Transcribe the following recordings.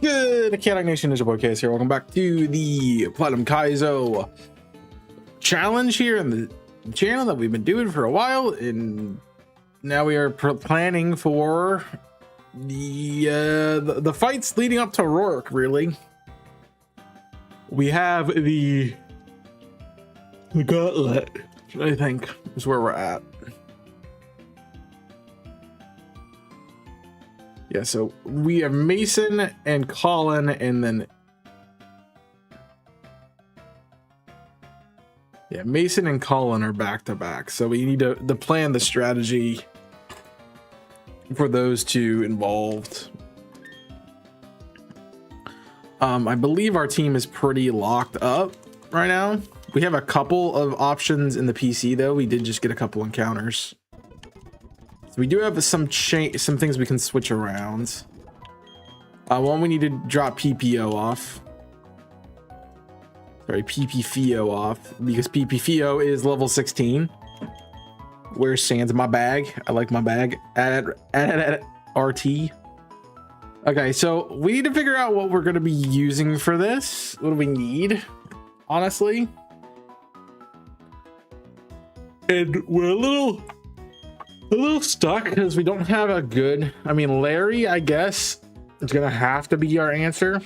Good, Chaotic Nation, Ninja Boy KS here. Welcome back to the Platinum Kaizo challenge here in the channel that we've been doing for a while, and now we are planning for the fights leading up to Roark. Really, we have the gauntlet, I think, is where we're at. Yeah, so we have Mason and Colin, and then Mason and Colin are back to back. So we need to plan the strategy for those two involved. I believe our team is pretty locked up right now. We have a couple of options in the PC though. We did just get a couple encounters. So we do have some things we can switch around. One, we need to drop PPO off. Sorry, PPFio off, because PPFio is level 16. Where's Sans? My bag. I like my bag. Add RT. Okay, so we need to figure out what we're going to be using for this. What do we need, honestly? And we're a little stuck because we don't have a good, I mean, Larry, I guess, is gonna have to be our answer.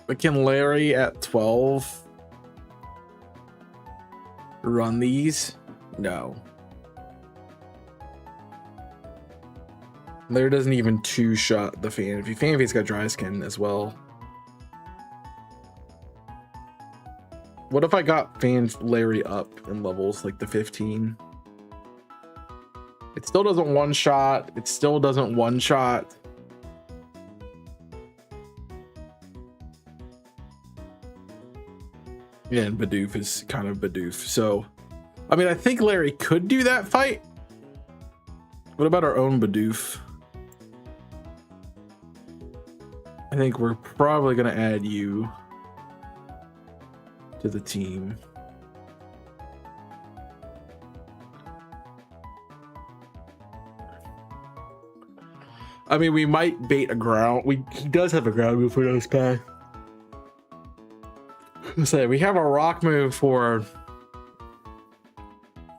But can Larry at 12 run these? No. Larry doesn't even two-shot the Fanfy. Fanfy's got dry skin as well. What if I got Larry up in levels like the 15? It still doesn't one-shot. It still doesn't one-shot. Yeah, and Bidoof is kind of Bidoof. So, I mean, I think Larry could do that fight. What about our own Bidoof? I think we're probably going to add you to the team. I mean, we might bait a ground. He does have a ground move for those guys. So we have a rock move for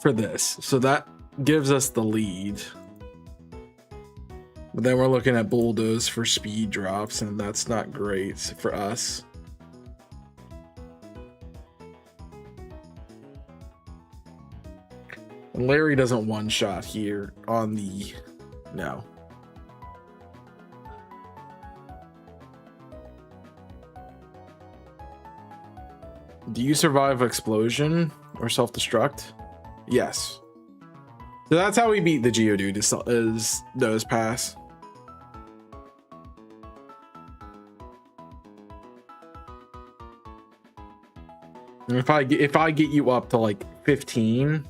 this, so that gives us the lead. But then we're looking at bulldoze for speed drops, and that's not great for us. Larry doesn't one-shot here on the... No. Do you survive explosion or self-destruct? Yes. So that's how we beat the Geodude, is nose pass. And if I get you up to like 15,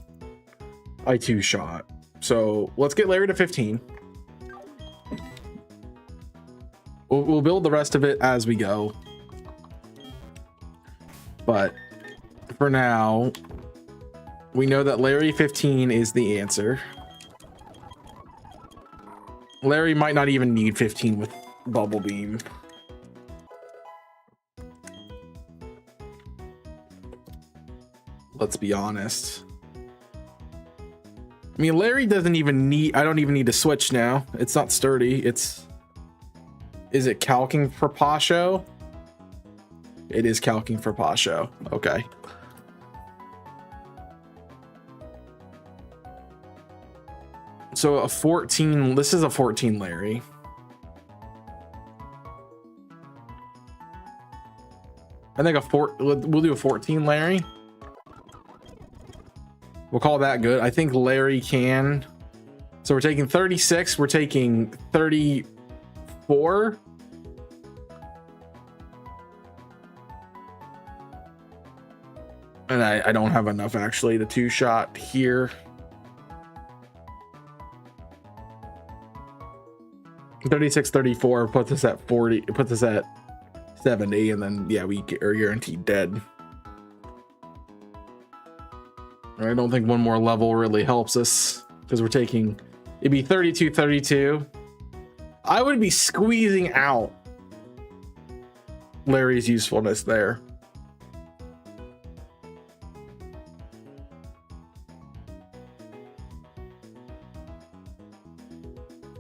I two-shot. So let's get Larry to 15. We'll build the rest of it as we go. But for now, we know that Larry 15 is the answer. Larry might not even need 15 with Bubble Beam. Let's be honest. I mean, Larry doesn't even need, I don't even need to switch now. It's not sturdy. Is it calking for Pasho? It is calking for Pasho. Okay. So a 14, this is a 14 Larry. I think we'll do a 14 Larry. We'll call that good. I think Larry can. So we're taking 36. We're taking 34. And I don't have enough actually to two-shot here. 36, 34 puts us at 40. It puts us at 70, and then yeah, we are guaranteed dead. I don't think one more level really helps us because we're taking It'd be 32-32. I would be squeezing out Larry's usefulness there.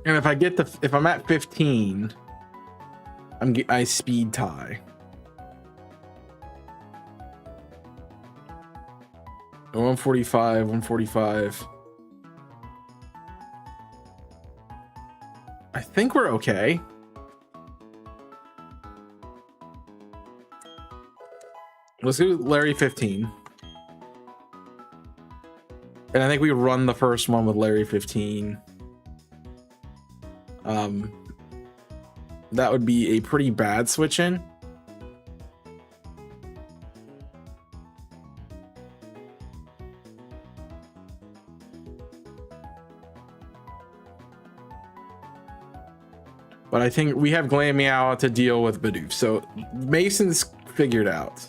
And if I get if I'm at 15, I speed tie. 145, 145. I think we're okay. Let's do Larry 15. And I think we run the first one with Larry 15. That would be a pretty bad switch in. But I think we have Glam Meow to deal with Bidoof. So Mason's figured out.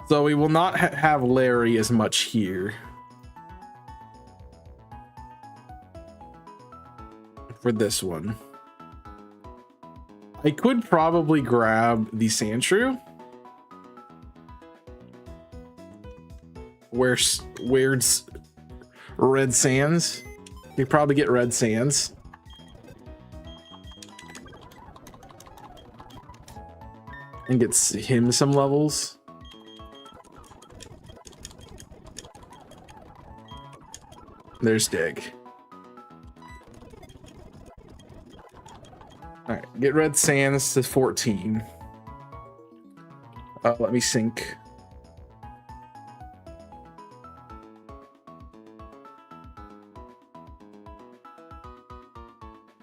So we will not have Larry as much here. For this one. I could probably grab the Sandshrew. Where's Red Sands? You could probably get Red Sands. And get him some levels. There's Dig. All right, get Red Sands to 14. Let me sync.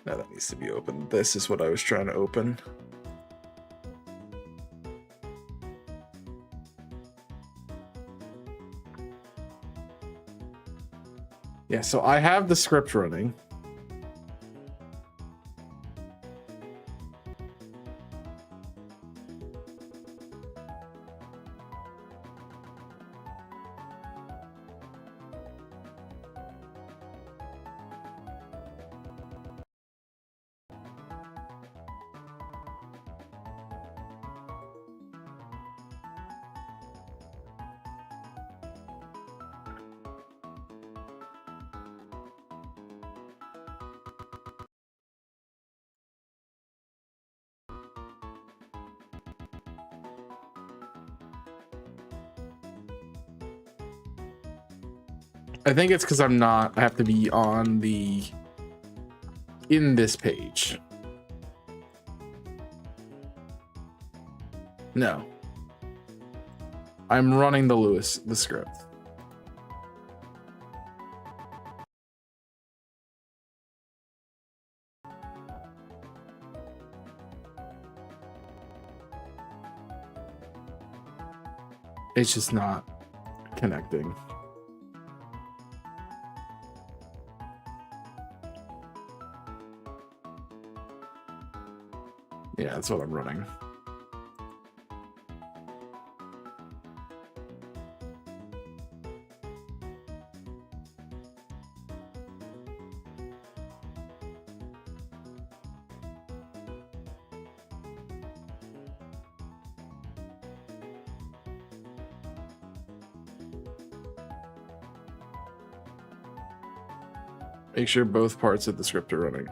No, that needs to be open. This is what I was trying to open. Yeah, so I have the script running. I think it's because I have to be on in this page. No. I'm running the script. It's just not connecting. Yeah, that's what I'm running. Make sure both parts of the script are running.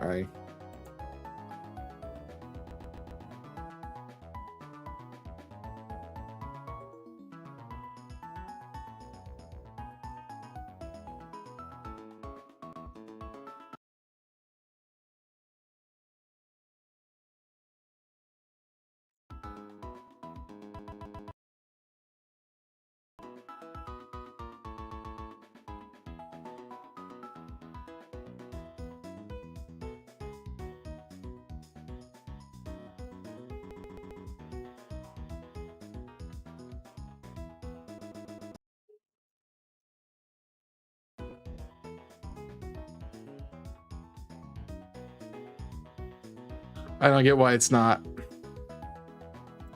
I don't get why it's not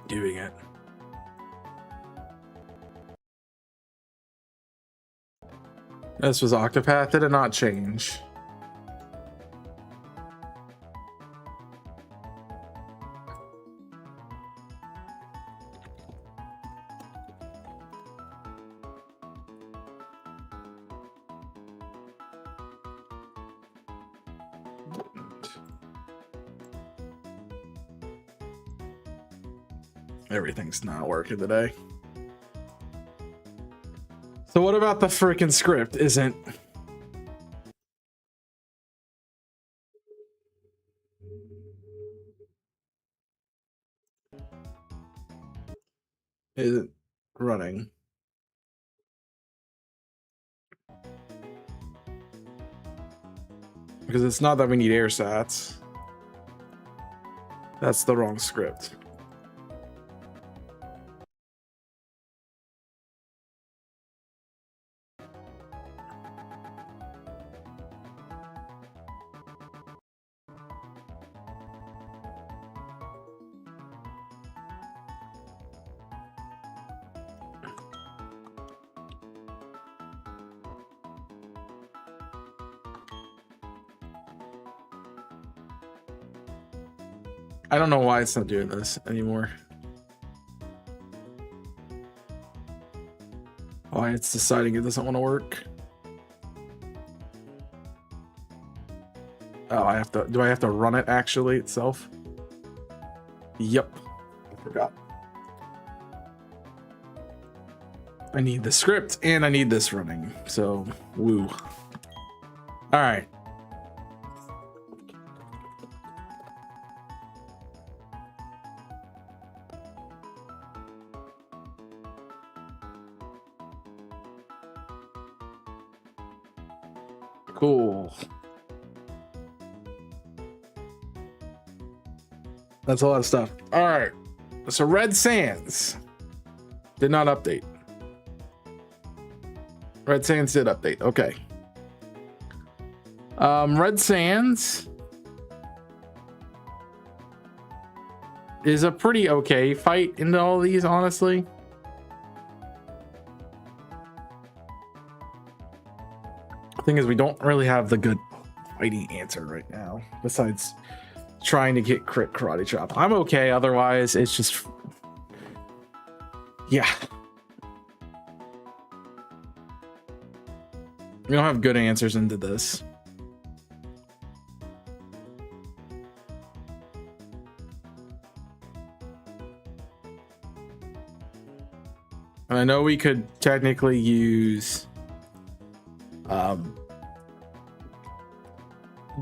doing it. This was Octopath. Did it not change? Everything's not working today. So what about the freaking script isn't? Isn't running. Because it's not that we need air sats. That's the wrong script. I don't know why it's not doing this anymore. Why it's deciding it doesn't want to work. Oh, I have to, do I have to run it actually itself? Yep, I forgot. I need the script and I need this running, so woo. All right. Cool. That's a lot of stuff. All right. So Red Sands did not update. Red Sands did update. Okay. Red Sands is a pretty okay fight into all these, honestly. Thing is, we don't really have the good fighting answer right now, besides trying to get crit karate chop. I'm okay, otherwise it's just, yeah, we don't have good answers into this. And I know we could technically use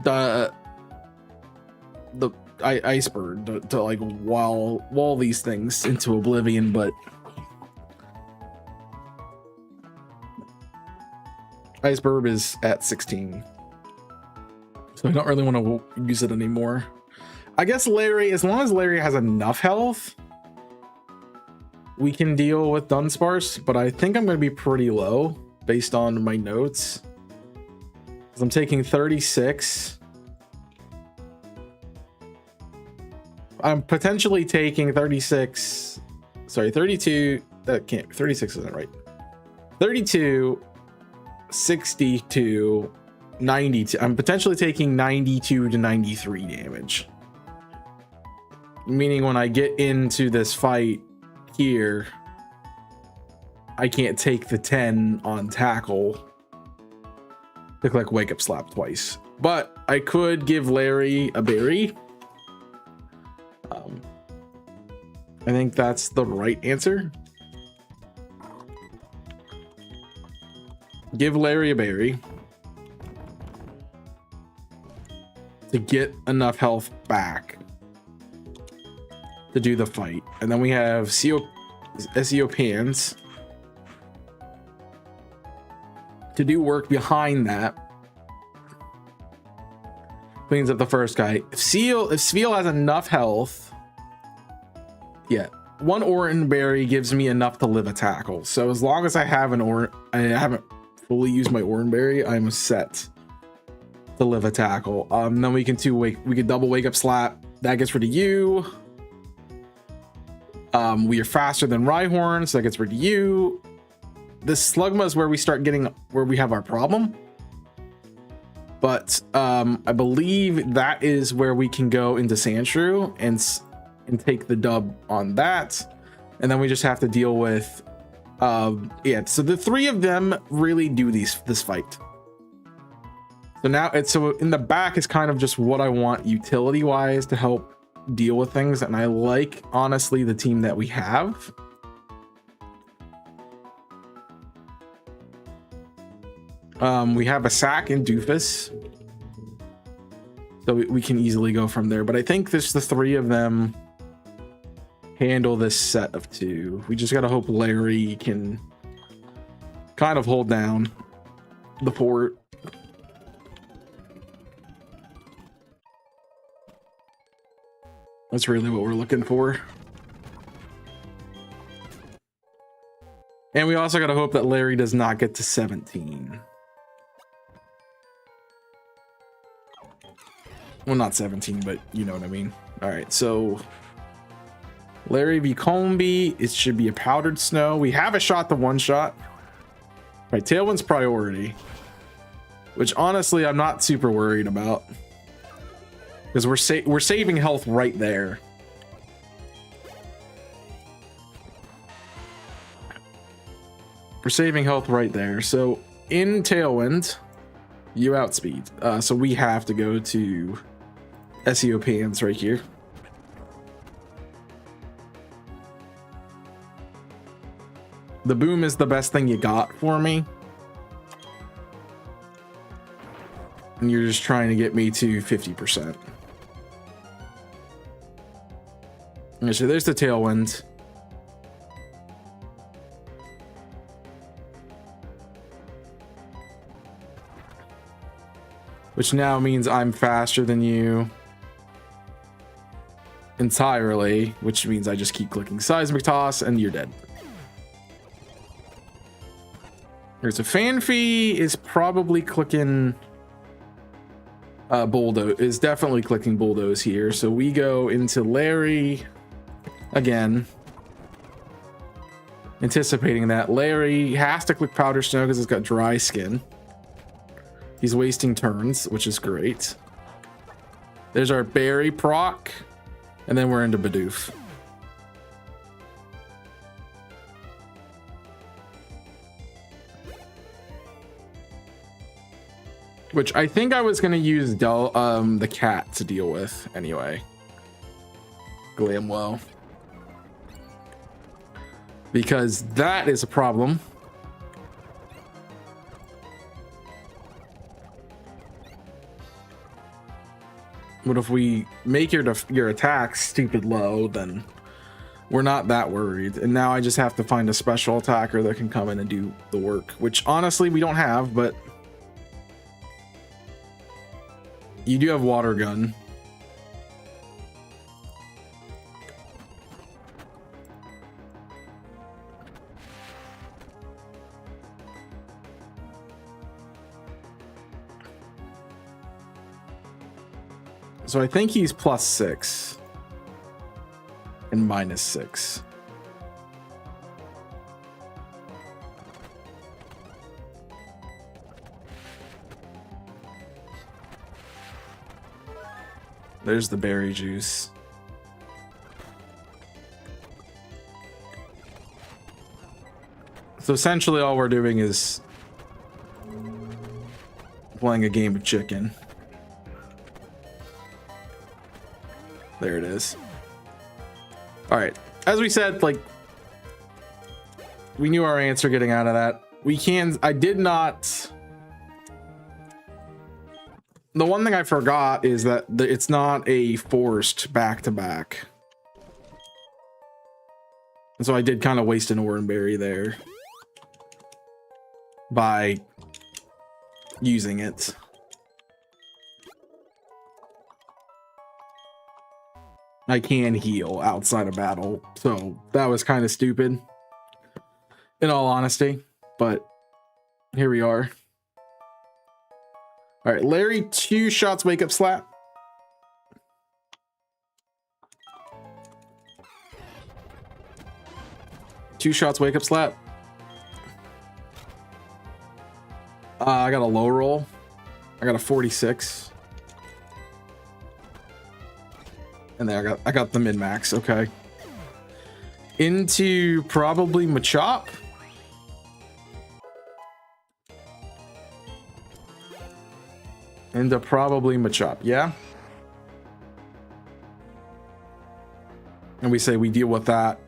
the iceberg to like wall these things into oblivion, but iceberg is at 16, so I don't really want to use it anymore. I guess Larry, as long as Larry has enough health, we can deal with Dunsparce, but I think I'm going to be pretty low based on my notes, because I'm taking 36. I'm potentially taking 36, sorry, 32, that can't, 36 isn't right. 32, 62, 92. I'm potentially taking 92 to 93 damage. Meaning when I get into this fight here, I can't take the 10 on tackle to click wake up slap twice. But I could give Larry a berry. I think that's the right answer. Give Larry a berry to get enough health back to do the fight. And then we have SEO Pans to do work behind that. Cleans up the first guy. If Sveal has enough health, yeah, one Oran Berry gives me enough to live a tackle. So as long as I have I haven't fully used my Oran Berry, I'm set to live a tackle. Then we can double wake up slap. That gets rid of you. We are faster than Rhyhorn, so that gets rid of you. This Slugma is where we have our problem. But I believe that is where we can go into Sandshrew and take the dub on that. And then we just have to deal with yeah, so the three of them really do this fight. So now so in the back is kind of just what I want utility wise to help deal with things, and I like, honestly, the team that we have. We have a Sack and Doofus, so we can easily go from there. But I think the three of them handle this set of two. We just gotta hope Larry can kind of hold down the fort. That's really what we're looking for. And we also gotta hope that Larry does not get to 17. Well, not 17, but you know what I mean. All right, so Larry v. Comby, it should be a powdered snow. We have a shot to one shot. Right, Tailwind's priority, which honestly I'm not super worried about, because we're saving health right there. We're saving health right there. So in Tailwind, you outspeed. So we have to go to SEO Pans right here. The boom is the best thing you got for me. And you're just trying to get me to 50%. Okay, so there's the Tailwind. Which now means I'm faster than you entirely, which means I just keep clicking Seismic Toss and you're dead. There's a Fanfy is probably clicking Bulldoze, is definitely clicking Bulldoze here. So we go into Larry again, anticipating that. Larry has to click Powder Snow because it's got dry skin. He's wasting turns, which is great. There's our Berry proc, and then we're into Bidoof. Which I think I was going to use the cat to deal with anyway. Glamwell. Because that is a problem. But if we make your attack stupid low, then we're not that worried. And now I just have to find a special attacker that can come in and do the work, which honestly we don't have, but you do have Water Gun. So I think he's +6 and -6. There's the berry juice. So essentially all we're doing is playing a game of chicken. There it is. All right. As we said, like, we knew our answer getting out of that. I did not. The one thing I forgot is that it's not a forced back-to-back. And so I did kind of waste an Oranberry there by using it. I can heal outside of battle, so that was kind of stupid, in all honesty, but here we are. All right, Larry, 2 shots, wake up slap. Two shots, wake up slap. I got a low roll. I got a 46. And there I got the min max. Okay. Into probably Machop. Into probably Machop. Yeah. And we say we deal with that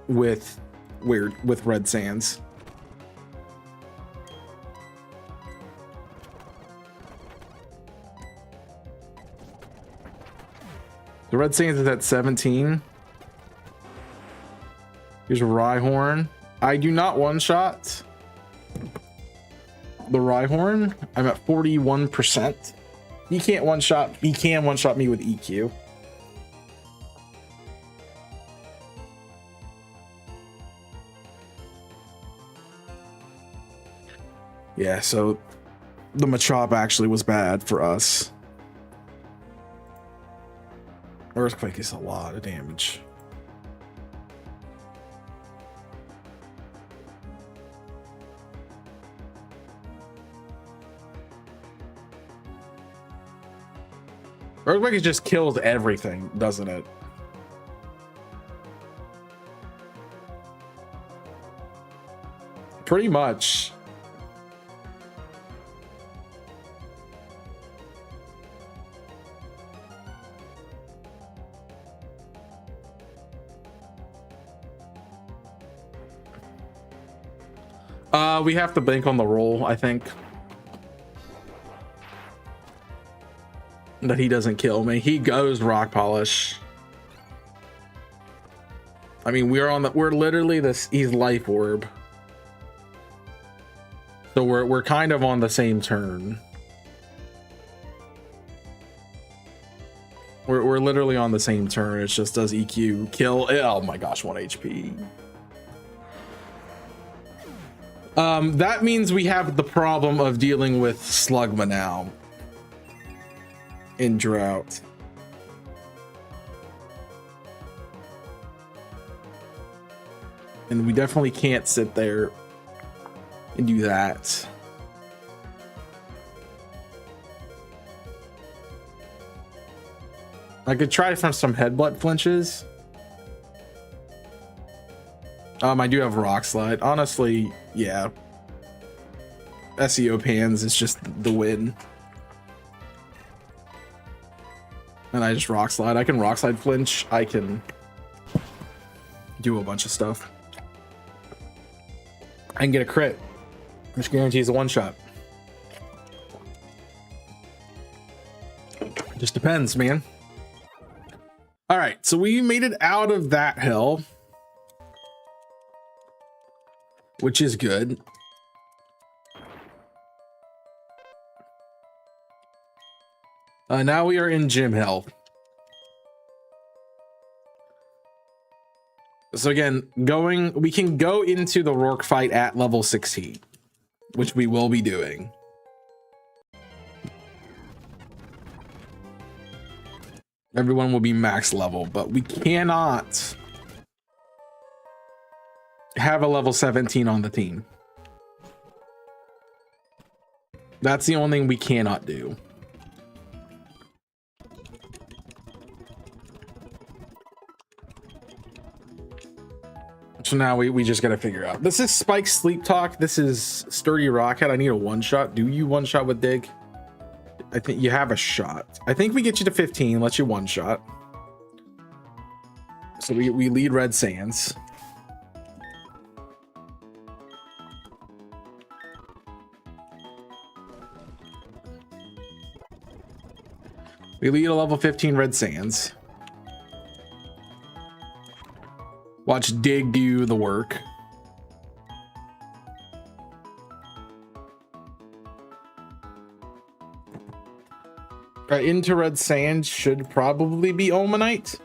with red sands. The red sands is at 17. Here's a Rhyhorn. I do not one-shot the Rhyhorn. I'm at 41%. He can't one-shot. He can one-shot me with EQ. Yeah, so the Machop actually was bad for us. Earthquake is a lot of damage. Earthquake just kills everything, doesn't it? Pretty much. We have to bank on the roll, I think. That he doesn't kill me. He goes rock polish. I mean, we're literally this. He's life orb. So we're kind of on the same turn. We're literally on the same turn. It just does EQ kill. Oh my gosh, 1 HP. That means we have the problem of dealing with Slugma now in Drought. And we definitely can't sit there and do that. I could try from some headbutt flinches. I do have Rock Slide. Honestly, yeah. SEO pans is just the win. And I just Rock Slide. I can Rock Slide flinch. I can do a bunch of stuff. I can get a crit, which guarantees a one-shot. Just depends, man. All right, so we made it out of that hell, which is good. Now we are in gym hell. So again, we can go into the Roark fight at level 16, which we will be doing. Everyone will be max level, but we cannot have a level 17 on the team. That's the only thing we cannot do. So now we just got to figure out. This is Spike Sleep Talk. This is Sturdy Rockhead. I need a one-shot. Do you one-shot with Dig? I think you have a shot. I think we get you to 15. Let you one-shot. So we lead Red Sands. We lead a level 15 Red Sands. Watch Dig do the work. Into Red Sands should probably be Omanite.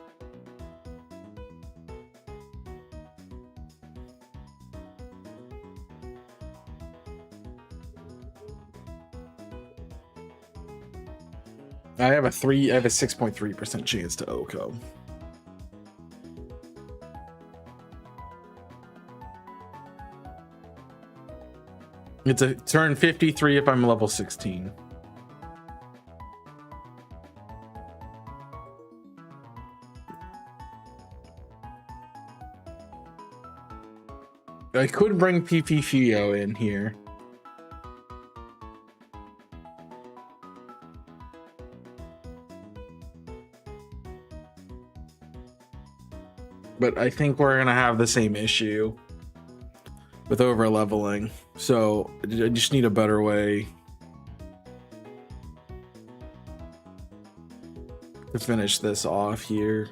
I have a 6.3% chance to Oko. It's a turn 53 if I'm level 16. I could bring Fio in here. but I think we're gonna have the same issue with over leveling. So I just need a better way to finish this off here.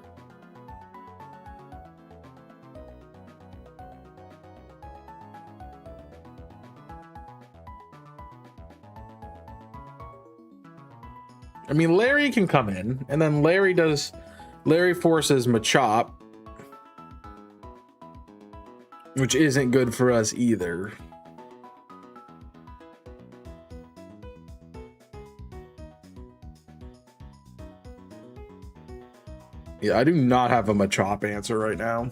I mean, Larry can come in, and then Larry forces Machop, which isn't good for us either. Yeah, I do not have a Machop answer right now.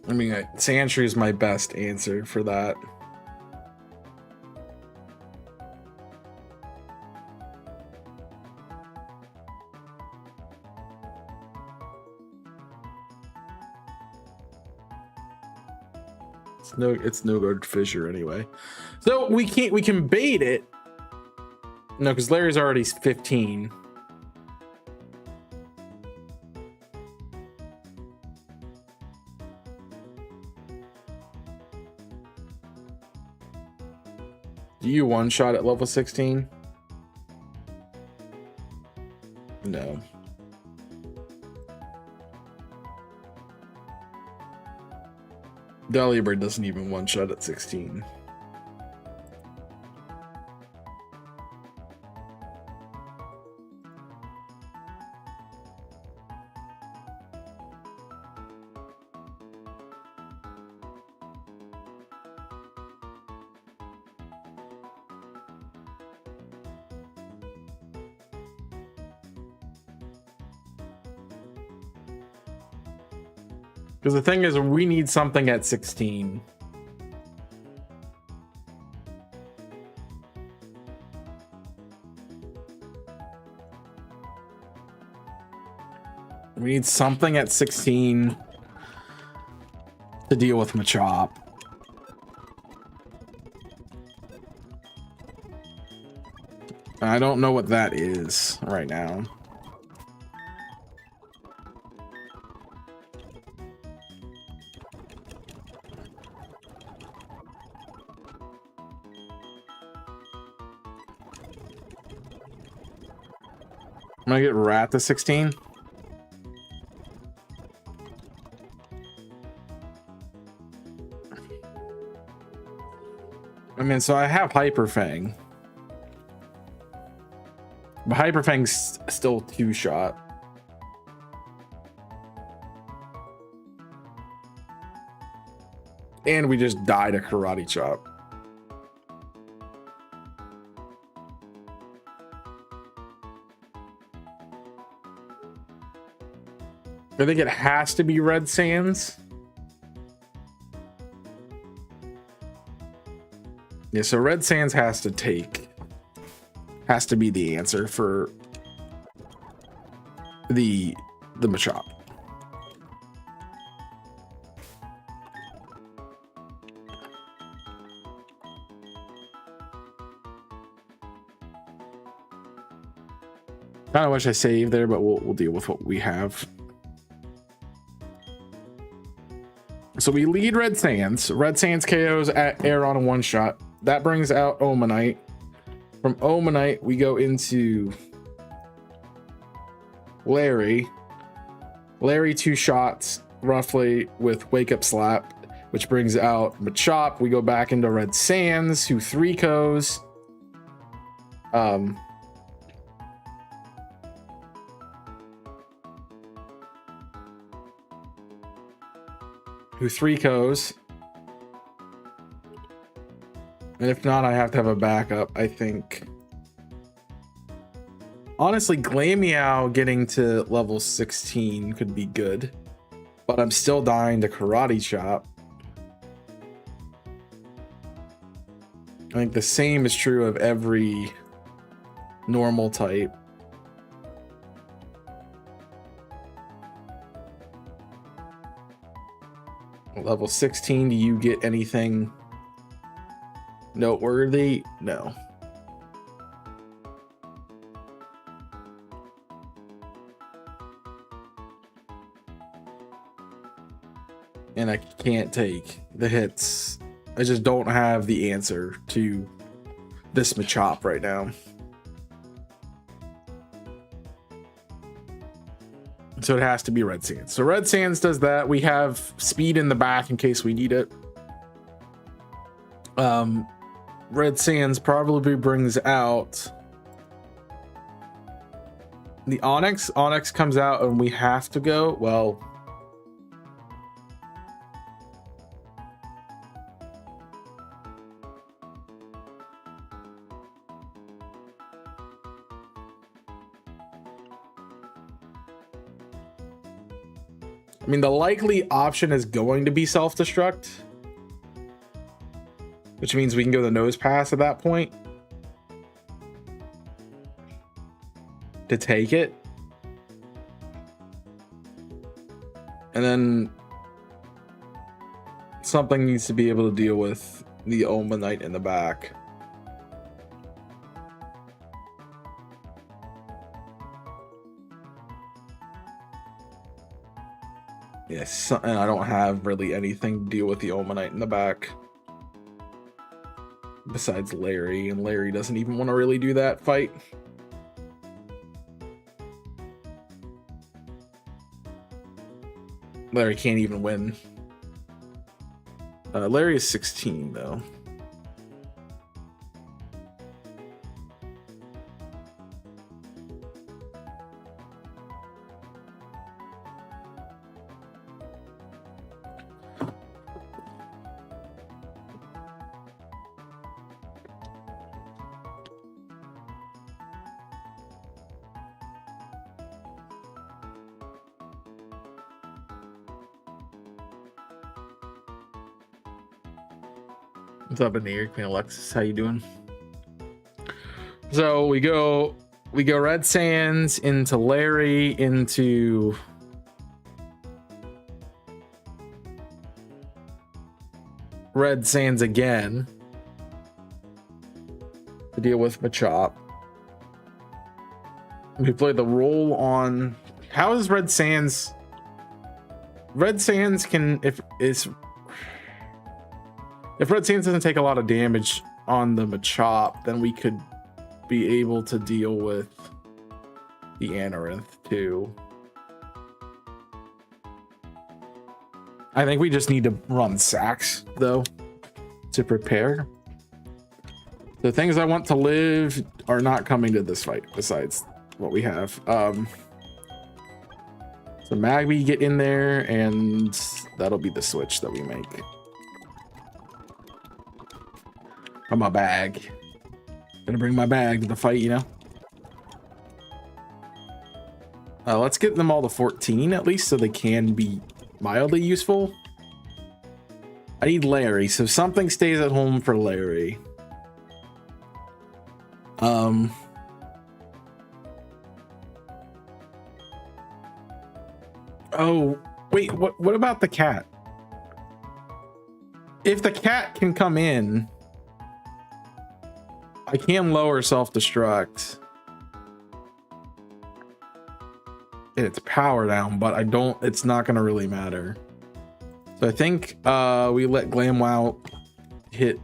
I mean, Sandshrew is my best answer for that. It's no good Fissure anyway. So we can bait it. No, because Larry's already 15. Do you one shot at level 16? No. Delibird doesn't even one shot at 16. Because the thing is, we need something at 16. We need something at 16 to deal with Machop. I don't know what that is right now. I'm gonna get Rat to 16. I mean, so I have Hyper Fang. But Hyper Fang's still 2-shot. And we just died a Karate Chop. I think it has to be Red Sands. Yeah, so Red Sands has to be the answer for the Machop. Kind of wish I saved there, but we'll deal with what we have. So we lead Red Sands. Red Sands KOs at air on a 1-shot. That brings out Omanite. From Omanite, we go into Larry. Larry 2 shots roughly with Wake Up Slap, which brings out Machop. We go back into Red Sands, who 3-KOs. Who 3-KOs. And if not, I have to have a backup, I think. Honestly, Glameow getting to level 16 could be good. But I'm still dying to Karate Chop. I think the same is true of every normal type. Level 16, do you get anything noteworthy? No. and I can't take the hits. I just don't have the answer to this Machop right now. So it has to be Red Sands. So Red Sands does that. We have speed in the back in case we need it. Red Sands probably brings out the Onyx. Onyx comes out and we have to go. Well, I mean, the likely option is going to be self-destruct, which means we can go the nose pass at that point to take it. And then something needs to be able to deal with the Omanite in the back. Yes, and I don't have really anything to deal with the Omanite in the back besides Larry, and Larry doesn't even want to really do that fight. Larry can't even win. Larry is 16 though. What's up in the air, Queen Alexis? How you doing? So we go Red Sands into Larry into Red Sands again to deal with Machop. We play the roll on. How is Red Sands? Red Sands can if Red Sands doesn't take a lot of damage on the Machop, then we could be able to deal with the Amaranth too. I think we just need to run sacks though to prepare. The things I want to live are not coming to this fight besides what we have. So Magby get in there and that'll be the switch that we make. From my bag. Gonna bring my bag to the fight, you know? Let's get them all to 14 at least so they can be mildly useful. I need Larry, so something stays at home for Larry. Oh, wait, what about the cat? If the cat can come in, I can lower self-destruct. It's power down, but it's not gonna really matter. So I think we let GlamWow hit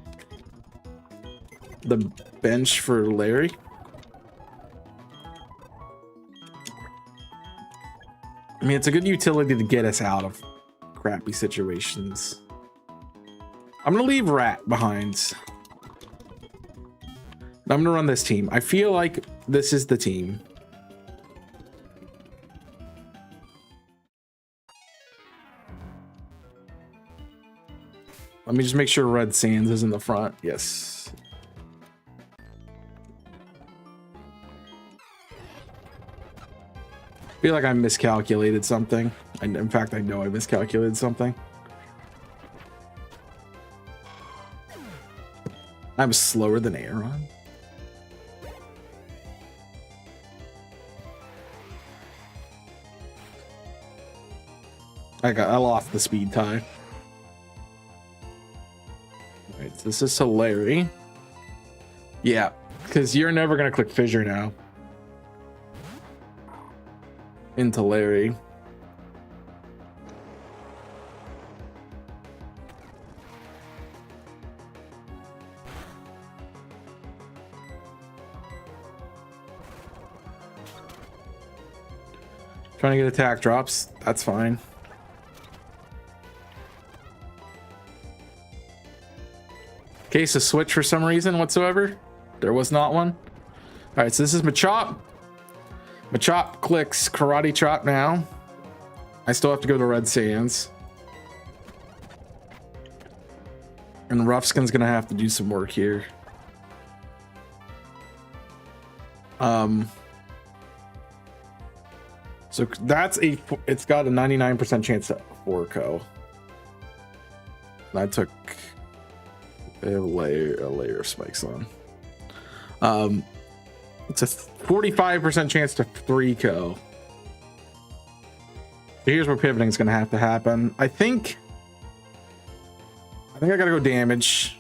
the bench for Larry. I mean, it's a good utility to get us out of crappy situations. I'm gonna leave Rat behind. I'm gonna run this team. I feel like this is the team. Let me just make sure Red Sands is in the front. Yes. I feel like I miscalculated something. In fact, I know I miscalculated something. I'm slower than Aaron. I lost the speed tie. All right, so this is to Larry. Yeah, because you're never gonna click Fissure now. Into Larry. Trying to get attack drops. That's fine. Case of switch for some reason whatsoever. There was not one. All right, so this is Machop. Machop clicks Karate Chop now. I still have to go to Red Sands. And Ruffskin's gonna have to do some work here. So that's it's got a 99% chance at 4-co. I took a layer of spikes on. It's a 45% chance to 3-co. So here's where pivoting is going to have to happen. I think I gotta go damage.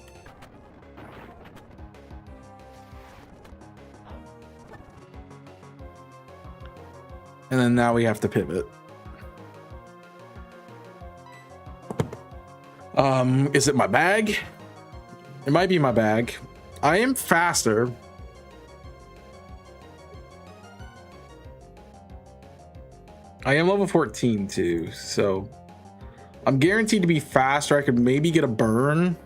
And then now we have to pivot. Is it my bag? It might be my bag. I am faster. I am level 14 too, so I'm guaranteed to be faster. I could maybe get a burn.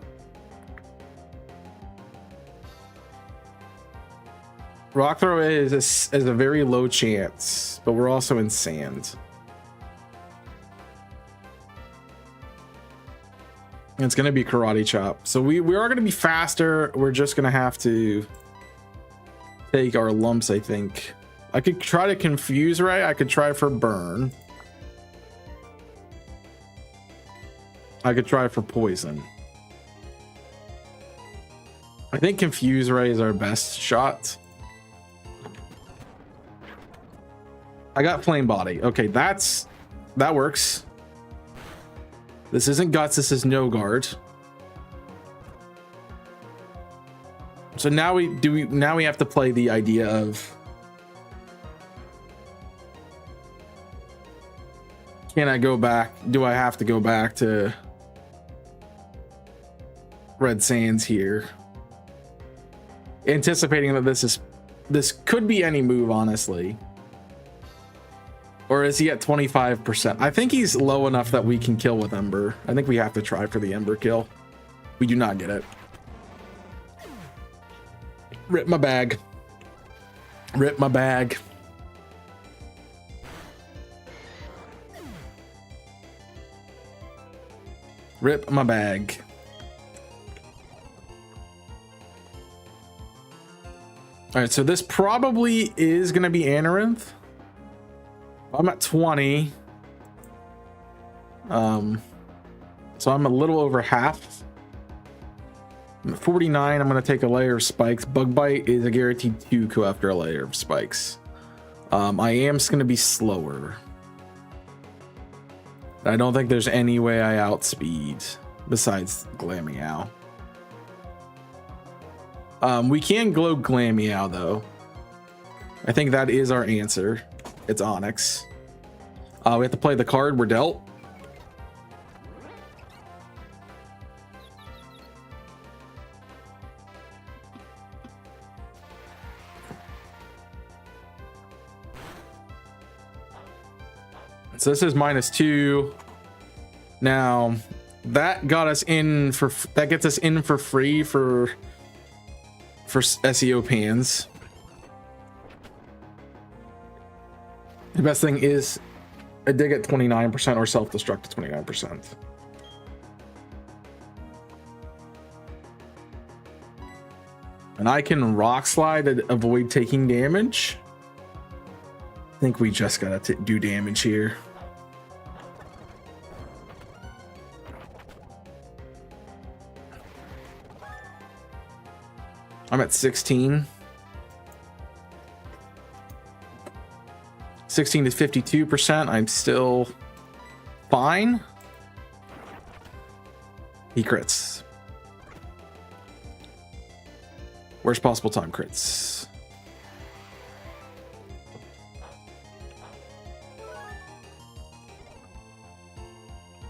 Rock throw is a very low chance, but we're also in sand. And it's going to be karate chop. So we are going to be faster. We're just going to have to take our lumps, I think. I could try to confuse Ray. I could try for burn. I could try for poison. I think confuse Ray is our best shot. I got flame body. Okay, that works. This isn't guts, this is no guard. So now we have to play the idea of, can I go back? Do I have to go back to Red Sands here? Anticipating that this could be any move, honestly. Or is he at 25%? I think he's low enough that we can kill with Ember. I think we have to try for the Ember kill. We do not get it. Rip my bag. Rip my bag. Rip my bag. All right, so this probably is going to be Amaranth. I'm at 20. So I'm a little over half. I'm at 49. I'm going to take a layer of spikes. Bug bite is a guaranteed 2-co after a layer of spikes. I am just going to be slower. I don't think there's any way I outspeed besides Glameow. We can glow Glameow though. I think that is our answer. It's Onyx. We have to play the card we're dealt. So this is -2. Now that got us in for, that gets us in for free for SEO pans. The best thing is a dig at 29% or self-destruct at 29%. And I can rock slide to avoid taking damage. I think we just gotta do damage here. I'm at 16. 16 to 52%. I'm still fine. He crits. Worst possible time crits.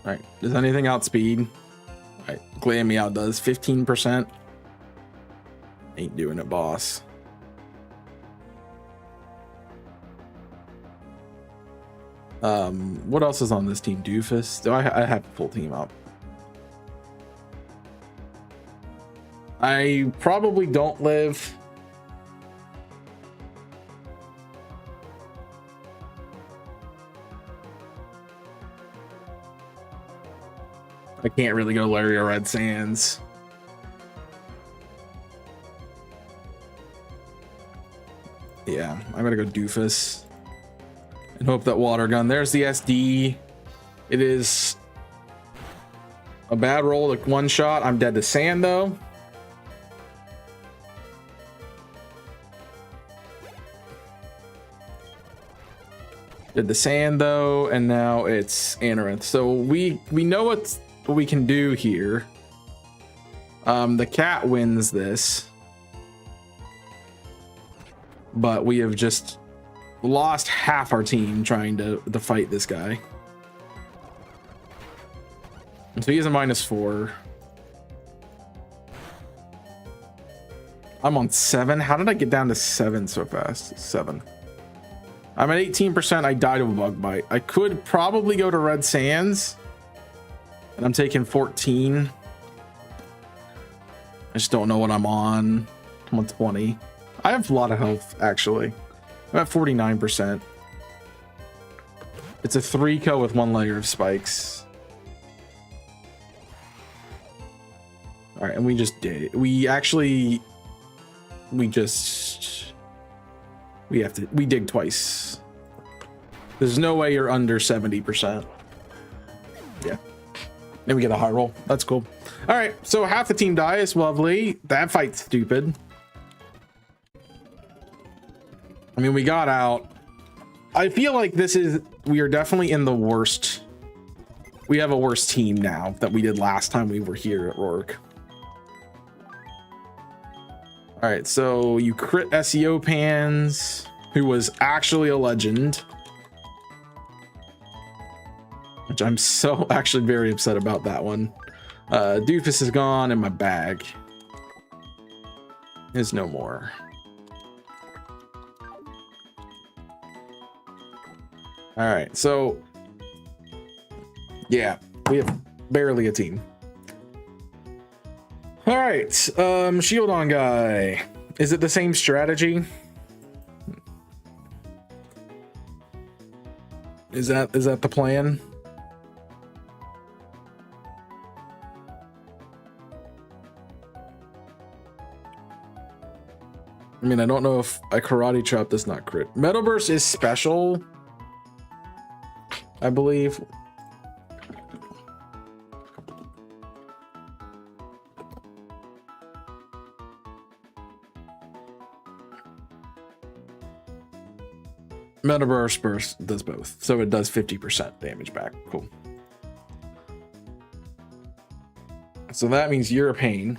All right. Does anything outspeed? All right. Glameow does 15%. Ain't doing it, boss. What else is on this team? Doofus. Do I have a full team up? I probably don't live. I can't really go Larry or Red Sands. Yeah, I'm gonna go Doofus and hope that water gun. There's the SD. It is a bad roll, like one shot. I'm dead to sand though. Did the sand though, and now it's Amaranth. So we know what we can do here. The cat wins this, but we have just lost half our team trying to fight this guy. So he has a -4. I'm on 7. How did I get down to 7 so fast? 7. I'm at 18%. I died of a bug bite. I could probably go to Red Sands, and I'm taking 14. I just don't know what I'm on. I'm on 20. I have a lot of health, actually. I'm at 49%. It's a 3-co with 1 layer of spikes. All right, and we just did it. We dig twice. There's no way you're under 70%. Yeah. Then we get a high roll. That's cool. All right, so half the team dies. Lovely. That fight's stupid. I mean, we got out. I feel like we are definitely in the worst. We have a worse team now that we did last time we were here at Roark. All right, so you crit SEO Pans, who was actually a legend, which I'm so actually very upset about that one. Doofus is gone, and my bag is no more. All right, so yeah, we have barely a team. All right, shield on guy. Is it the same strategy? Is that the plan? I mean, I don't know if a karate chop does not crit. Metal burst is special, I believe. Metaverse burst does both, so it does 50% damage back. Cool. So that means you're a pain.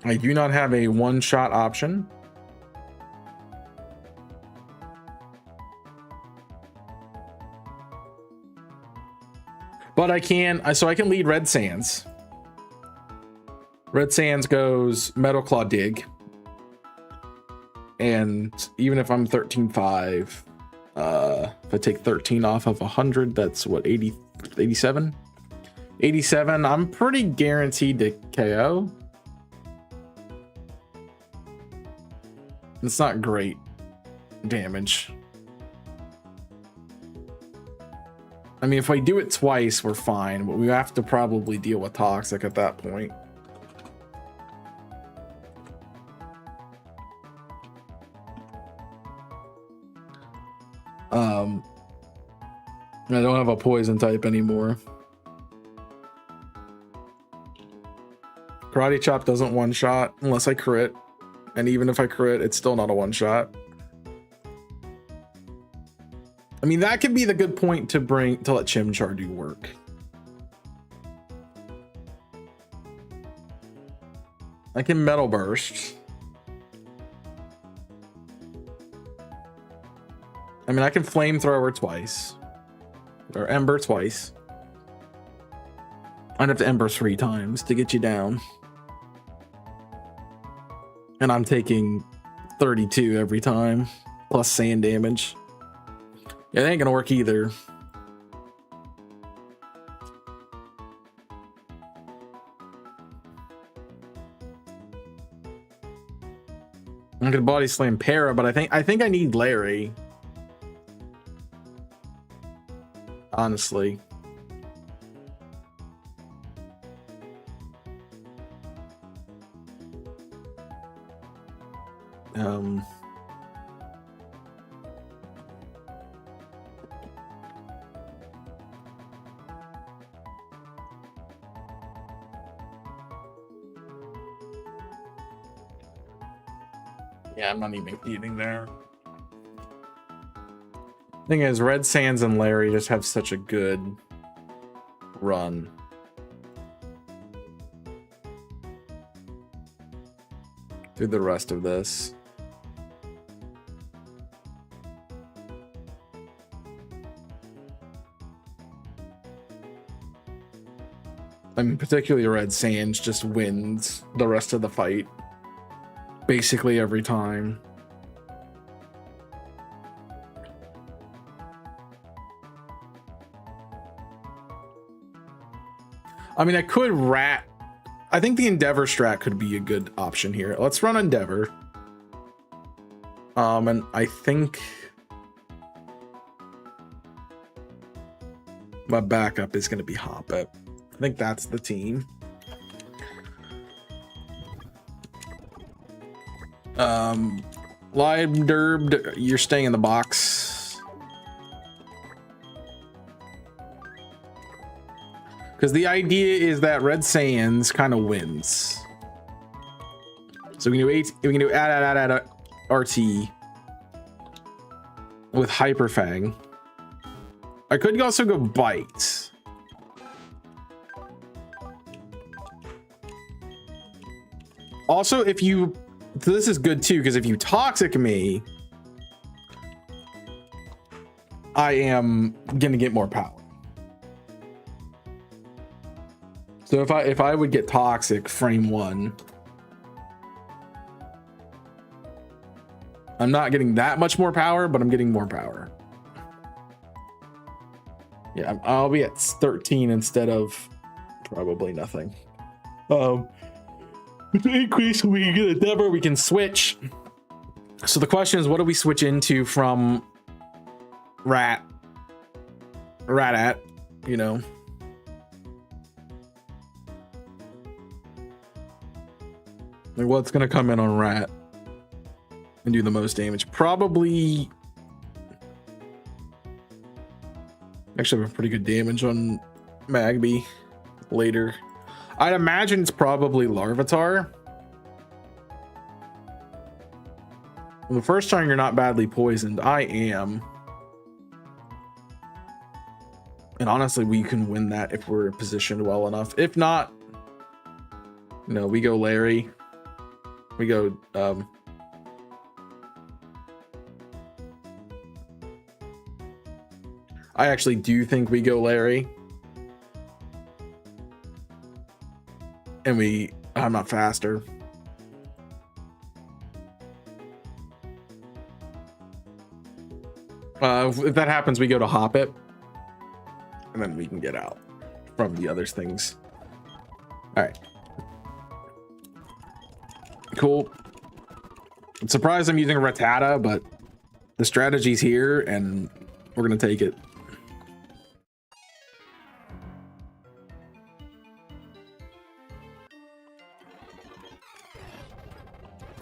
I do not have a one-shot option. But I can lead Red Sands. Red Sands goes Metal Claw Dig. And even if I'm 13.5, if I take 13 off of 100, that's what, 80, 87? 87, I'm pretty guaranteed to KO. It's not great damage. I mean, if I do it twice, we're fine, but we have to probably deal with Toxic at that point. I don't have a poison type anymore. Karate Chop doesn't one-shot unless I crit. And even if I crit, it's still not a one-shot. I mean, that could be the good point to let Chimchar do work. I can Metal Burst. I mean, I can Flamethrower twice. Or Ember twice. I'd have to Ember 3 times to get you down. And I'm taking 32 every time, plus sand damage. Yeah, that ain't gonna work either. I'm gonna body slam Para, but I think I need Larry. Honestly. Yeah, I'm not even eating there. Thing is, Red Sands and Larry just have such a good run. Through the rest of this. I mean, particularly Red Sands just wins the rest of the fight. Basically every time. I mean, I could rat. I think the Endeavor strat could be a good option here. Let's run Endeavor. And I think my backup is going to be Hoppet. I think that's the team. Live Derbed, you're staying in the box. Because the idea is that Red Sands kind of wins. So we can do add RT with Hyper Fang. I could also go Bite. Also, if you... So this is good too, because if you Toxic me, I am gonna get more power. So if I would get Toxic frame 1, I'm not getting that much more power, but I'm getting more power. Yeah, I'll be at 13 instead of probably nothing. With the increase, we can get a Endeavor, we can switch. So the question is, what do we switch into from Rat at, you know? Like, what's gonna come in on Rat and do the most damage? Probably... Actually have a pretty good damage on Magby later. I'd imagine it's probably Larvitar. Well, the first time you're not badly poisoned. I am. And honestly, we can win that if we're positioned well enough. If not, no, we go Larry. We go, I actually do think we go Larry. And I'm not faster. If that happens, we go to Hoppet. And then we can get out from the other things. All right. Cool. I'm surprised I'm using Rattata, but the strategy's here and we're going to take it.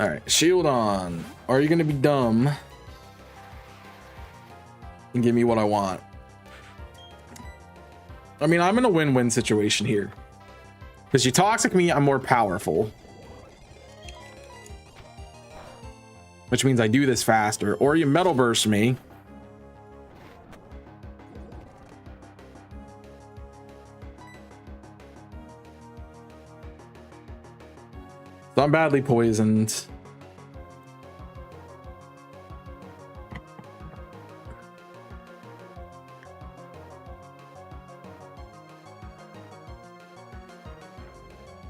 All right, shield on. Are you going to be dumb and give me what I want? I mean, I'm in a win-win situation here. Because you Toxic me, I'm more powerful. Which means I do this faster. Or you Metal Burst me. So I'm badly poisoned.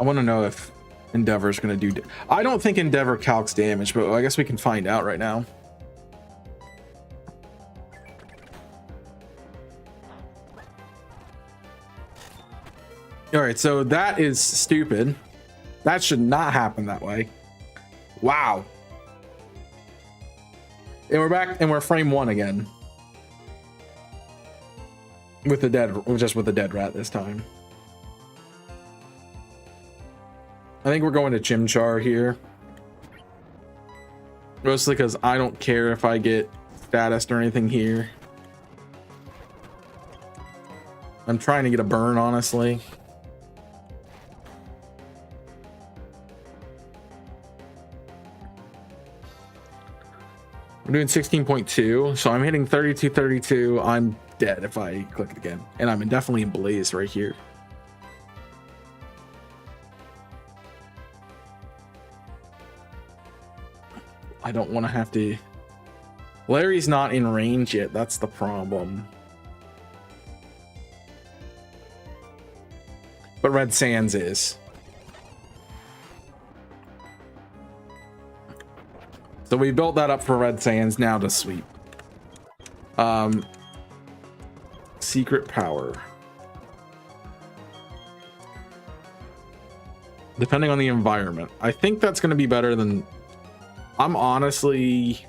I want to know if Endeavor's gonna do. I don't think Endeavor calcs damage, but I guess we can find out right now. All right, so that is stupid. That should not happen that way. Wow. And we're back, and we're frame 1 again. With the dead, just with the dead rat this time. I think we're going to Chimchar here. Mostly because I don't care if I get status or anything here. I'm trying to get a burn, honestly. We're doing 16.2, so I'm hitting 32. I'm dead if I click it again. And I'm definitely in Blaze right here. I don't want to have to... Larry's not in range yet. That's the problem. But Red Sands is. So we built that up for Red Sands, now to sweep. Secret power. Depending on the environment. I think that's going to be better than... I'm honestly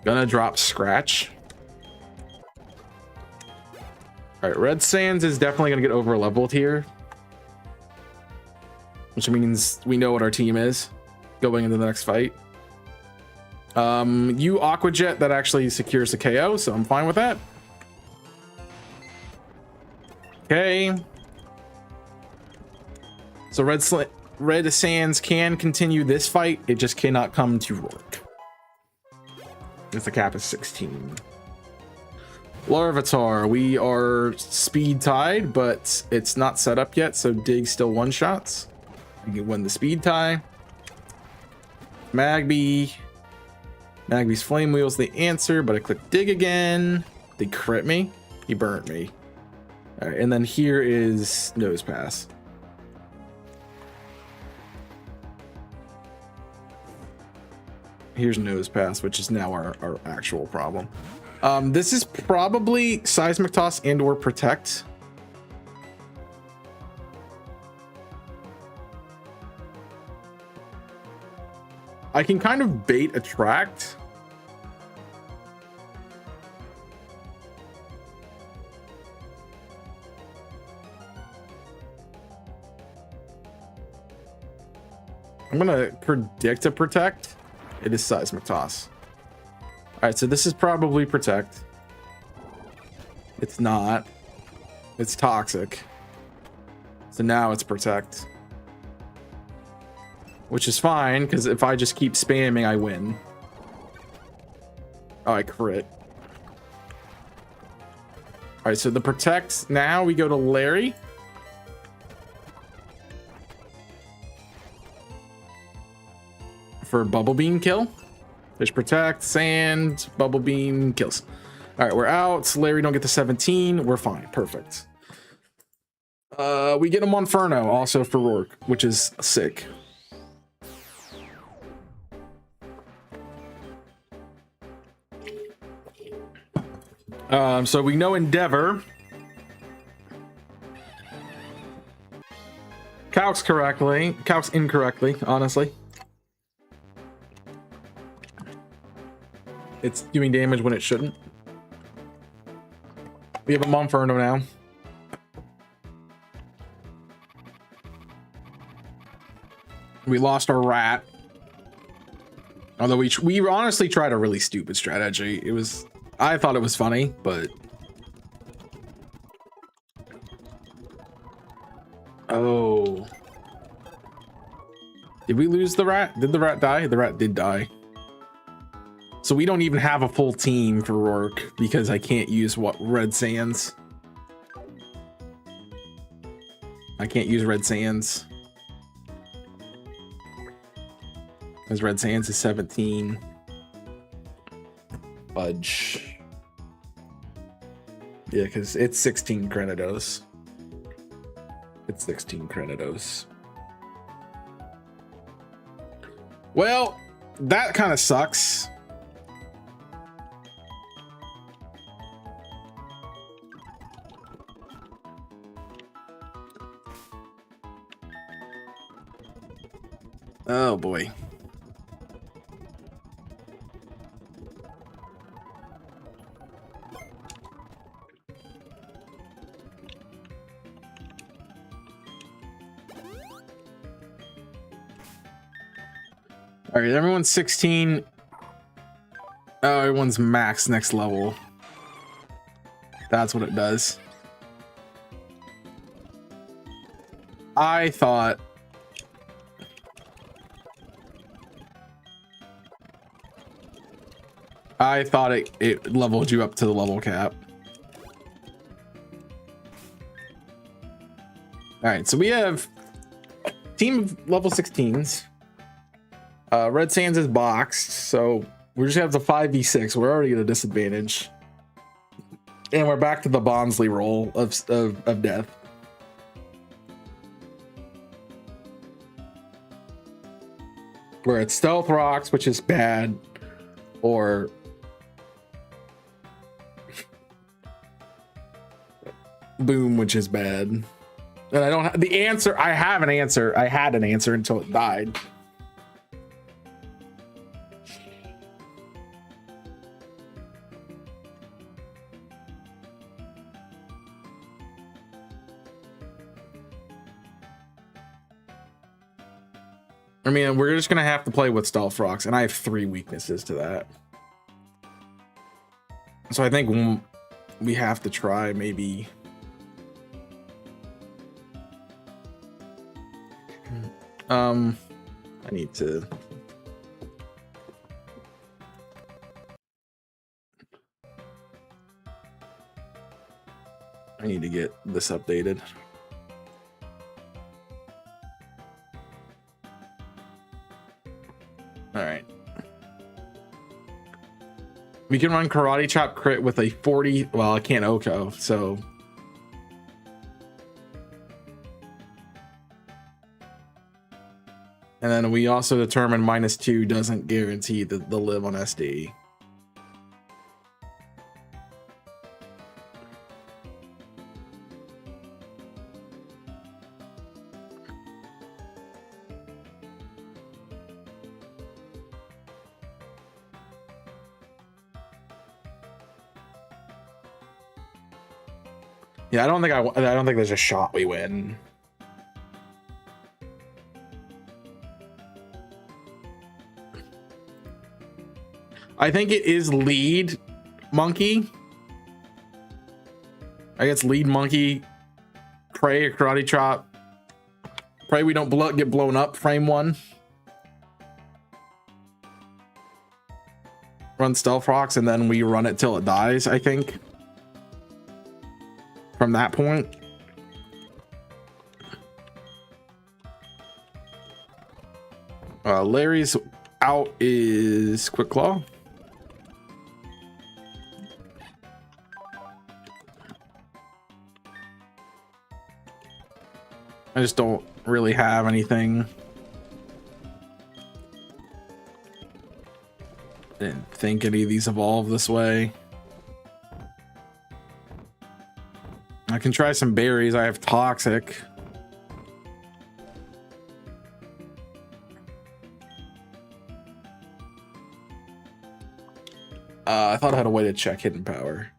gonna drop Scratch. All right, Red Sands is definitely gonna get over leveled here, which means we know what our team is going into the next fight. You Aqua Jet, that actually secures the KO, so I'm fine with that. Okay. So Red Sands can continue this fight. It just cannot come to Roark. If the cap is 16. Larvitar, we are speed tied, but it's not set up yet, so Dig still one-shots. We can win the speed tie. Magby's Flame Wheel's the answer, but I click Dig again. They crit me. He burnt me. All right, and then here is Nose Pass. Here's Nose Pass, which is now our actual problem. This is probably Seismic Toss and or Protect. I can kind of bait Attract. I'm gonna predict a Protect. It is Seismic Toss. All right, so this is probably Protect. It's not. It's Toxic. So now it's Protect. Which is fine, because if I just keep spamming, I win. Oh, I crit. All right, so the Protect. Now we go to Larry. For Bubble Beam kill. Fish Protect, Sand, Bubble Beam kills. All right, we're out. Larry don't get the 17. We're fine. Perfect. We get a Monferno also for Roark, which is sick. So we know Endeavor calcs incorrectly, honestly. It's doing damage when it shouldn't. We have a Monferno now. We lost our rat. Although we honestly tried a really stupid strategy. I thought it was funny, but... Oh. Did we lose the rat? Did the rat die? The rat did die. So we don't even have a full team for Roark because I can't use Red Sands. I can't use Red Sands. Because Red Sands is 17. Fudge. Yeah, because it's 16 Granados. It's 16 Granados. Well, that kind of sucks. Oh boy. All right, everyone's 16. Oh, everyone's max next level. That's what it does. I thought it leveled you up to the level cap. All right, so we have team of level 16s. Red Sands is boxed, so we just have the 5v6. We're already at a disadvantage. And we're back to the Bonsly roll of death. Where it's Stealth Rocks, which is bad, or Boom, which is bad. And I don't have the answer. I have an answer. I had an answer until it died. I mean, we're just gonna have to play with Stealth Rocks, and I have 3 weaknesses to that. So I think we have to try maybe. I need to. I need to get this updated. All right. We can run Karate Chop crit with a 40. Well, I can't Oko, so. And then we also determine -2 doesn't guarantee the live on SD. Yeah, I don't think there's a shot we win. I think it is lead monkey. I guess lead monkey, pray or karate chop. Pray we don't get blown up. Frame 1. Run Stealth Rocks and then we run it till it dies, I think. From that point. Larry's out is Quick Claw. I just don't really have anything. I didn't think any of these evolve this way. I can try some berries. I have Toxic. I thought I had a way to check Hidden Power.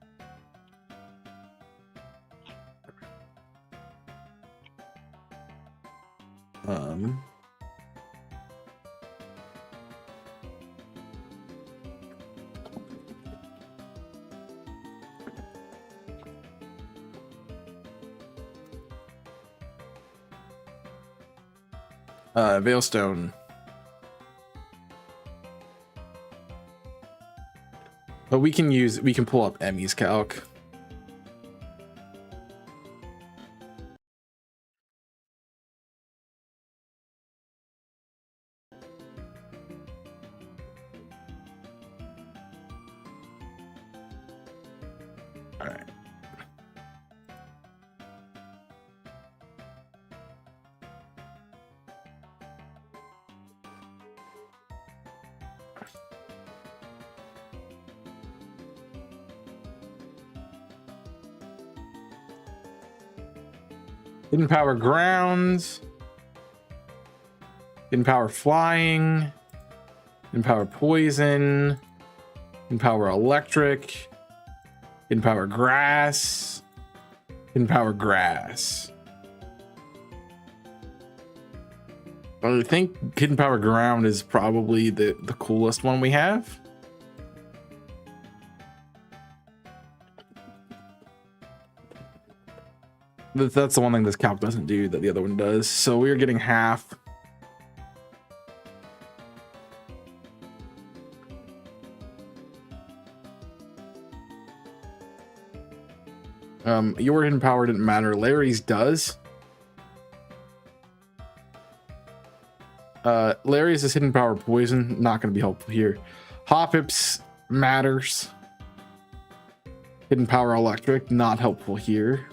Veilstone. But we can pull up Emmy's calc. All right. Hidden power ground. Hidden power flying. Hidden power poison. Hidden power electric. Hidden power grass. Hidden power grass. I think hidden power ground is probably the coolest one we have. That's the one thing this calc doesn't do that the other one does. So we're getting half. Your hidden power didn't matter. Larry's does. Larry's is hidden power poison, not going to be helpful here. Hoppip's matters. Hidden power electric, not helpful here.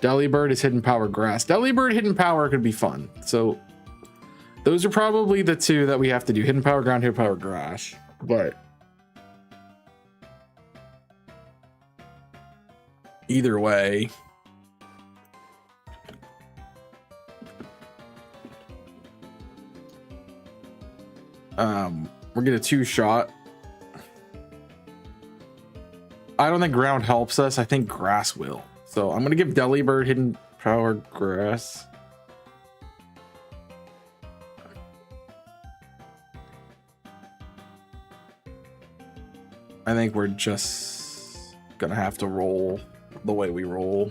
Delibird is hidden power grass. Delibird hidden power could be fun. So those are probably the two that we have to do. Hidden power ground, hidden power grass. But either way, we're gonna two-shot. I don't think ground helps us. I think grass will. So I'm gonna give Delibird hidden power grass. I think we're just gonna have to roll the way we roll.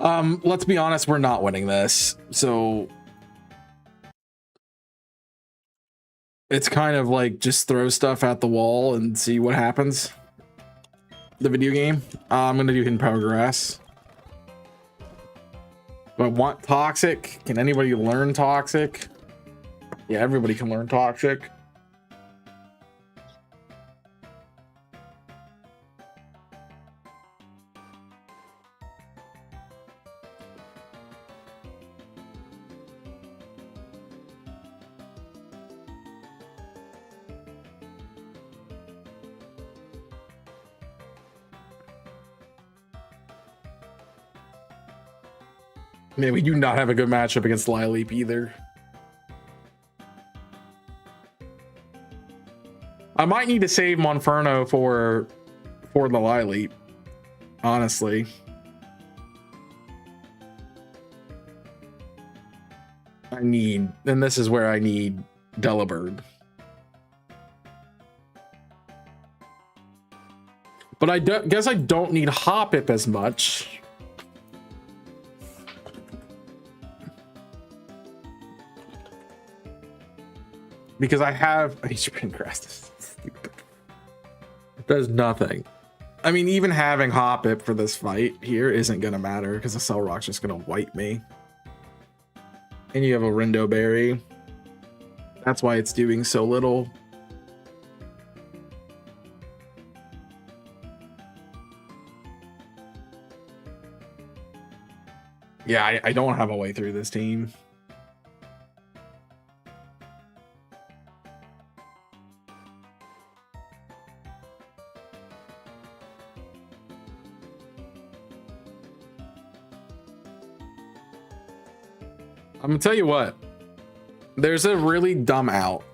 Let's be honest, we're not winning this. So it's kind of like just throw stuff at the wall and see what happens. The video game. I'm gonna do hidden power grass. Do I want toxic? Can anybody learn toxic? Yeah, everybody can learn toxic. Man, we do not have a good matchup against Lileap either. I might need to save Monferno for the Lileap, honestly. And this is where I need Delibird. But I guess I don't need Hoppip as much. Because I have HP grass. It does nothing. I mean, even having Hoppip for this fight here isn't gonna matter because the Cell Rock's just gonna wipe me. And you have a Rindo Berry. That's why it's doing so little. Yeah, I don't have a way through this team. I'm gonna tell you what, there's a really dumb out.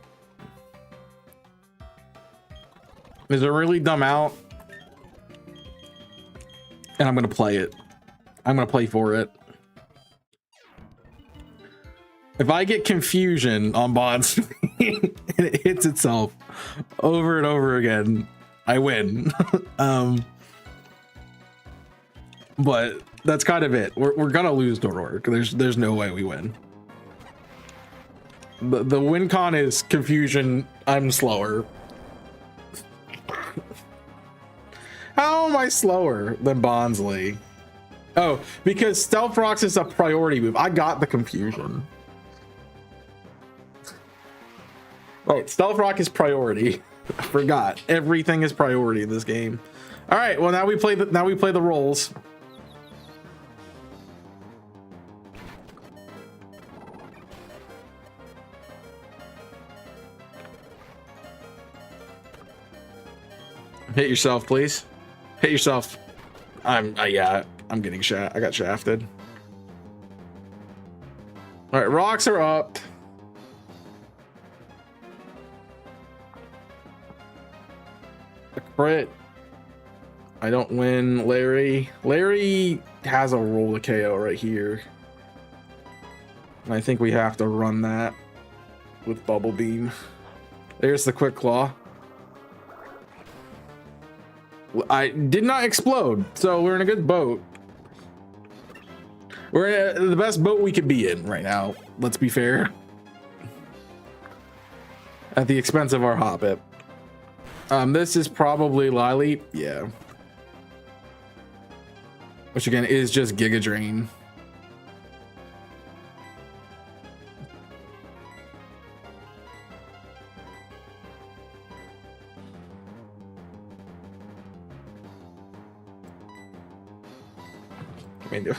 There's a really dumb out. And I'm gonna play it. I'm gonna play for it. If I get confusion on bots and it hits itself over and over again, I win. But that's kind of it. We're gonna lose to Roark. There's no way we win. The win con is confusion. I'm slower. How am I slower than Bonsly? Oh, because Stealth Rocks is a priority move. I got the confusion. Right, Stealth Rock is priority. I forgot. Everything is priority in this game. All right, well now we play the roles. Hit yourself, please. Hit yourself. I'm I'm getting I got shafted. All right, rocks are up. A crit. I don't win. Larry has a roll of KO right here. And I think we have to run that with Bubble Beam. There's the Quick Claw. I did not explode, so we're in a good boat. We're in the best boat we could be in right now. Let's be fair. At the expense of our Hobbit. This is probably Lily. Yeah. Which again is just Giga Drain. I mean,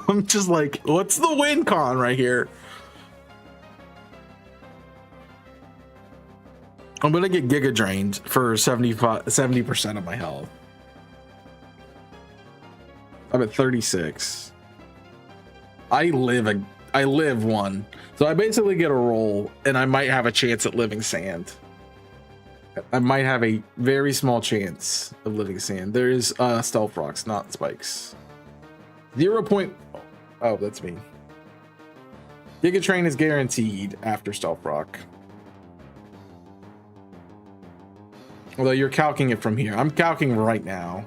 I'm just like, what's the win con right here? I'm gonna get Giga Drained for 70% of my health. I'm at 36. I live one. So I basically get a roll and I might have a chance at living sand. I might have a very small chance of living sand. There is stealth rocks, not spikes. 0. Oh, that's me. Giga Train is guaranteed after stealth rock. Although you're calcing it from here. I'm calcing right now.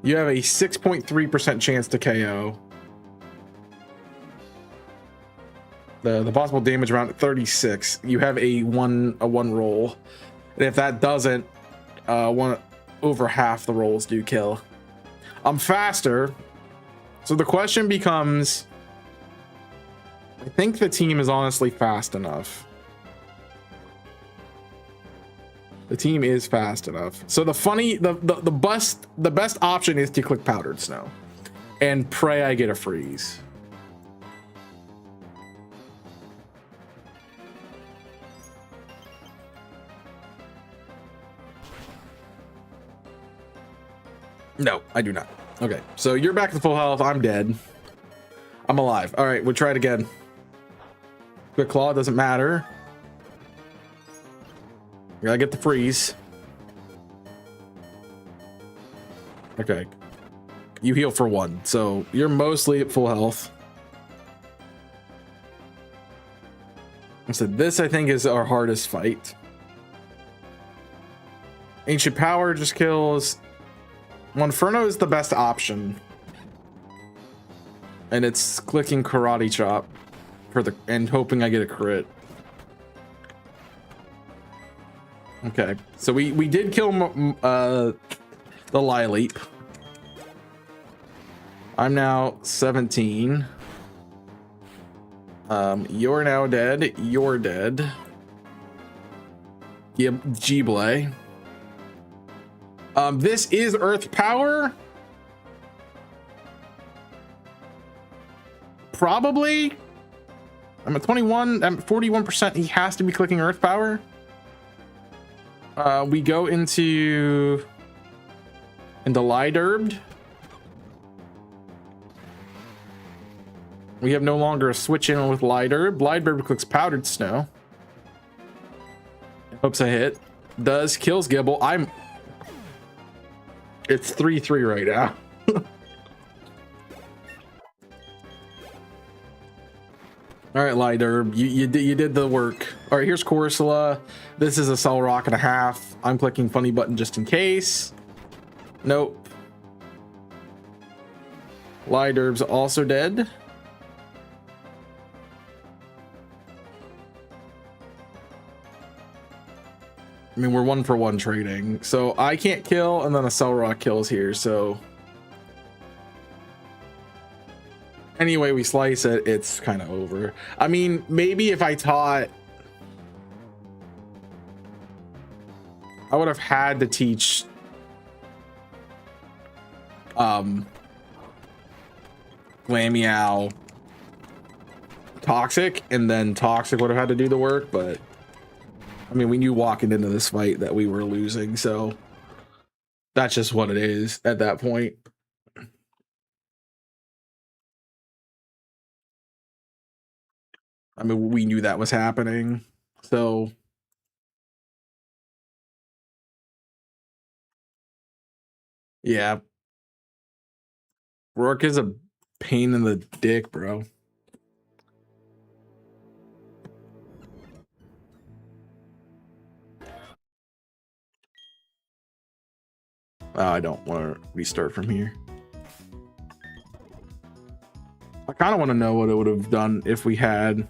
You have a 6.3% chance to KO. The possible damage around 36. You have a one roll. And if that doesn't, over half the rolls do kill. I'm faster. So the question becomes, I think the team is honestly fast enough. The team is fast enough. So the best option is to click Powdered Snow and pray I get a freeze. No, I do not. Okay, so you're back to full health. I'm dead. I'm alive. All right, we'll try it again. Quick Claw doesn't matter. Gotta get the freeze. Okay. You heal for 1, so you're mostly at full health. So this, I think, is our hardest fight. Ancient Power just kills. Inferno is the best option. And it's clicking Karate Chop and hoping I get a crit. Okay, so we did kill the Lileap. I'm now 17. You're now dead. You're dead. Yep, G-Blay. This is Earth Power. Probably. I'm at 21. I'm at 41%. He has to be clicking Earth Power. We go into Liderbed. We have no longer a switch in with Liderbed. Liderbed clicks Powdered Snow. Hopes I hit. Does. Kills Gibble. It's 3-3 right now. All right, Liderb, you did the work. All right, here's Corsola. This is a Cell Rock and a half. I'm clicking funny button just in case. Nope. Liderb's also dead. I mean, we're 1-for-1 trading, so I can't kill, and then a Cell Rock kills here, so any way we slice it, it's kind of over. I mean, maybe if I taught, I would have had to teach Glameow Toxic, and then Toxic would have had to do the work, but I mean, we knew walking into this fight that we were losing, so That's just what it is at that point. I mean, we knew that was happening, so yeah. Roark is a pain in the dick, bro. Oh, I don't want to restart from here. I kind of want to know what it would have done if we had.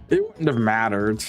It wouldn't have mattered.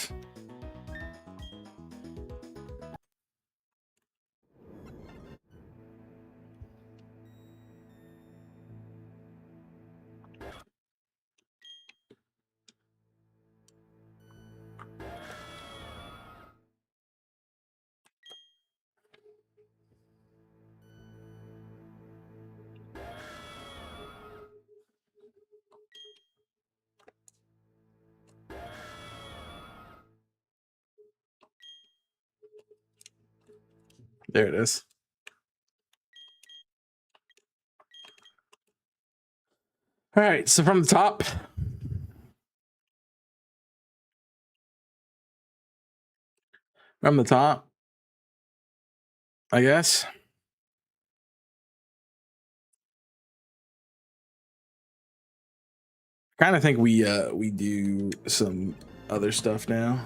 There it is. All right, so from the top. From the top, I guess. Kind of think we do some other stuff now.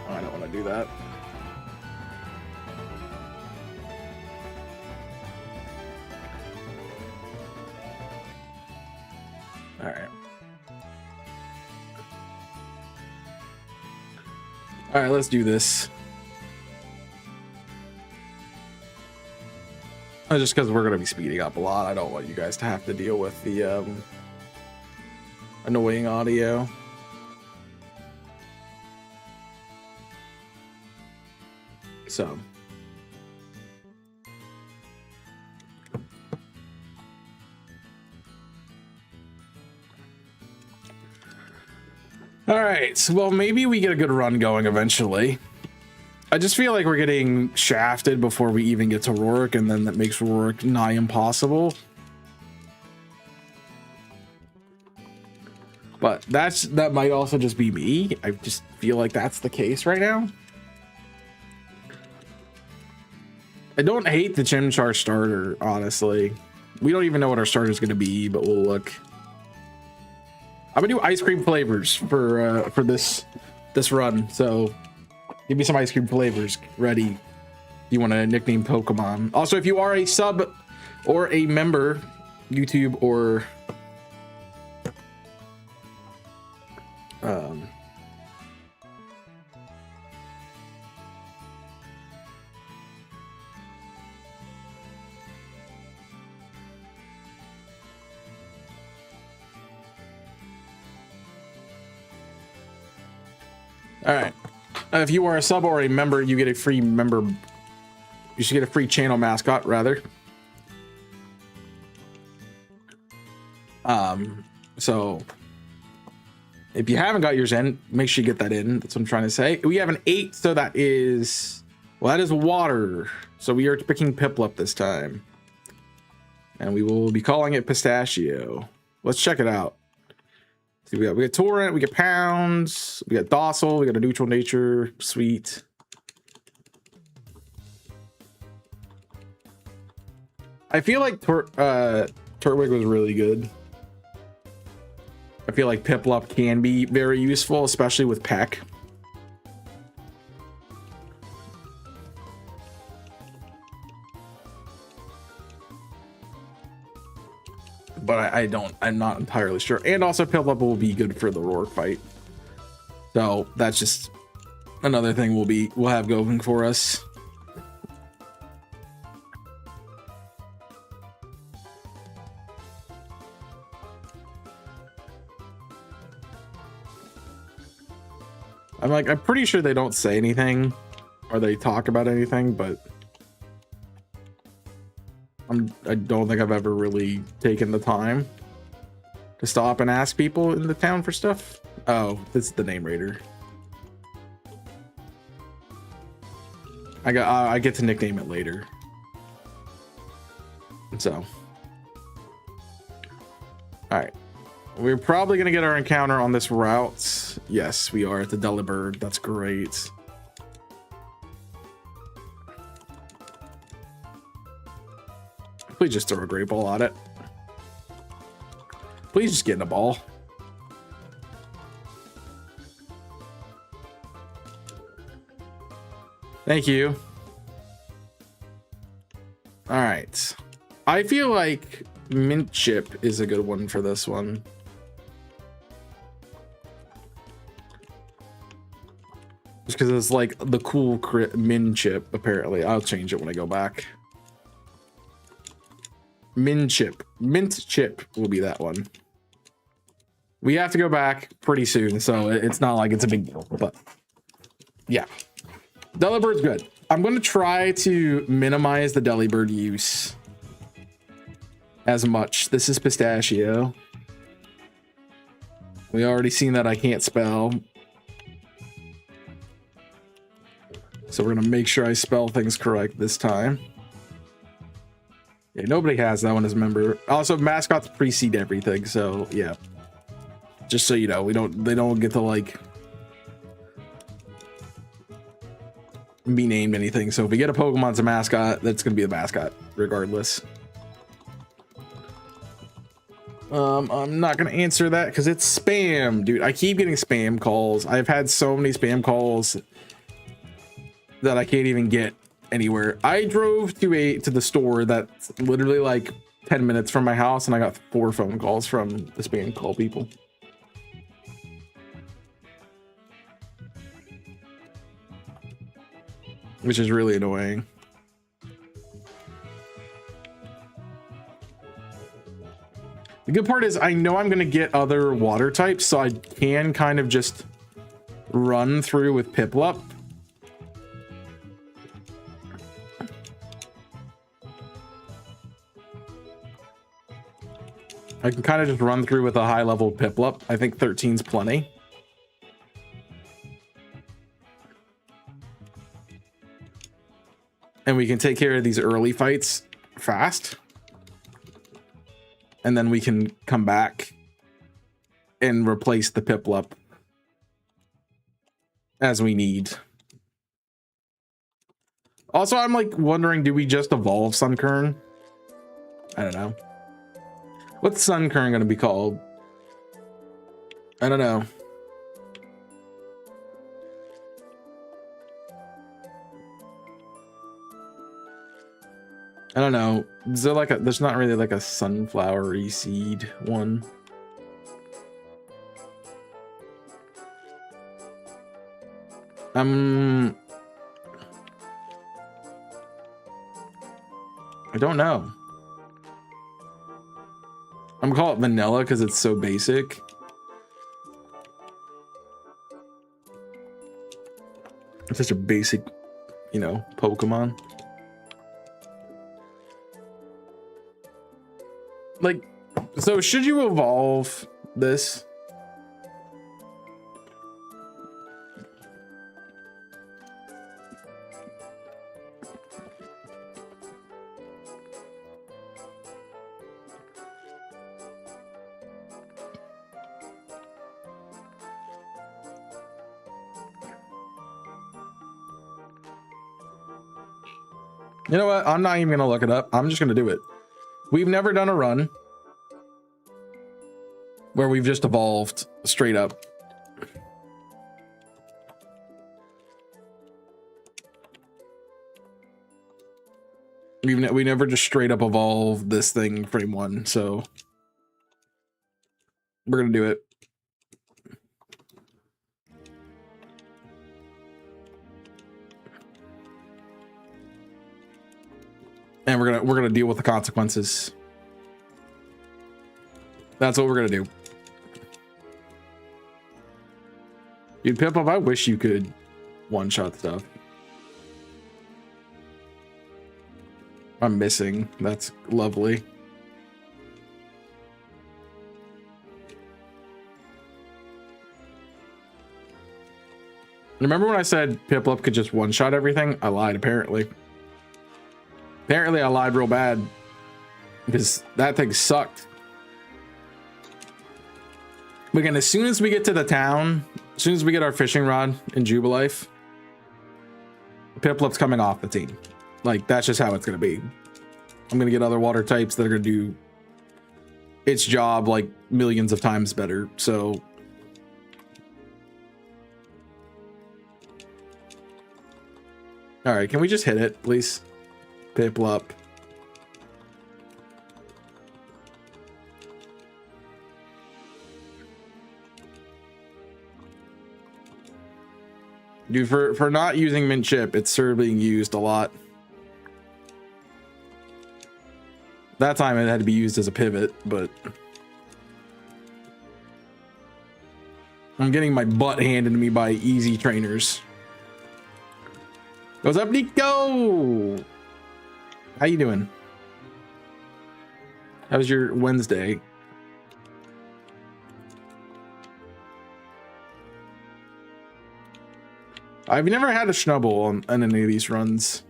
I don't want to do that. All right. All right, let's do this. Just because we're going to be speeding up a lot, I don't want you guys to have to deal with the annoying audio. So. All right, so well, maybe we get a good run going eventually. I just feel like we're getting shafted before we even get to Roark, and then that makes Roark nigh impossible. But that might also just be me. I just feel like that's the case right now. I don't hate the Chimchar starter, honestly. We don't even know what our starter is going to be, but we'll look. I'm gonna do ice cream flavors for this run. So give me some ice cream flavors ready. You want to nickname Pokemon. Also, if you are a sub or a member, YouTube or all right. If you are a sub or a member, you get a free member. You should get a free channel mascot, rather. So if you haven't got yours in, make sure you get that in. That's what I'm trying to say. We have an 8, so that is, well, that is water. So we are picking Piplup this time. And we will be calling it Pistachio. Let's check it out. See, we got Torrent, we got Pounds, we got Docile, we got a Neutral Nature, Sweet. I feel like Turtwig was really good. I feel like Piplup can be very useful, especially with Peck. I'm not entirely sure. And also Piplup will be good for the Roark fight. So that's just another thing we'll have going for us. I'm pretty sure they don't say anything or they talk about anything, but I don't think I've ever really taken the time to stop and ask people in the town for stuff. Oh, this is the name raider. I get to nickname it later. So, all right. We're probably going to get our encounter on this route. Yes, we are at the Delibird. That's great. Please just throw a great ball at it. Please just get in a ball. Thank you. All right. I feel like Mint Chip is a good one for this one. Just because it's like the cool Min Chip, apparently. I'll change it when I go back. Min Chip. Mint Chip will be that one. We have to go back pretty soon, so it's not like it's a big deal. But yeah. Delibird's good. I'm going to try to minimize the Delibird use as much. This is Pistachio. We already seen that I can't spell. So we're going to make sure I spell things correct this time. Yeah, nobody has that one as a member. Also, mascots precede everything, so yeah. Just so you know, they don't get to like be named anything. So if we get a Pokemon's a mascot, that's gonna be the mascot regardless. I'm not gonna answer that because it's spam, dude. I keep getting spam calls. I've had so many spam calls that I can't even get anywhere. I drove to the store that's literally like 10 minutes from my house, and I got 4 phone calls from the spam call people. Which is really annoying. The good part is I know I'm going to get other water types, so I can kind of just run through with Piplup. I can kind of just run through with a high level Piplup. I think 13's plenty. And we can take care of these early fights fast. And then we can come back and replace the Piplup as we need. Also, I'm like wondering, do we just evolve Sunkern? I don't know. What's Sunkern going to be called? I don't know. I don't know. Is there like there's not really like a sunflowery seed one. I don't know. I'm gonna call it vanilla because it's so basic. It's such a basic, you know, Pokemon. Like, so should you evolve this? You know what? I'm not even gonna look it up. I'm just gonna do it. We've never done a run where we've just evolved straight up. We never just straight up evolved this thing frame 1, so We're gonna do it. And we're gonna deal with the consequences. That's what we're gonna do. Dude, Pip-Up, I wish you could one-shot stuff. I'm missing. That's lovely. Remember when I said Piplup could just one-shot everything? I lied, apparently. Apparently I lied real bad. Because that thing sucked. Again, as soon as we get to the town, as soon as we get our fishing rod in Jubilife, Piplup's coming off the team. Like, that's just how it's going to be. I'm going to get other water types that are going to do its job like millions of times better. So all right, can we just hit it, please? Piplup. Dude, for not using mint chip, it's sure being used a lot. That time it had to be used as a pivot, but I'm getting my butt handed to me by easy trainers. What's up, Nico? How you doing? How was your Wednesday? I've never had a Schnubble on any of these runs.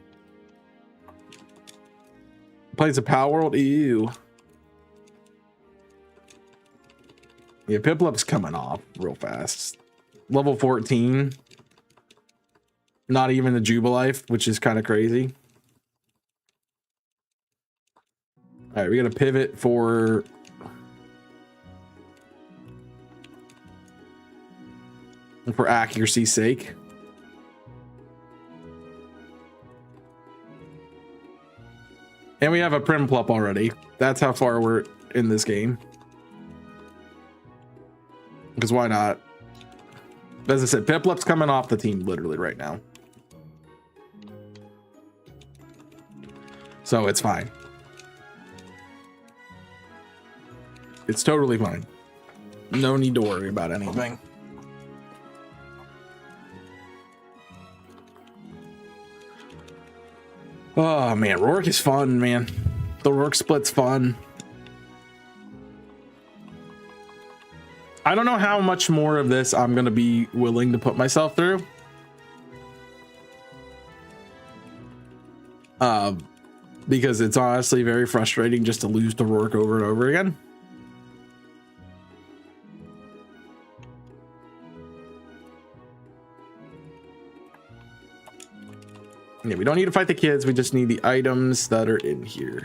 Plays a Power World? Ew. Yeah, Piplup's coming off real fast. Level 14. Not even the Jubilife, which is kind of crazy. All right, we got to pivot for... accuracy's sake. And we have a Primplup already. That's how far we're in this game. Because why not? As I said, Piplup's coming off the team literally right now. So it's fine. It's totally fine. No need to worry about anything. Oh man, Roark is fun, man. The Roark split's fun. I don't know how much more of this I'm gonna be willing to put myself through. Because it's honestly very frustrating just to lose to Roark over and over again. Yeah, we don't need to fight the kids. We just need the items that are in here.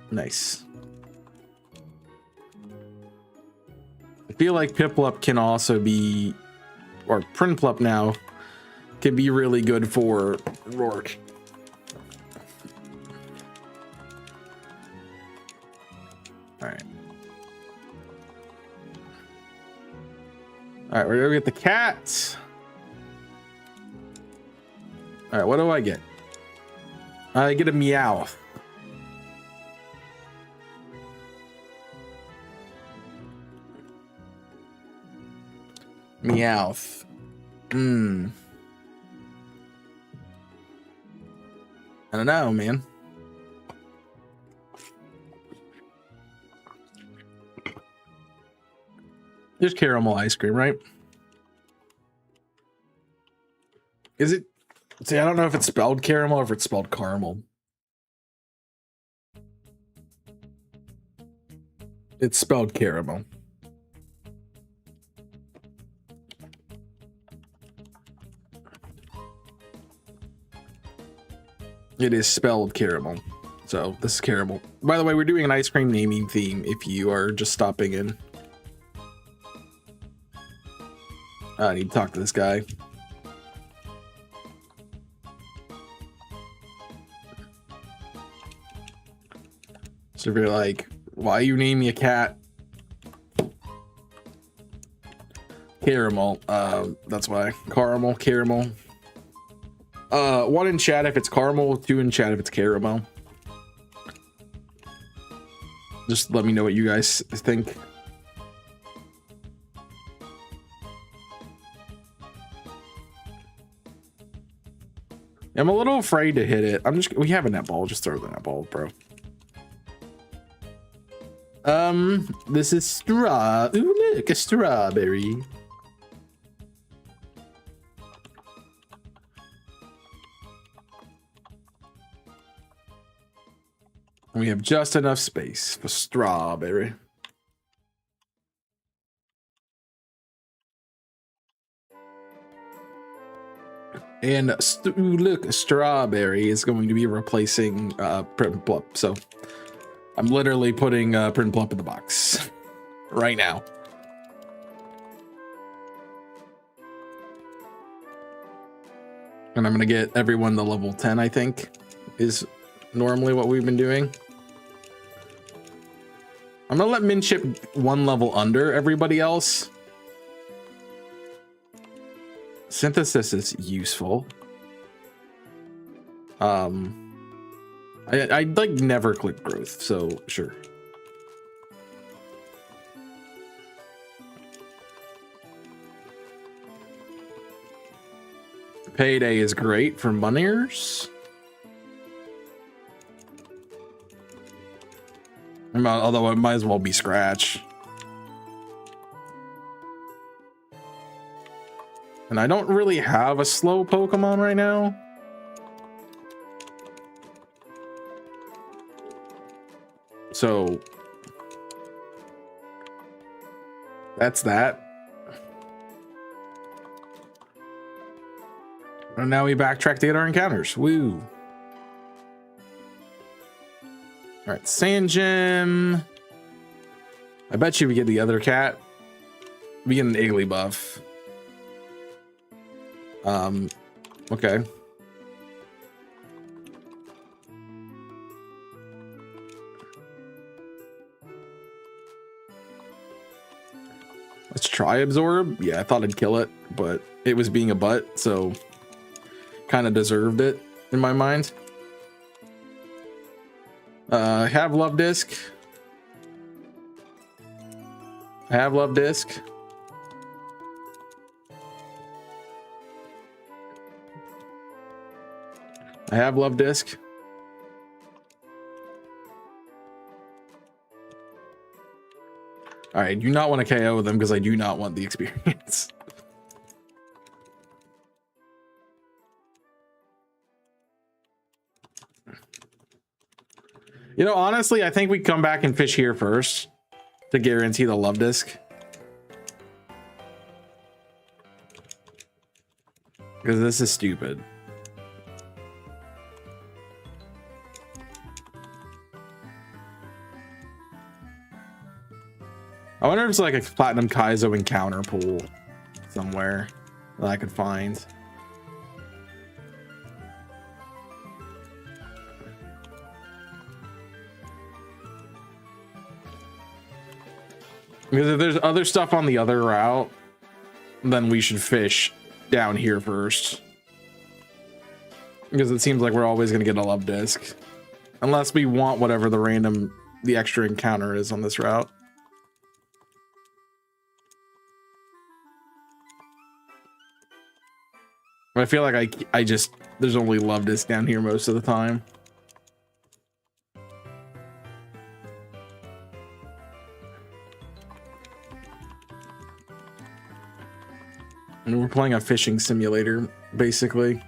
Nice. I feel like Piplup can also be, or Primplup now, can be really good for Roark. All right. All right, we're gonna get the cat. All right, what do I get? I get a meow. Meowth. I don't know, man. There's caramel ice cream, right? Is it? See, I don't know if it's spelled caramel or if it's spelled caramel. It's spelled caramel. It is spelled caramel. So this is caramel. By the way, we're doing an ice cream naming theme if you are just stopping in. I need to talk to this guy. So if you're like, why you name me a cat? Caramel. That's why. Caramel, caramel. 1 in chat if it's caramel, 2 in chat if it's caramel. Just let me know what you guys think. I'm a little afraid to hit it. We have a netball. Just throw the netball, bro. This is Ooh, look, a strawberry. We have just enough space for strawberry. And ooh, look, strawberry is going to be replacing Print and Plup. So I'm literally putting Print and Plup in the box right now. And I'm going to get everyone to level 10, I think, is normally what we've been doing. I'm going to let Minchip 1 level under everybody else. Synthesis is useful. I like never click growth, so sure. Payday is great for moneyers. Although it might as well be Scratch. And I don't really have a slow Pokemon right now. So that's that. And now we backtrack to get our encounters. Woo. All right, Sand Gem. I bet you we get the other cat. We get an Iggly buff. Okay. Let's try Absorb. Yeah, I thought I'd kill it, but it was being a butt, so kind of deserved it in my mind. I have Love Disc. I have Love Disc. I have Love Disc. All right, do not want to KO them because I do not want the experience. You know, honestly, I think we come back and fish here first to guarantee the Love Disc. Because this is stupid. I wonder if it's like a Platinum Kaizo encounter pool somewhere that I could find. Because if there's other stuff on the other route, then we should fish down here first. Because it seems like we're always going to get a Love Disc. Unless we want whatever the extra encounter is on this route. I feel like there's only Love Disc down here most of the time. And we're playing a fishing simulator, basically.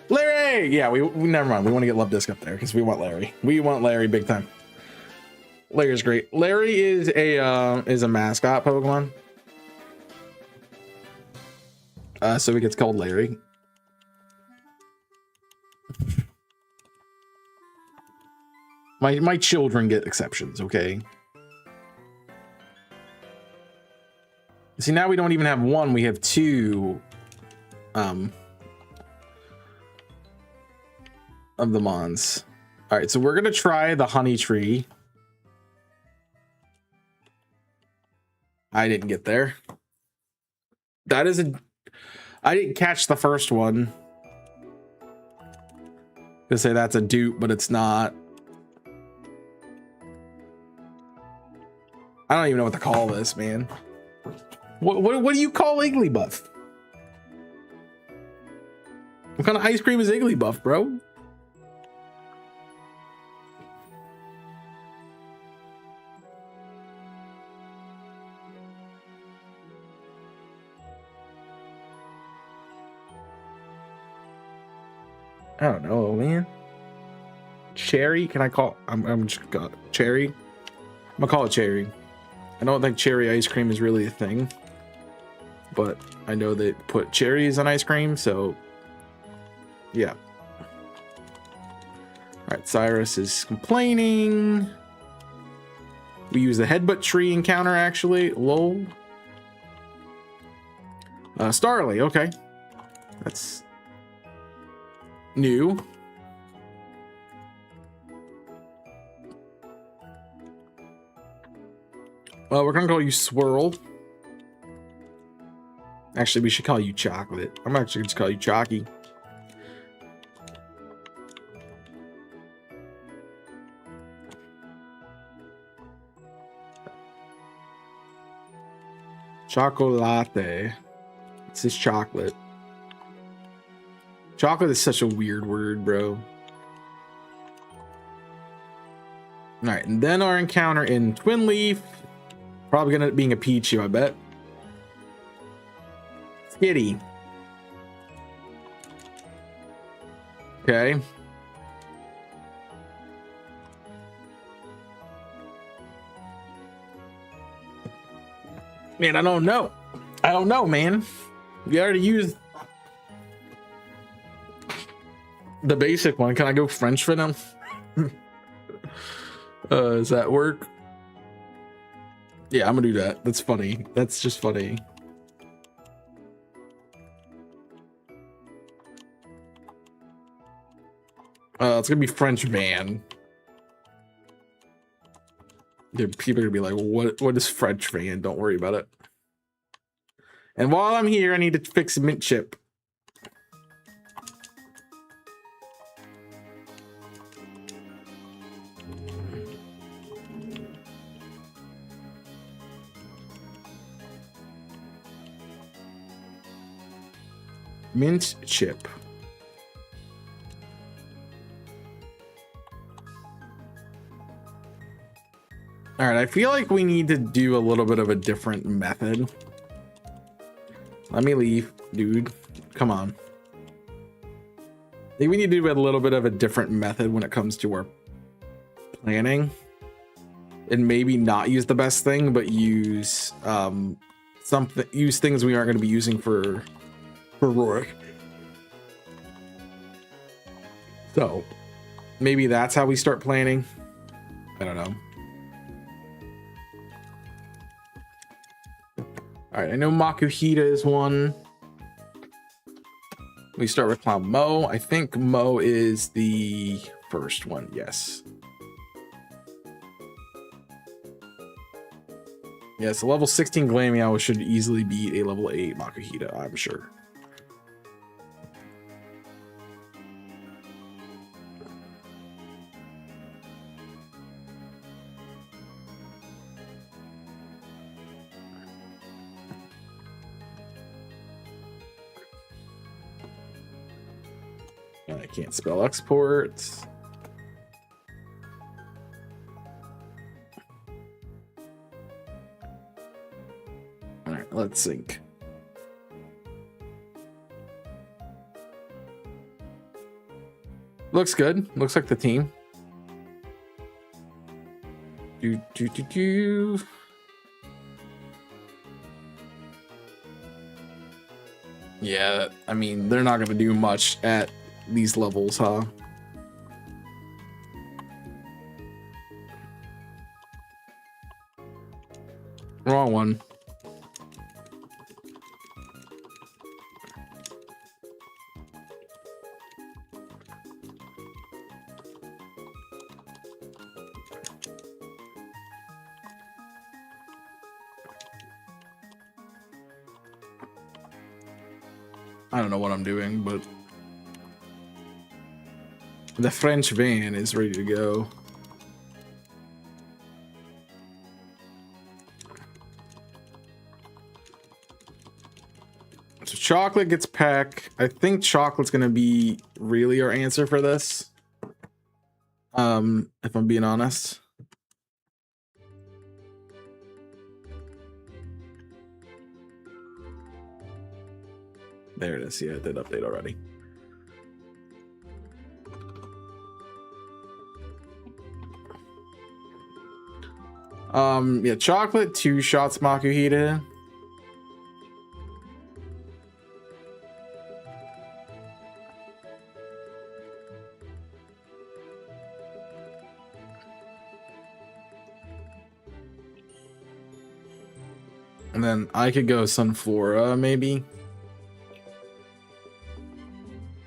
Larry! Yeah, we never mind. We want to get Love Disc up there because we want Larry. We want Larry big time. Larry's great. Larry is a mascot Pokemon. So he gets called Larry. My children get exceptions, okay? See, now we don't even have one, we have two of the mons. All right, so we're gonna try the honey tree. I didn't get there. That is I didn't catch the first one. Gonna say that's a dupe, but it's not. I don't even know what to call this, man. What do you call Igglybuff? What kind of ice cream is Igglybuff, bro? I don't know, man. Cherry? Can I call? I'm just gonna cherry. I'm gonna call it cherry. I don't think cherry ice cream is really a thing, but I know they put cherries on ice cream, so yeah. All right, Cyrus is complaining. We use the headbutt tree encounter, actually. Lol. Starly, okay. That's new. Well, we're gonna call you Swirl. Actually, we should call you Chocolate. I'm actually gonna just call you Chalky. Chocolate. This is chocolate. Chocolate is such a weird word, bro. All right, and then our encounter in Twin Leaf. Probably gonna end up being a Pichu, I bet. Skitty. Okay. Man, I don't know. I don't know, man. We already used the basic one. Can I go French for them? Does that work? Yeah, I'm gonna do that. That's funny. That's just funny. It's gonna be French van. Yeah, people are gonna be like, what is French van? Don't worry about it. And while I'm here, I need to fix mint chip. Mint chip. All right, I feel like we need to do a little bit of a different method. Let me leave, dude. Come on. I think we need to do a little bit of a different method when it comes to our planning. And maybe not use the best thing, but use use things we aren't going to be using for Roark. So maybe that's how we start planning. I don't know. All right, I know Makuhita is one. We start with Clown Mo. I think Mo is the first one. Yes. Yes, a level 16 Glameow should easily beat a level 8 Makuhita, I'm sure. I can't spell export. All right, let's sync. Looks good. Looks like the team. Yeah, I mean, they're not going to do much at these levels, huh? Wrong one. I don't know what I'm doing, but the French van is ready to go. So chocolate gets Peck. I think chocolate's gonna be really our answer for this. If I'm being honest. There it is. Yeah, it did update already. Yeah, chocolate, 2 shots Makuhita. And then I could go Sunflora, maybe.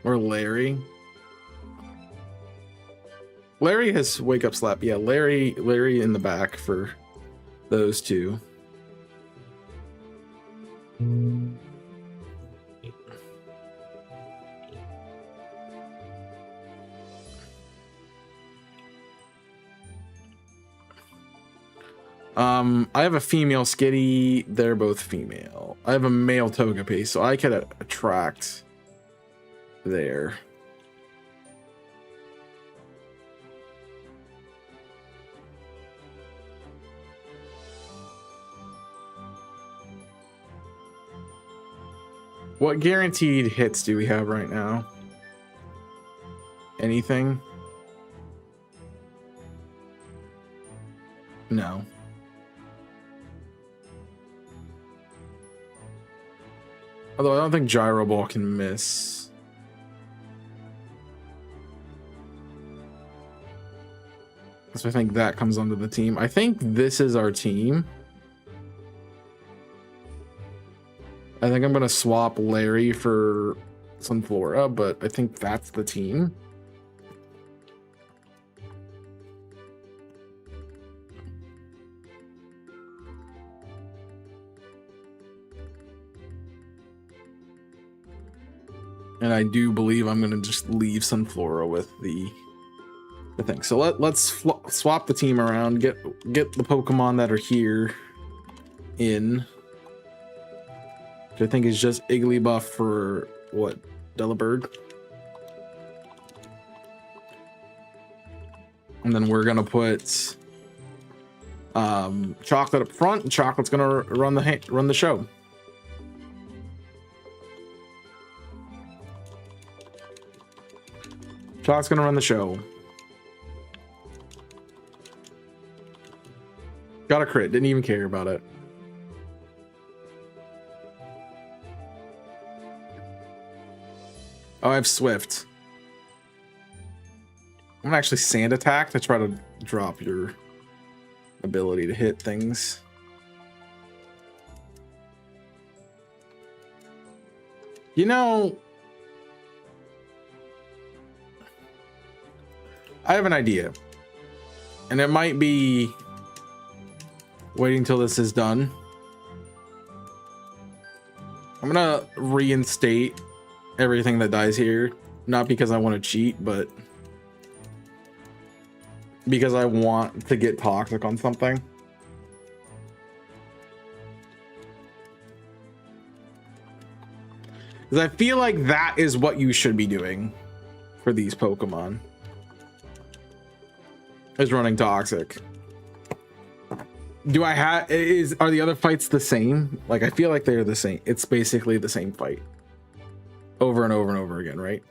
Or Larry. Larry has wake up slap. Yeah, Larry in the back for those two. I have a female Skitty. They're both female. I have a male Togepi, so I could attract there. What guaranteed hits do we have right now? Anything? No. Although I don't think Gyro Ball can miss. So I think that comes onto the team. I think this is our team. I think I'm going to swap Larry for Sunflora, but I think that's the team. And I do believe I'm going to just leave Sunflora with the thing. So let's swap the team around, get the Pokemon that are here in. Which I think is just Igglybuff for what? Delibird. And then we're gonna put Chocolate up front, and Chocolate's gonna run the show. Choc's gonna run the show. Got a crit, didn't even care about it. Oh, I have Swift. I'm gonna actually Sand Attack to try to drop your ability to hit things. You know, I have an idea, and it might be waiting till this is done. I'm gonna reinstate everything that dies here, not because I want to cheat, but because I want to get toxic on something. Because I feel like that is what you should be doing for these Pokemon, is running toxic. Do I have are the other fights the same? Like, I feel like they're the same. It's basically the same fight over and over and over again, right?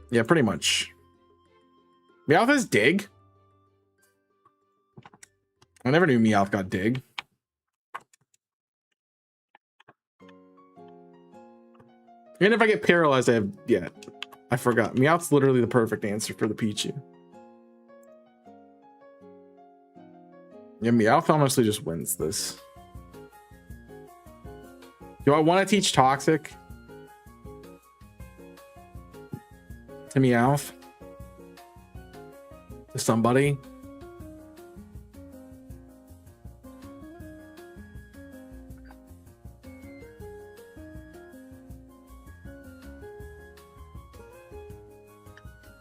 Yeah, pretty much. Meowth has Dig? I never knew Meowth got Dig. And if I get paralyzed, I have... Yeah, I forgot. Meowth's literally the perfect answer for the Pichu. Yeah, Meowth honestly just wins this. Do I want to teach Toxic to Meowth? somebody.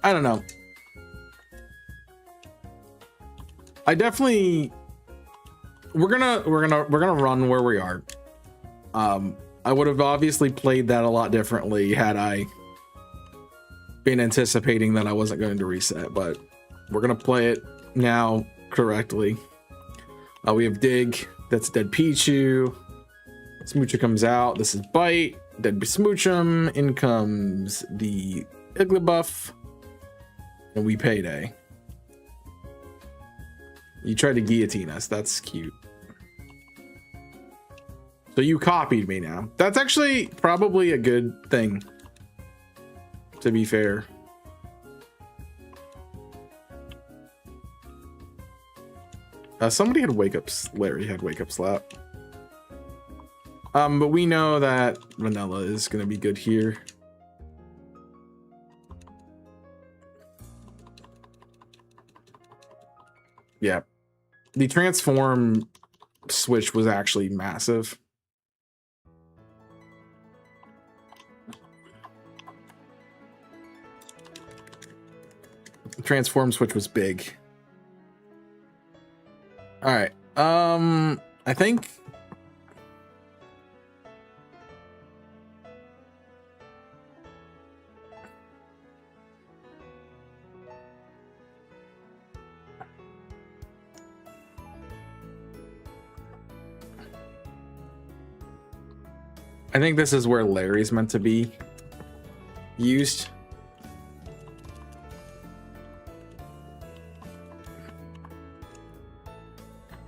I don't know. I definitely we're gonna run where we are. I would have obviously played that a lot differently had I been anticipating that I wasn't going to reset, but we're gonna play it now correctly. We have Dig, that's Dead Pichu. Smoocher comes out, this is Bite, Dead Smoochum, in comes the Igglybuff, and we Payday. You tried to guillotine us, that's cute. So you copied me now. That's actually probably a good thing, to be fair. Somebody had wake up, Larry had wake up slap. But we know that Vanilla is gonna be good here. Yeah, the transform switch was actually massive. The transform switch was big. All right. I think this is where Larry's meant to be used.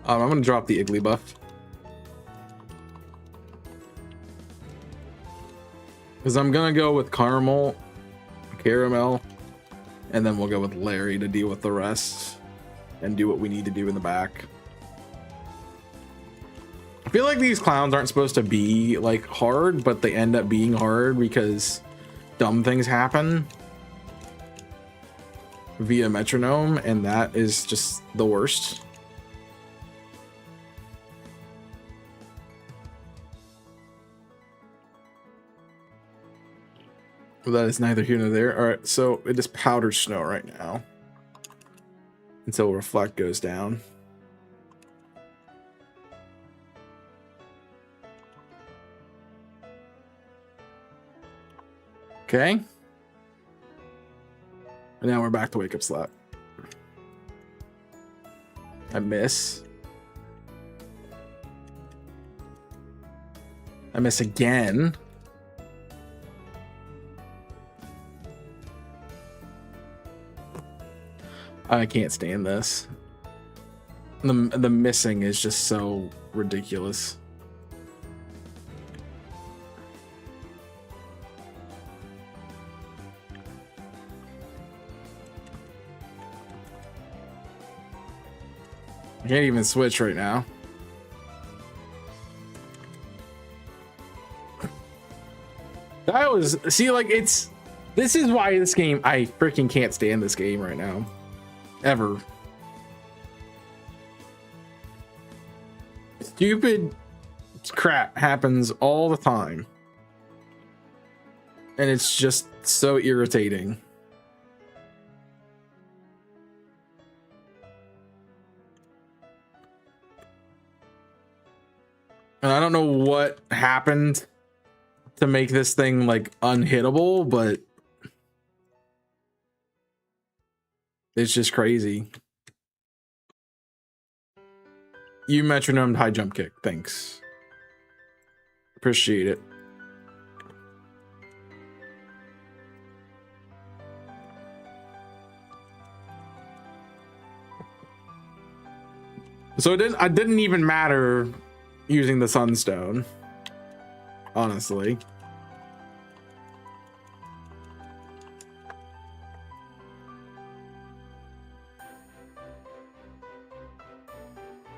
I'm gonna drop the Igglybuff because I'm gonna go with Caramel, and then we'll go with Larry to deal with the rest and do what we need to do in the back. I feel like these clowns aren't supposed to be like hard, but they end up being hard because dumb things happen via metronome, and that is just the worst. Well, that is neither here nor there. All right, so it is powdered snow right now until reflect goes down. Okay. And now we're back to wake up slap. I miss. I miss again. I can't stand this. The missing is just so ridiculous. I can't even switch right now. That was, see, like, this is why this game, I freaking can't stand this game right now. Ever. Stupid crap happens all the time. And it's just so irritating. And I don't know what happened to make this thing like unhittable, but it's just crazy. You metronomed high jump kick. Thanks. Appreciate it. So it didn't even matter using the Sunstone, honestly.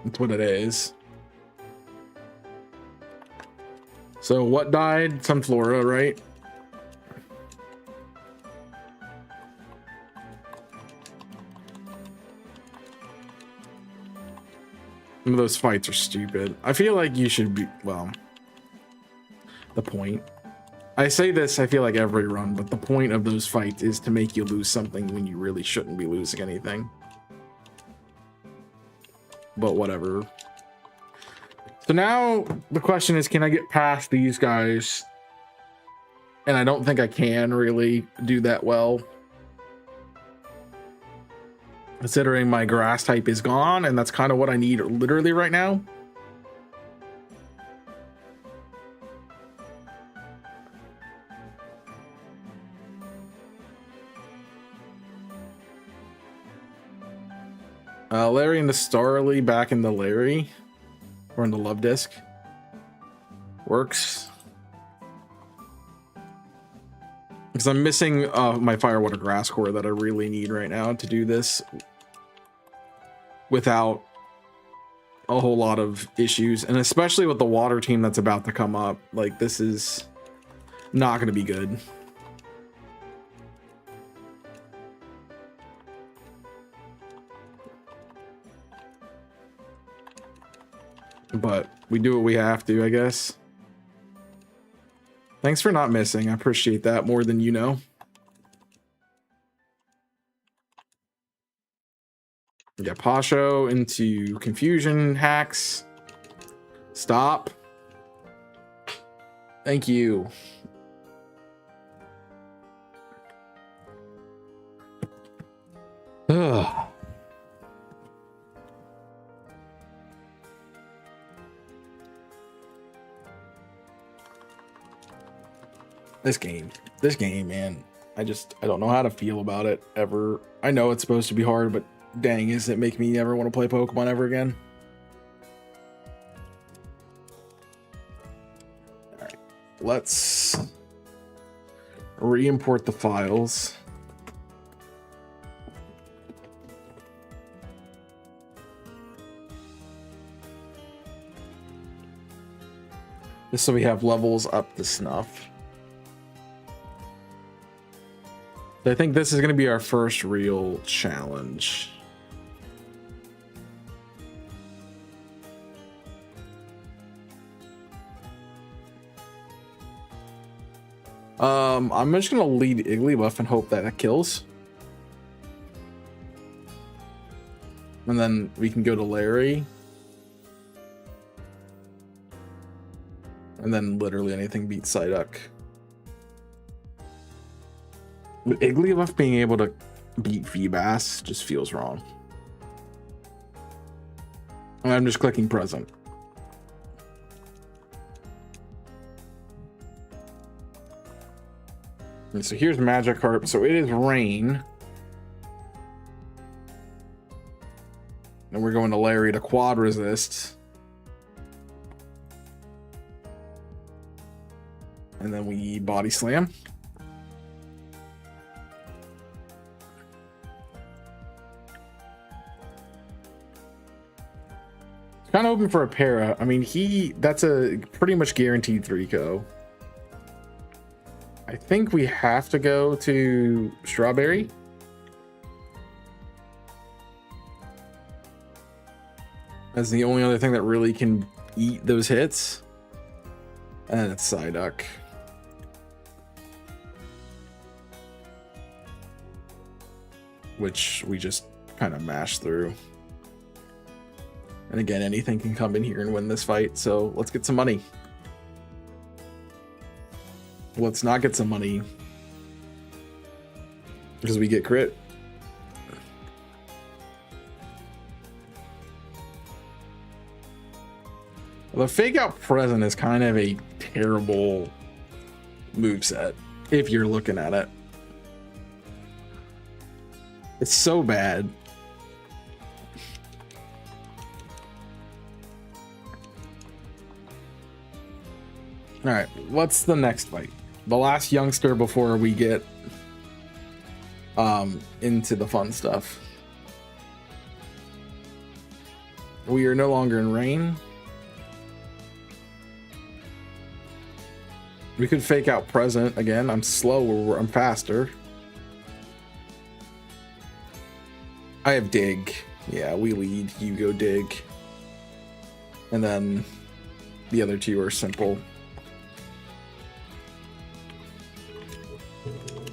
That's what it is. So what died? Sunflora, right? Some of those fights are stupid. I feel like you should be, well, the point. I say this, I feel like every run, but the point of those fights is to make you lose something when you really shouldn't be losing anything. But whatever. So now the question is, can I get past these guys? And I don't think I can really do that well, considering my grass type is gone, and that's kind of what I need literally right now. Larry and the Starly back in the Larry, or in the Love Disc. Works. Because I'm missing my Firewater Grass Core that I really need right now to do this without a whole lot of issues. And especially with the water team that's about to come up. Like, this is not going to be good. But we do what we have to, I guess. Thanks for not missing. I appreciate that more than you know. Yeah, Pasho into Confusion Hacks. Stop. Thank you. Ugh. This game, man. I don't know how to feel about it ever. I know it's supposed to be hard, but dang, does it make me ever want to play Pokemon ever again? All right, let's re-import the files. Just so we have levels up to snuff. I think this is going to be our first real challenge. I'm just going to lead Igglybuff and hope that kills. And then we can go to Larry. And then literally anything beats Psyduck. But Igglybuff being able to beat Feebas just feels wrong. And I'm just clicking present. And so here's Magikarp. So it is rain. And we're going to Larry to quad resist. And then we body slam. Kind of hoping for a para. I mean, that's a pretty much guaranteed 3-ko. I think we have to go to Strawberry. That's the only other thing that really can eat those hits. And it's Psyduck. Which we just kind of mashed through. And again, anything can come in here and win this fight, so let's get some money. Let's not get some money. Because we get crit. The Fake Out Present is kind of a terrible moveset, if you're looking at it. It's so bad. All right, what's the next fight? The last youngster before we get into the fun stuff. We are no longer in rain. We could Fake Out Present again. I'm slower, I'm faster. I have Dig. Yeah, we lead. You go Dig. And then the other two are simple.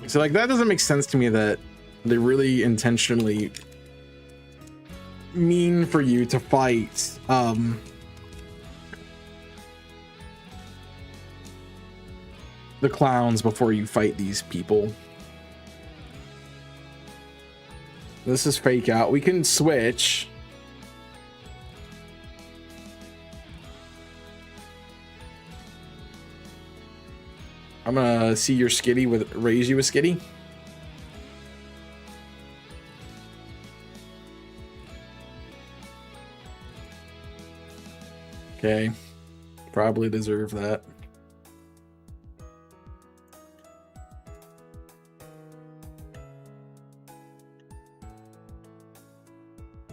So like that doesn't make sense to me that they really intentionally mean for you to fight the clowns before you fight these people. This is fake out. We can switch. I'm gonna see your skitty with raise you a skitty. Okay, probably deserve that.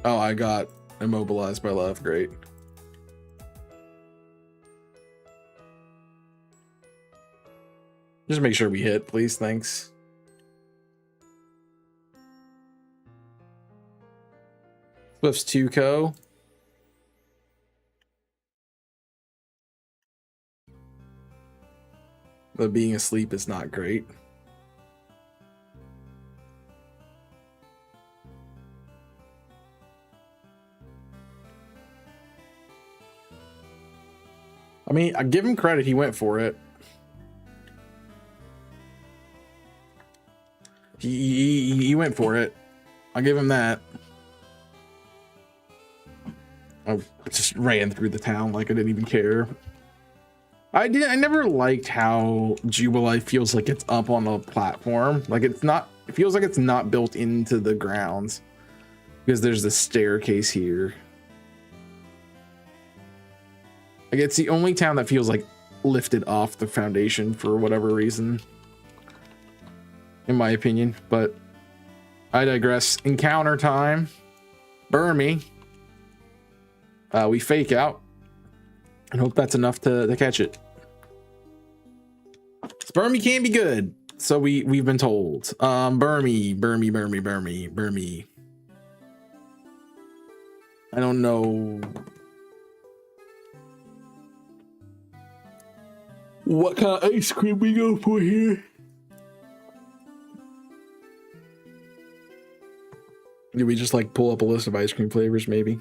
Oh, I got immobilized by love. Great. Just make sure we hit, please. Thanks. Swift's 2-co. But being asleep is not great. I mean, I give him credit. He went for it. He went for it. I'll give him that. I just ran through the town like I didn't even care. I never liked how Jubilee feels like it's up on a platform. Like it's not, it feels like it's not built into the grounds because there's a staircase here. Like it's the only town that feels like lifted off the foundation for whatever reason, in my opinion. But I digress. Encounter time. Burmy. We fake out and hope that's enough to catch it. Burmy can be good, so we've been told. Burmy. I don't know what kind of ice cream we go for here. Do we just like pull up a list of ice cream flavors? Maybe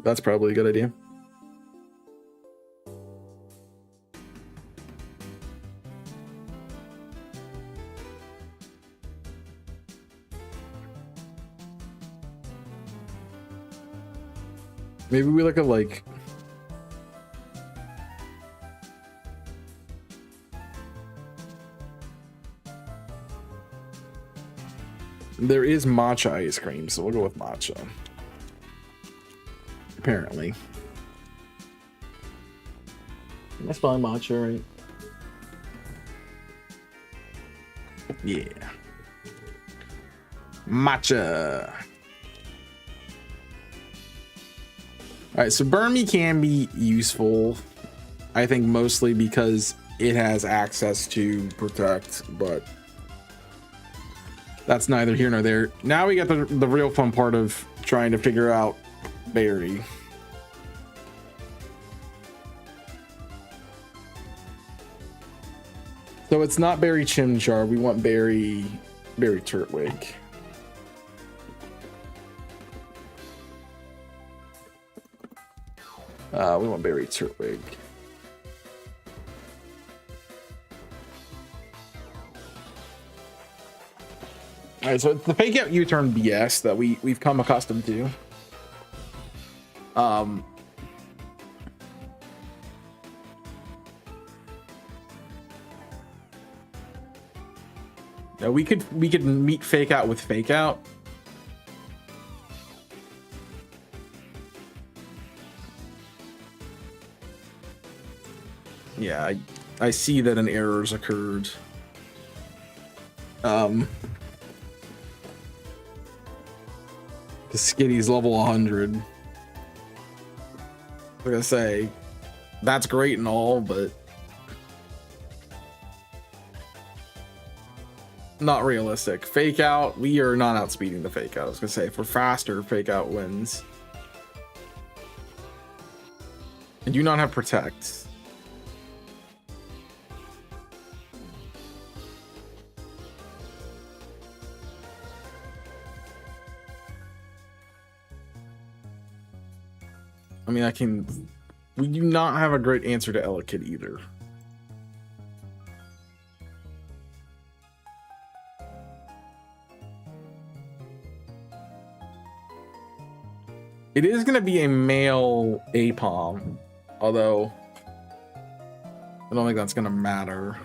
that's probably a good idea. Maybe we look at like there is matcha ice cream, so we'll go with matcha. Apparently. Am I spelling matcha right? Yeah. Matcha. All right, so Burmy can be useful, I think mostly because it has access to protect, but that's neither here nor there. Now we got the real fun part of trying to figure out Berry. So it's not Berry Chimchar. We want Berry Turtwig. We want Berry Turtwig. All right, so it's the fake out U-turn BS that we've come accustomed to. Now we could meet fake out with fake out. Yeah, I see that an error's occurred. The Skitty's level 100. Like I say, that's great and all, but not realistic. Fake out, we are not outspeeding the fake out. I was gonna say, if we're faster, fake out wins. I do not have protect. I mean, we do not have a great answer to Elekid either. It is going to be a male Apom, although I don't think that's going to matter.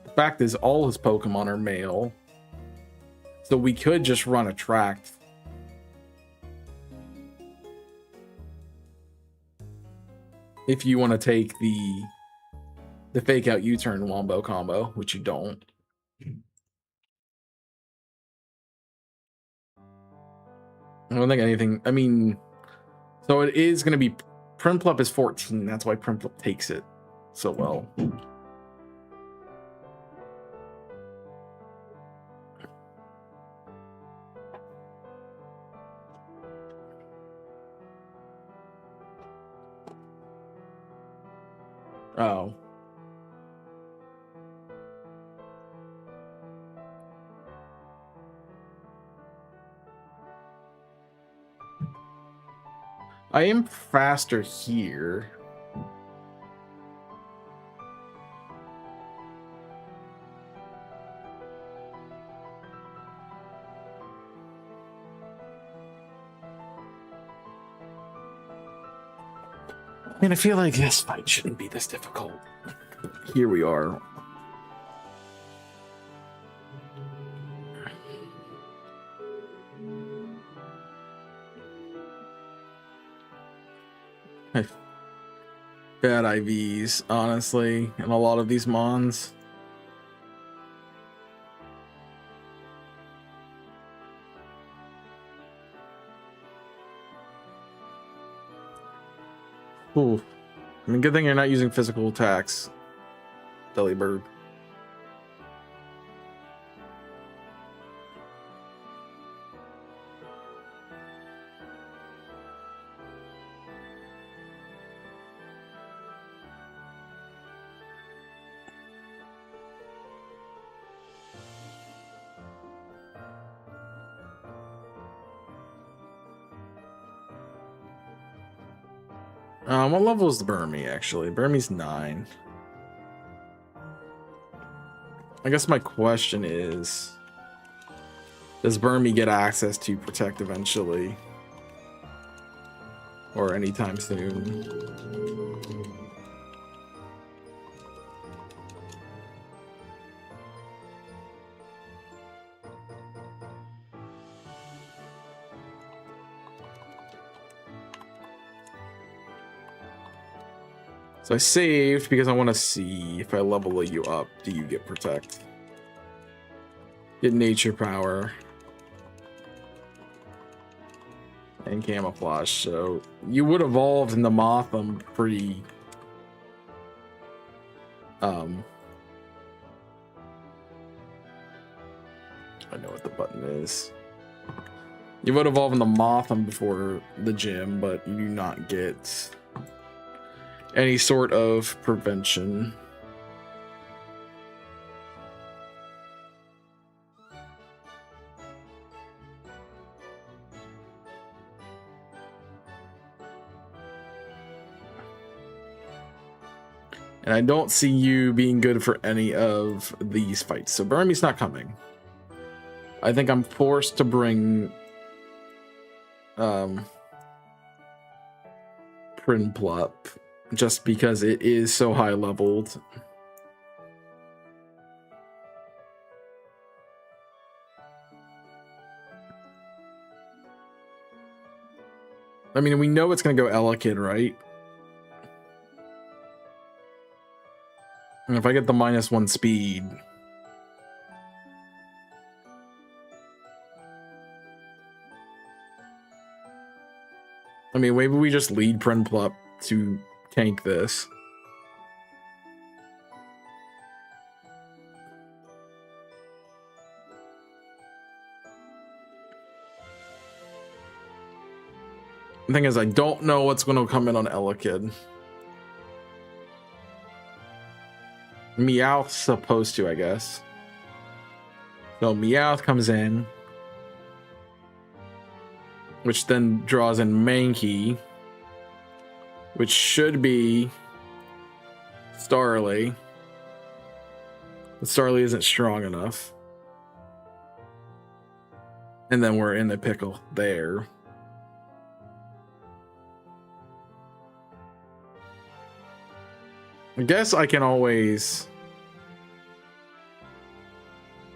The fact is, all his Pokemon are male, so we could just run Attract. If you want to take the fake out U-turn Wombo combo, which you don't. I don't think anything. I mean, so it is going to be Primplup is 14. That's why Primplup takes it so well. Oh. I am faster here. I mean, I feel like this fight shouldn't be this difficult. Here we are. Bad IVs, honestly, and a lot of these mons. Ooh. I mean, good thing you're not using physical attacks, Delibird. What level is the Burmy, actually? Burmy's 9. I guess my question is, does Burmy get access to Protect eventually? Or anytime soon? So I saved because I want to see if I level you up, do you get Protect? Get Nature Power. And Camouflage. So you would evolve into Motham pretty... I know what the button is. You would evolve into Motham before the gym, but you do not get any sort of prevention. And I don't see you being good for any of these fights. So Burmy's not coming. I think I'm forced to bring Prinplup just because it is so high leveled. I mean, we know it's going to go Elekid, right? And if I get the -1 speed... I mean, maybe we just lead Prinplup to tank this. The thing is, I don't know what's going to come in on Elekid. Meowth's supposed to, I guess. So Meowth comes in, which then draws in Mankey, which should be Starly. But Starly isn't strong enough. And then we're in the pickle there. I guess I can always...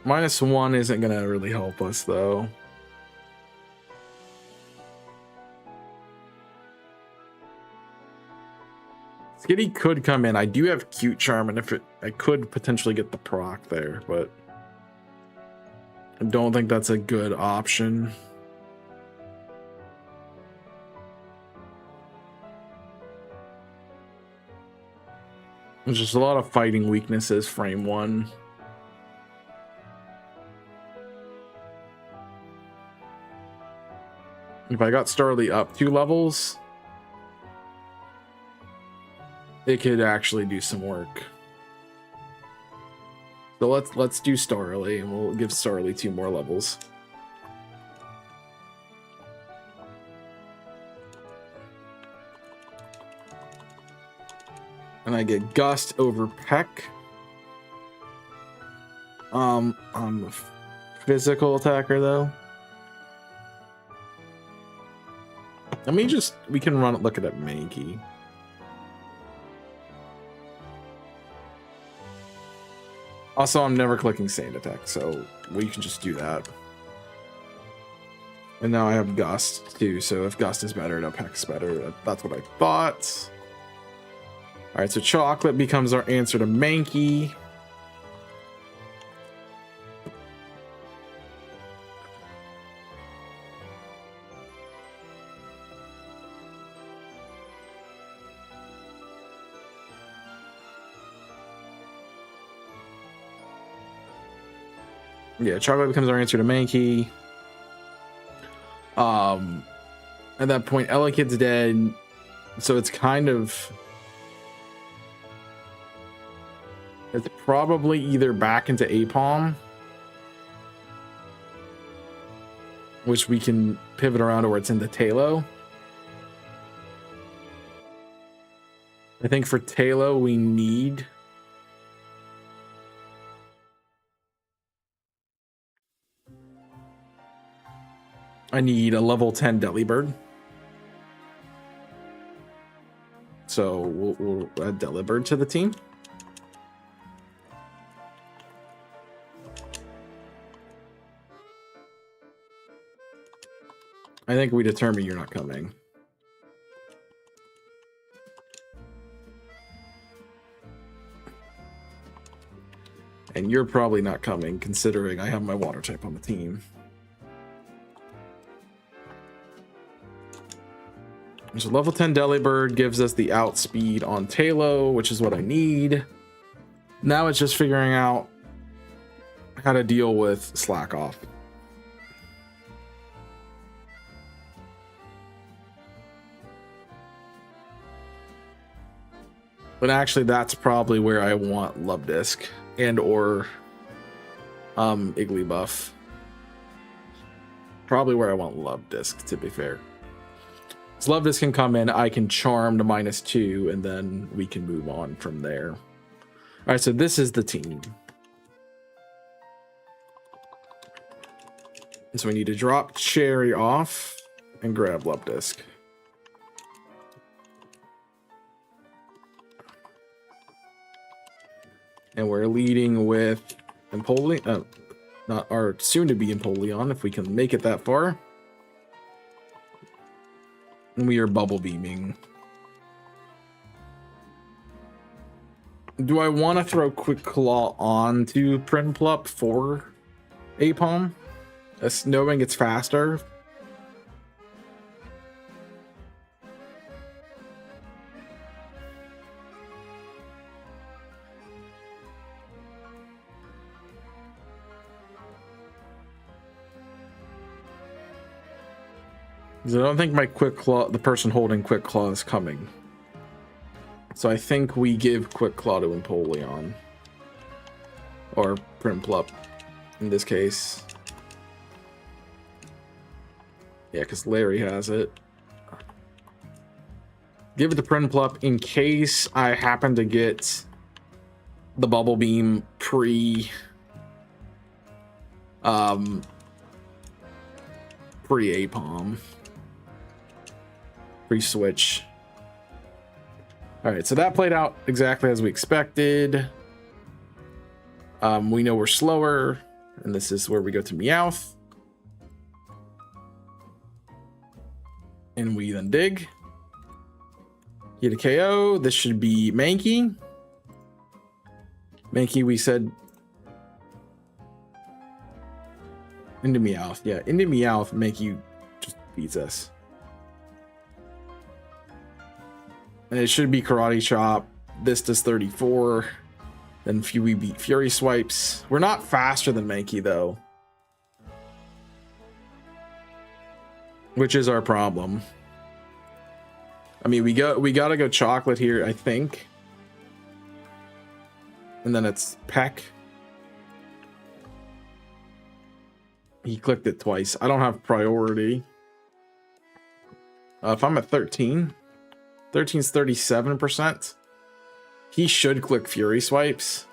-1 isn't going to really help us, though. Skitty could come in. I do have Cute Charm, and if I could potentially get the proc there, but I don't think that's a good option. There's just a lot of fighting weaknesses, frame 1. If I got Starly up 2 levels, it could actually do some work. So let's do Starly, and we'll give Starly 2 more levels. And I get Gust over Peck. I'm a physical attacker though. We can look at Mankey. Also, I'm never clicking Sand Attack, so we can just do that. And now I have Gust too, so if Gust is better, Peck's better. That's what I thought. Alright, so Chocolate becomes our answer to Mankey. Yeah, Chocolate becomes our answer to Mankey. At that point, Elekid's dead, so it's kind of... It's probably either back into Apom, which we can pivot around, or it's into Talo. I think for Talo, we need... I need a level 10 Delibird. So we'll add Delibird to the team. I think we determine you're not coming. And you're probably not coming, considering I have my water type on the team. So level 10 Delibird gives us the outspeed on Talo, which is what I need. Now it's just figuring out how to deal with Slack Off. But actually, that's probably where I want Love Disc and or Igglybuff. Probably where I want Love Disc, to be fair. So Love Disc can come in, I can Charm to -2, and then we can move on from there. All right, so this is the team. So we need to drop Cherry off and grab Love Disc. And we're leading with Empoleon, not our soon-to-be Empoleon, if we can make it that far. And we are Bubble Beaming. Do I want to throw Quick Claw on to Prinplup for Apom? Knowing it's faster. 'Cause I don't think my quick claw, the person holding quick claw, is coming. So I think we give quick claw to Empoleon. Or Primplup in this case. Yeah, because Larry has it. Give it to Primplup in case I happen to get the Bubble Beam pre-Apom. Pre-switch. Alright, so that played out exactly as we expected. We know we're slower, and this is where we go to Meowth. And we then dig. Get a KO. This should be Mankey. Mankey, we said into Meowth. Yeah, into Meowth, Mankey just beats us. And it should be Karate Chop. This does 34. Then we beat Fury Swipes. We're not faster than Mankey though, which is our problem. I mean, we gotta go Chocolate here, I think. And then it's Peck. He clicked it twice. I don't have priority. If I'm at 13, 13's 37%. He should click Fury Swipes.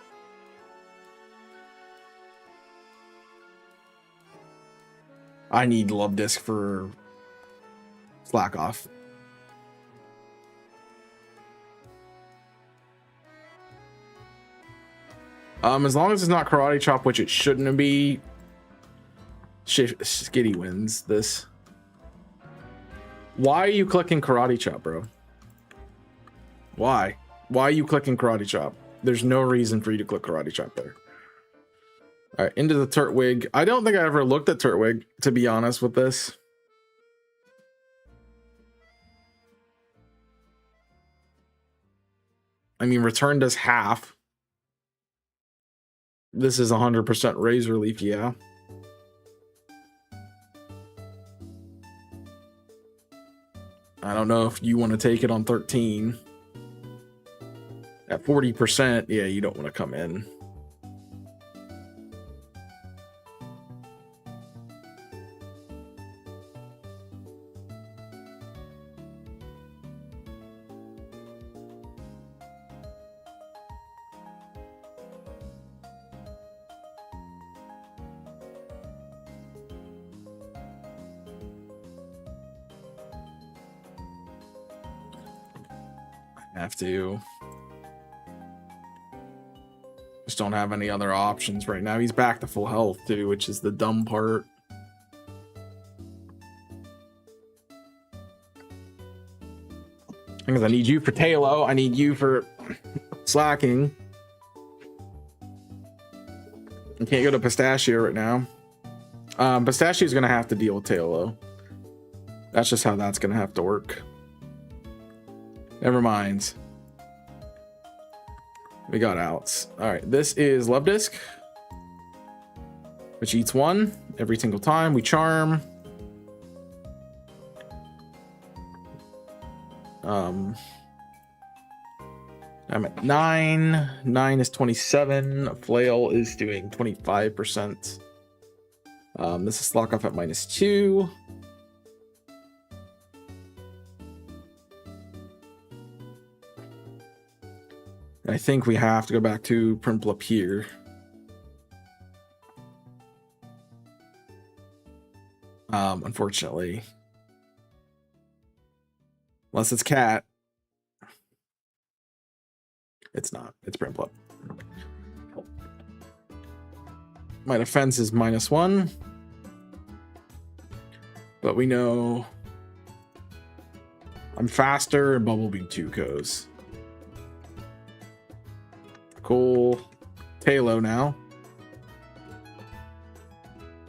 I need Love Disc for Slack Off. As long as it's not Karate Chop, which it shouldn't be, Skitty wins this. Why are you clicking Karate Chop, bro? Why? Why are you clicking Karate Chop? There's no reason for you to click Karate Chop there. All right, into the Turtwig. I don't think I ever looked at Turtwig, to be honest with this. I mean, return does half. This is 100% Razor Leaf, yeah. I don't know if you want to take it on 13. At 40%, yeah, you don't want to come in. Have to. Just don't have any other options right now. He's back to full health too, which is the dumb part. Because I need you for Tailo. I need you for slacking. I can't go to Pistachio right now. Pistachio's gonna have to deal with Tailo. That's just how that's gonna have to work. Never mind. We got outs. All right, this is Love Disc, which eats one every single time. We charm. I'm at 9. 9 is 27. Flail is doing 25%. This is Slack Off at -2. I think we have to go back to Primplup here. Unfortunately. Unless it's Cat. It's not. It's Primplup. My defense is -1. But we know I'm faster and Bubble Beam 2 goes. Cool. Tailo now.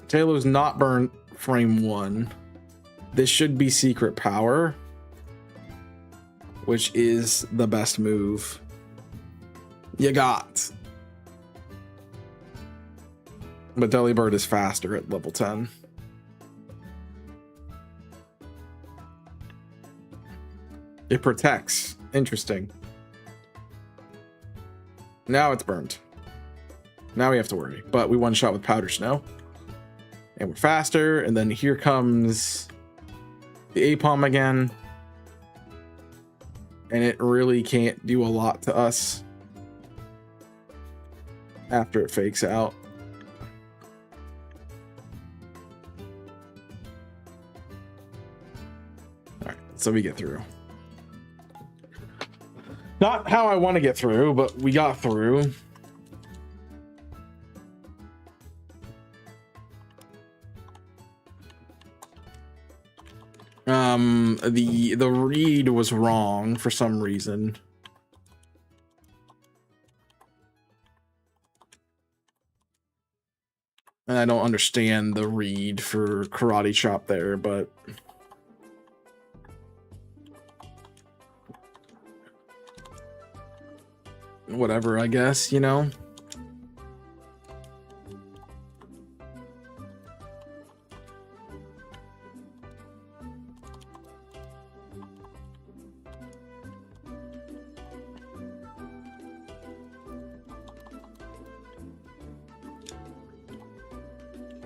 Tailo's not burned frame 1. This should be Secret Power, which is the best move you got. But Delibird is faster at level 10. It protects. Interesting. Now it's burned. Now we have to worry. But we one shot with powder snow. And we're faster. And then here comes the Apom again. And it really can't do a lot to us after it fakes out. All right, so we get through. Not how I want to get through, but we got through. The read was wrong for some reason. And I don't understand the read for Karate Chop there, but whatever, I guess, you know.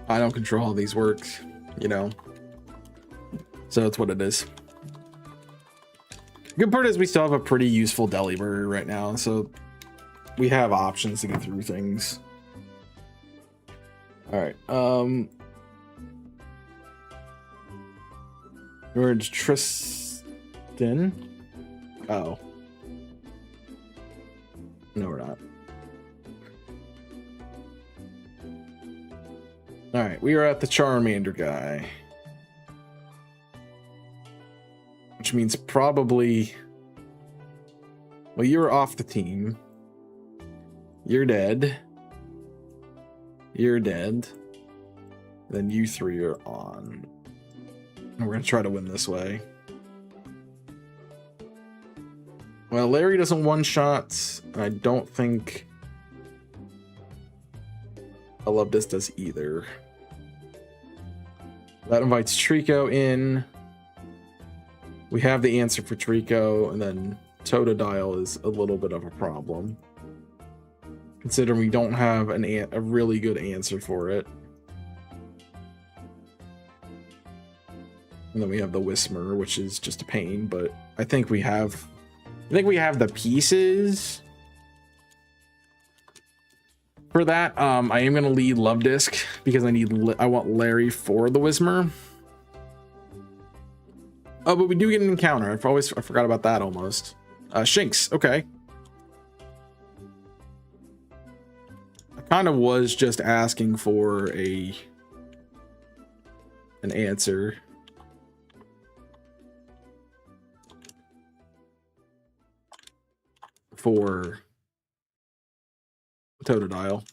I don't control how these work, you know. So that's what it is. Good part is we still have a pretty useful deli burger right now, so we have options to get through things. All right. Where's Tristan? Oh. No, we're not. All right, we are at the Charmander guy. Which means probably... Well, you're off the team. You're dead. You're dead. Then you three are on. And we're going to try to win this way. Well, Larry doesn't one-shot. I don't think... I love this does either. That invites Trico in. We have the answer for Trico, and then Totodile is a little bit of a problem, considering we don't have a really good answer for it. And then we have the Whismer, which is just a pain, but I think we have the pieces for that. I am gonna lead Love Disc because I want Larry for the Whismer. Oh, but we do get an encounter. I forgot about that almost. Shinx, okay. I kind of was just asking for an answer. For Totodile.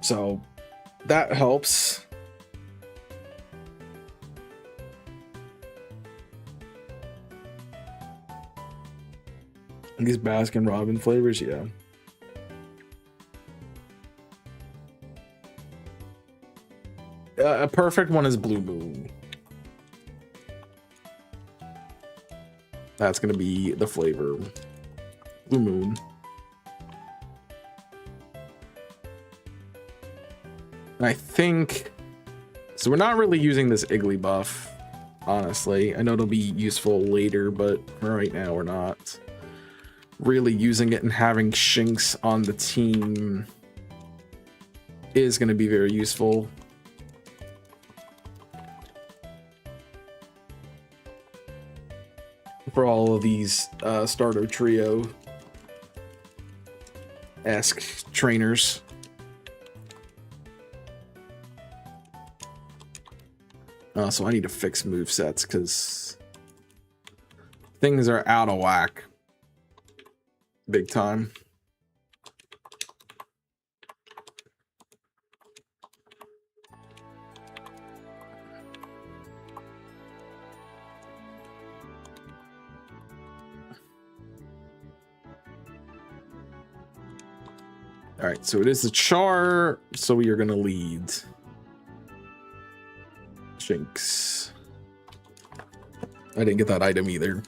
So that helps. These Baskin Robbins flavors, yeah. A perfect one is Blue Moon. That's going to be the flavor. Blue Moon. I think... So we're not really using this Iggly buff, honestly. I know it'll be useful later, but right now we're not really using it, and having Shinx on the team is going to be very useful. For all of these starter trio-esque trainers. So I need to fix movesets because things are out of whack. Big time. All right, so it is the Char, so we are going to lead. Shinx. I didn't get that item either.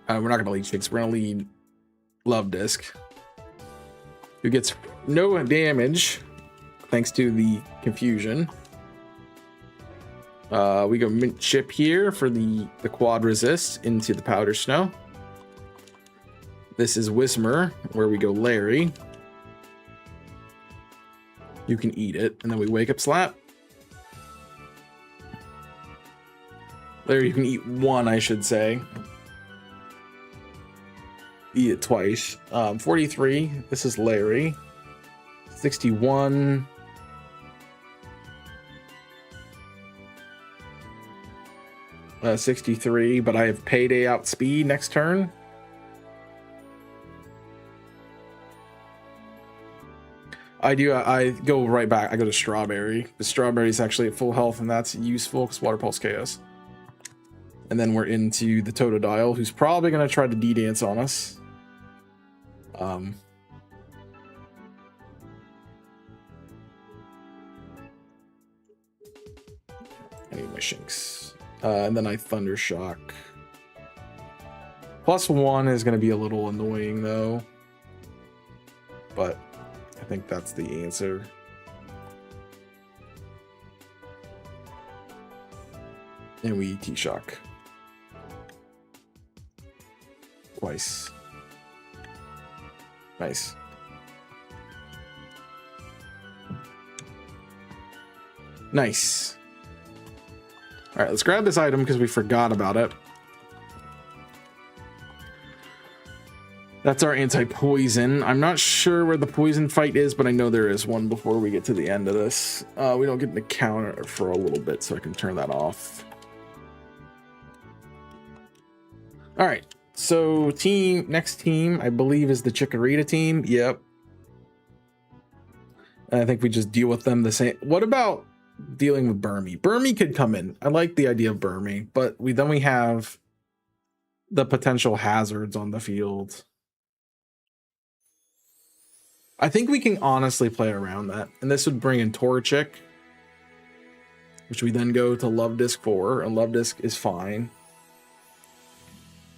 We're not gonna lead Shinx. We're gonna lead Love Disc, who gets no damage thanks to the confusion. We go Mint Chip here for the quad resist into the Powder Snow. This is Whismer, where we go Larry. You can eat it, and then we Wake Up Slap. Larry, you can eat one, I should say. Eat it twice. 43, this is Larry. 61. Uh, 63, but I have Payday outspeed next turn. I go right back. I go to Strawberry. The Strawberry is actually at full health, and that's useful because Water Pulse Chaos. And then we're into the Totodile, who's probably going to try to D-Dance on us. I need my Shinx. And then I Thunder Shock. +1 is going to be a little annoying, though. But I think that's the answer. And we T-Shock. Twice. Nice. Nice. All right, let's grab this item because we forgot about it. That's our anti-poison. I'm not sure where the poison fight is, but I know there is one before we get to the end of this. We don't get the counter for a little bit, so I can turn that off. All right, so next team, I believe, is the Chikorita team. Yep. And I think we just deal with them the same. What about dealing with Burmy? Burmy could come in. I like the idea of Burmy, but then we have the potential hazards on the field. I think we can honestly play around that. And this would bring in Torchic, which we then go to Love Disc for, and Love Disc is fine.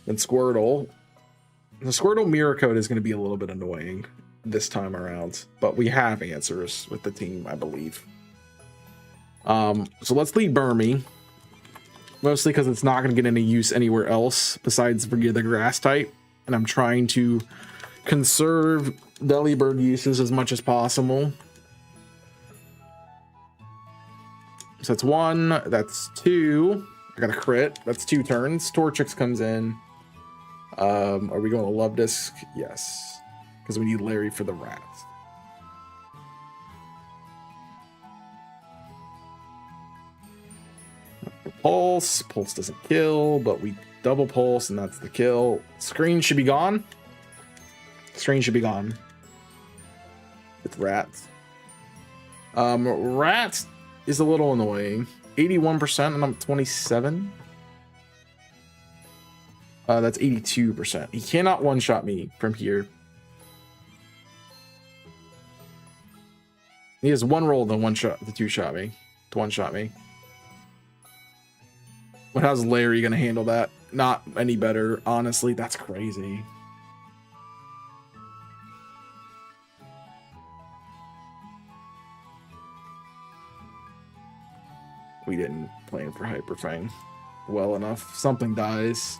Then Squirtle. The Squirtle Mirror Code is going to be a little bit annoying this time around, but we have answers with the team, I believe. So let's lead Burmy, mostly because it's not going to get any use anywhere else besides for the grass type, and I'm trying to conserve Delibird uses as much as possible. So that's 1, that's 2. I got a crit. That's 2 turns. Torchic comes in. Are we going to Love Disc? Yes, because we need Larry for the rats. Pulse doesn't kill, but we double pulse, and that's the kill. Screen should be gone. With rats. Rats is a little annoying. 81%, and I'm 27. That's 82%. He cannot one-shot me from here. He has 1 roll to two-shot me. To one-shot me. But how's Larry gonna handle that? Not any better, honestly. That's crazy. We didn't plan for Hyper Fang well enough. Something dies.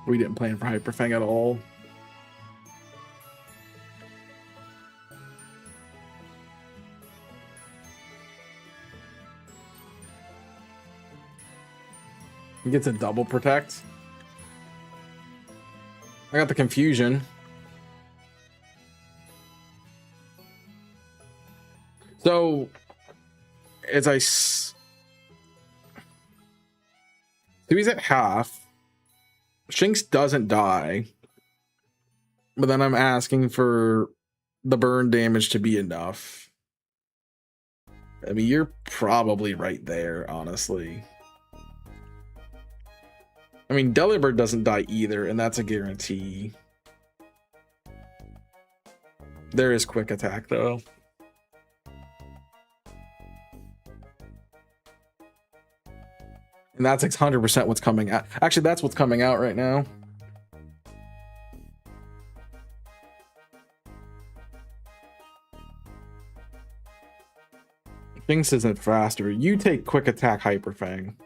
We didn't plan for Hyper Fang at all. He gets a double protect. I got the confusion. So, as so he's at half. Shinx doesn't die. But then I'm asking for the burn damage to be enough. I mean, you're probably right there, honestly. I mean, Delibird doesn't die either, and that's a guarantee. There is quick attack, though. And that's 100% what's coming out. Actually, that's what's coming out right now. Jinx isn't faster. You take quick attack Hyper Fang.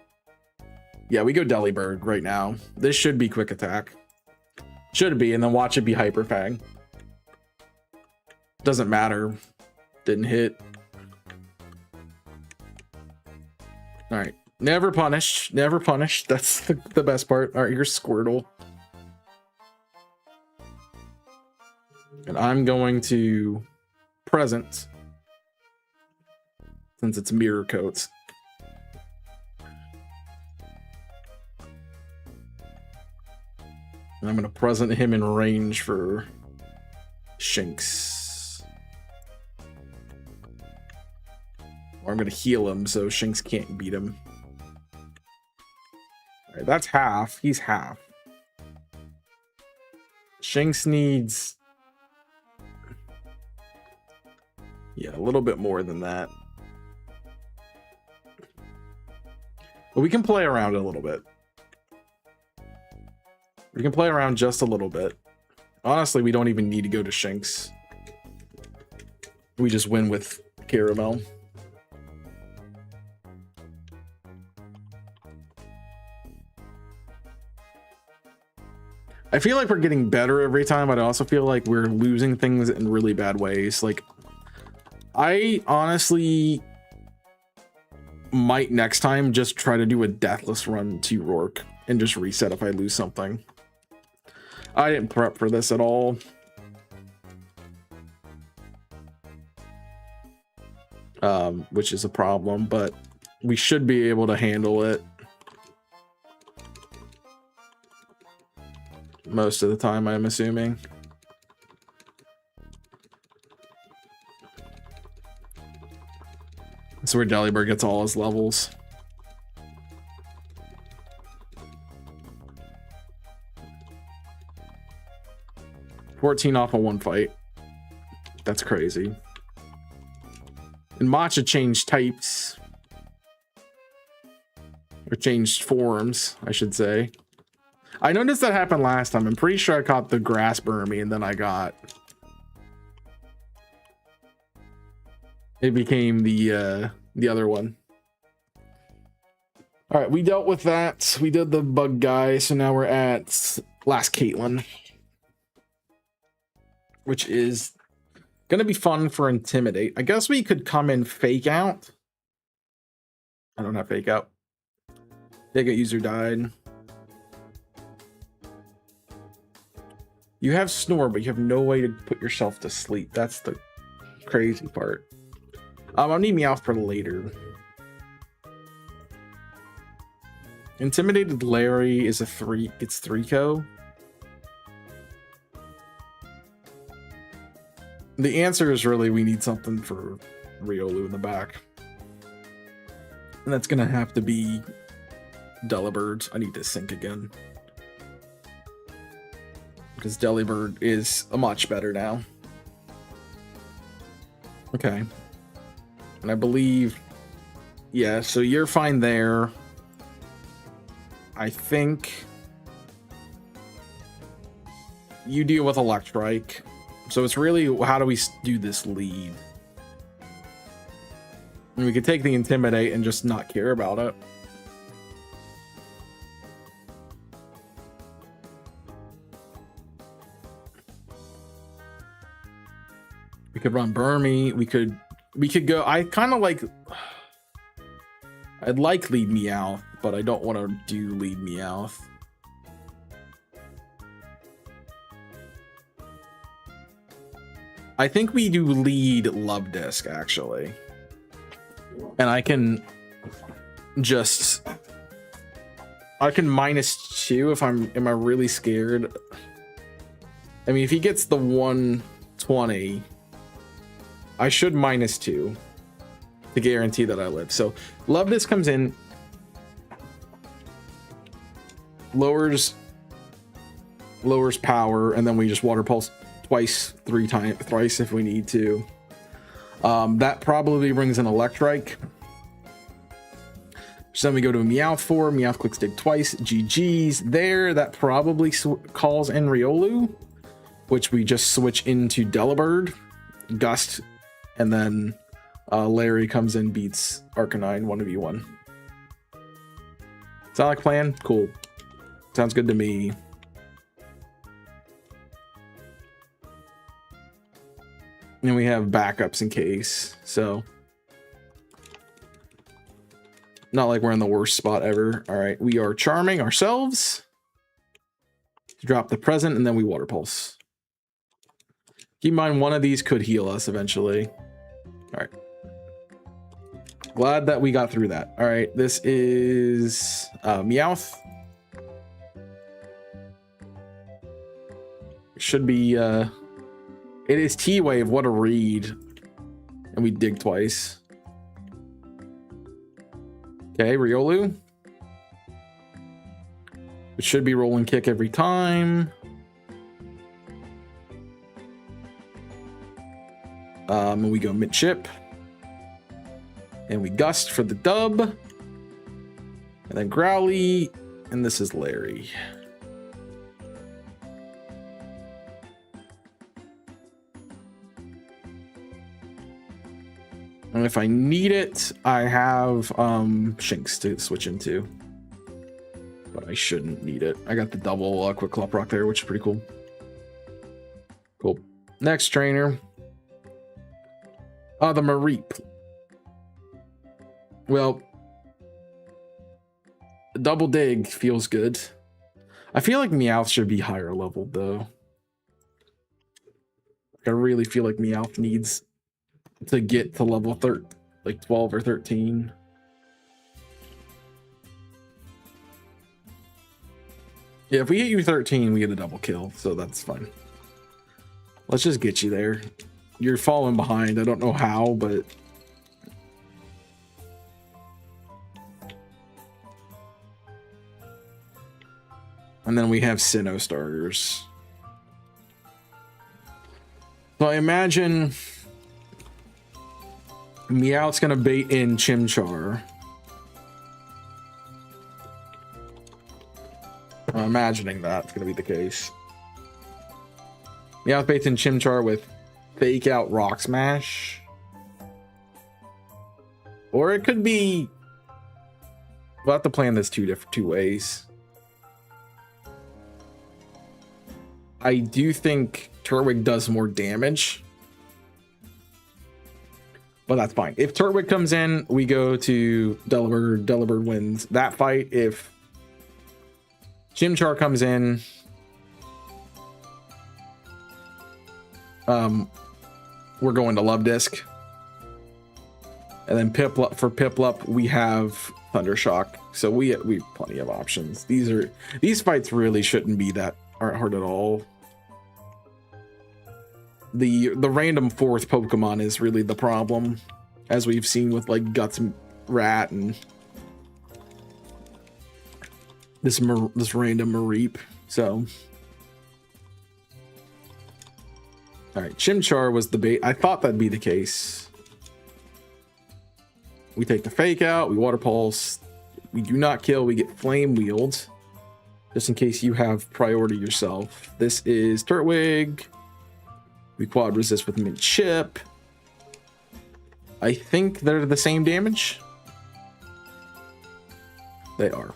Yeah, we go Delibird right now. This should be quick attack. Should be, and then watch it be Hyper Fang. Doesn't matter. Didn't hit. All right. Never punished. Never punished. That's the best part. All right, here's Squirtle. And I'm going to present, since it's mirror coats. And I'm going to present him in range for Shinx. Or I'm going to heal him so Shinx can't beat him. All right, that's half. He's half. Shinx needs... yeah, a little bit more than that. But we can play around a little bit. We can play around just a little bit. Honestly, we don't even need to go to Shinx. We just win with Caramel. I feel like we're getting better every time, but I also feel like we're losing things in really bad ways. Like, I honestly might next time just try to do a deathless run to Roark and just reset if I lose something. I didn't prep for this at all. Which is a problem, but we should be able to handle it most of the time, I'm assuming. That's where Delibird gets all his levels. $14 off of one fight. That's crazy. And Matcha changed types. Or changed forms, I should say. I noticed that happened last time. I'm pretty sure I caught the grass Burmy and then I got... it became the other one. All right, we dealt with that. We did the bug guy, so now we're at last Caitlyn, which is gonna be fun for Intimidate. I guess we could come in Fake Out. I don't have Fake Out. Fake Out user died. You have Snore, but you have no way to put yourself to sleep. That's the crazy part. I'll need Meowth for later. Intimidated Larry is a 3. It's 3-co. The answer is really we need something for Riolu in the back. And that's gonna have to be Delibird. I need to sync again. Because Delibird is much better now. Okay. And I believe... yeah, so you're fine there. I think... you deal with Electrike. So it's really, how do we do this lead? And we could take the Intimidate and just not care about it. We could run Burmy. We could go, I kind of like, I'd like lead Meowth, but I don't want to do lead Meowth. I think we do lead Love Disc, actually. And I can just... I can -2 if I'm... am I really scared? I mean, if he gets the 120, I should -2 to guarantee that I live. So, Love Disc comes in, lowers power, and then we just Water Pulse twice, thrice if we need to. That probably brings an Electrike. So then we go to a Meowth 4. Meowth clicks dig twice. GG's there. That probably calls in Riolu, which we just switch into Delibird, Gust, and then Larry comes in, beats Arcanine 1v1. Sound like a plan? Cool. Sounds good to me. And we have backups in case, so not like we're in the worst spot ever. All right, we are charming ourselves. Drop the present, and then we water pulse. Keep in mind, one of these could heal us eventually. All right. Glad that we got through that. All right, this is Meowth. Should be it is T-Wave. What a read. And we dig twice. Okay, Riolu. It should be rolling kick every time. And we go mid-chip. And we Gust for the dub. And then Growly. And this is Larry. And if I need it, I have Shinx to switch into. But I shouldn't need it. I got the double quick Club Rock there, which is pretty cool. Cool. Next trainer. The Mareep. Well, double dig feels good. I feel like Meowth should be higher leveled though. I really feel like Meowth needs to get to level 12 or 13. Yeah, if we get you 13, we get a double kill, so that's fine. Let's just get you there. You're falling behind. I don't know how, but and then we have Sinnoh starters. So I imagine Meowth's gonna bait in Chimchar. I'm imagining that's gonna be the case. Meowth baits in Chimchar with fake out Rock Smash. Or it could be, we'll have to plan this two ways. I do think Turtwig does more damage, but that's fine. If Turtwig comes in, we go to Delibird. Delibird wins that fight. If Chimchar comes in, we're going to Love Disc. And then Piplup, for Piplup, we have Thundershock. So we have plenty of options. These fights really shouldn't be that hard at all. The random fourth Pokemon is really the problem, as we've seen with like Guts Rat and this random Mareep. So, all right, Chimchar was the bait. I thought that'd be the case. We take the fake out. We water pulse. We do not kill. We get flame wheeled, just in case you have priority yourself. This is Turtwig. We quad resist with mid-chip. I think they're the same damage. They are.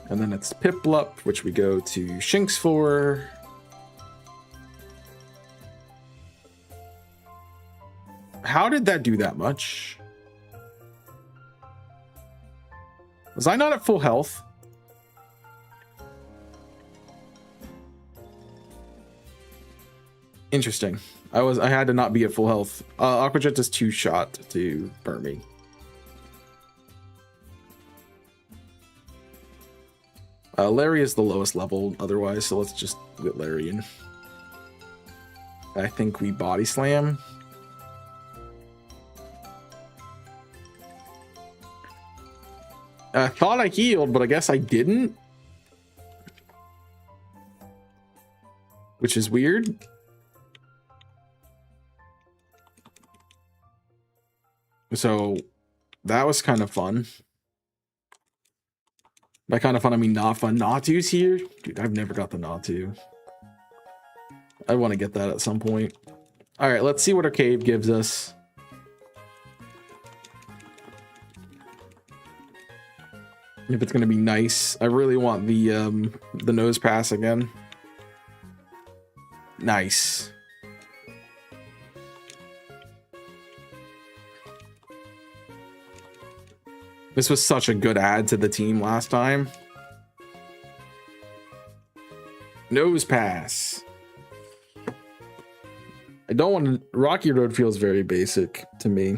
And then it's Piplup, which we go to Shinx for. How did that do that much? Was I not at full health? Interesting. I had to not be at full health. Aqua Jet does 2-shot to burn me. Larry is the lowest level otherwise, so let's just get Larry in. I think we body slam. I thought I healed, but I guess I didn't. Which is weird. So That was kind of fun. By kind of fun, I mean not fun. Natu's here? Dude, I've never got the Natu. I want to get that at some point. All right, let's see what our cave gives us. If it's going to be nice. I really want the nose pass again. Nice. This was such a good add to the team last time. Nose pass. I don't want to... Rocky Road feels very basic to me.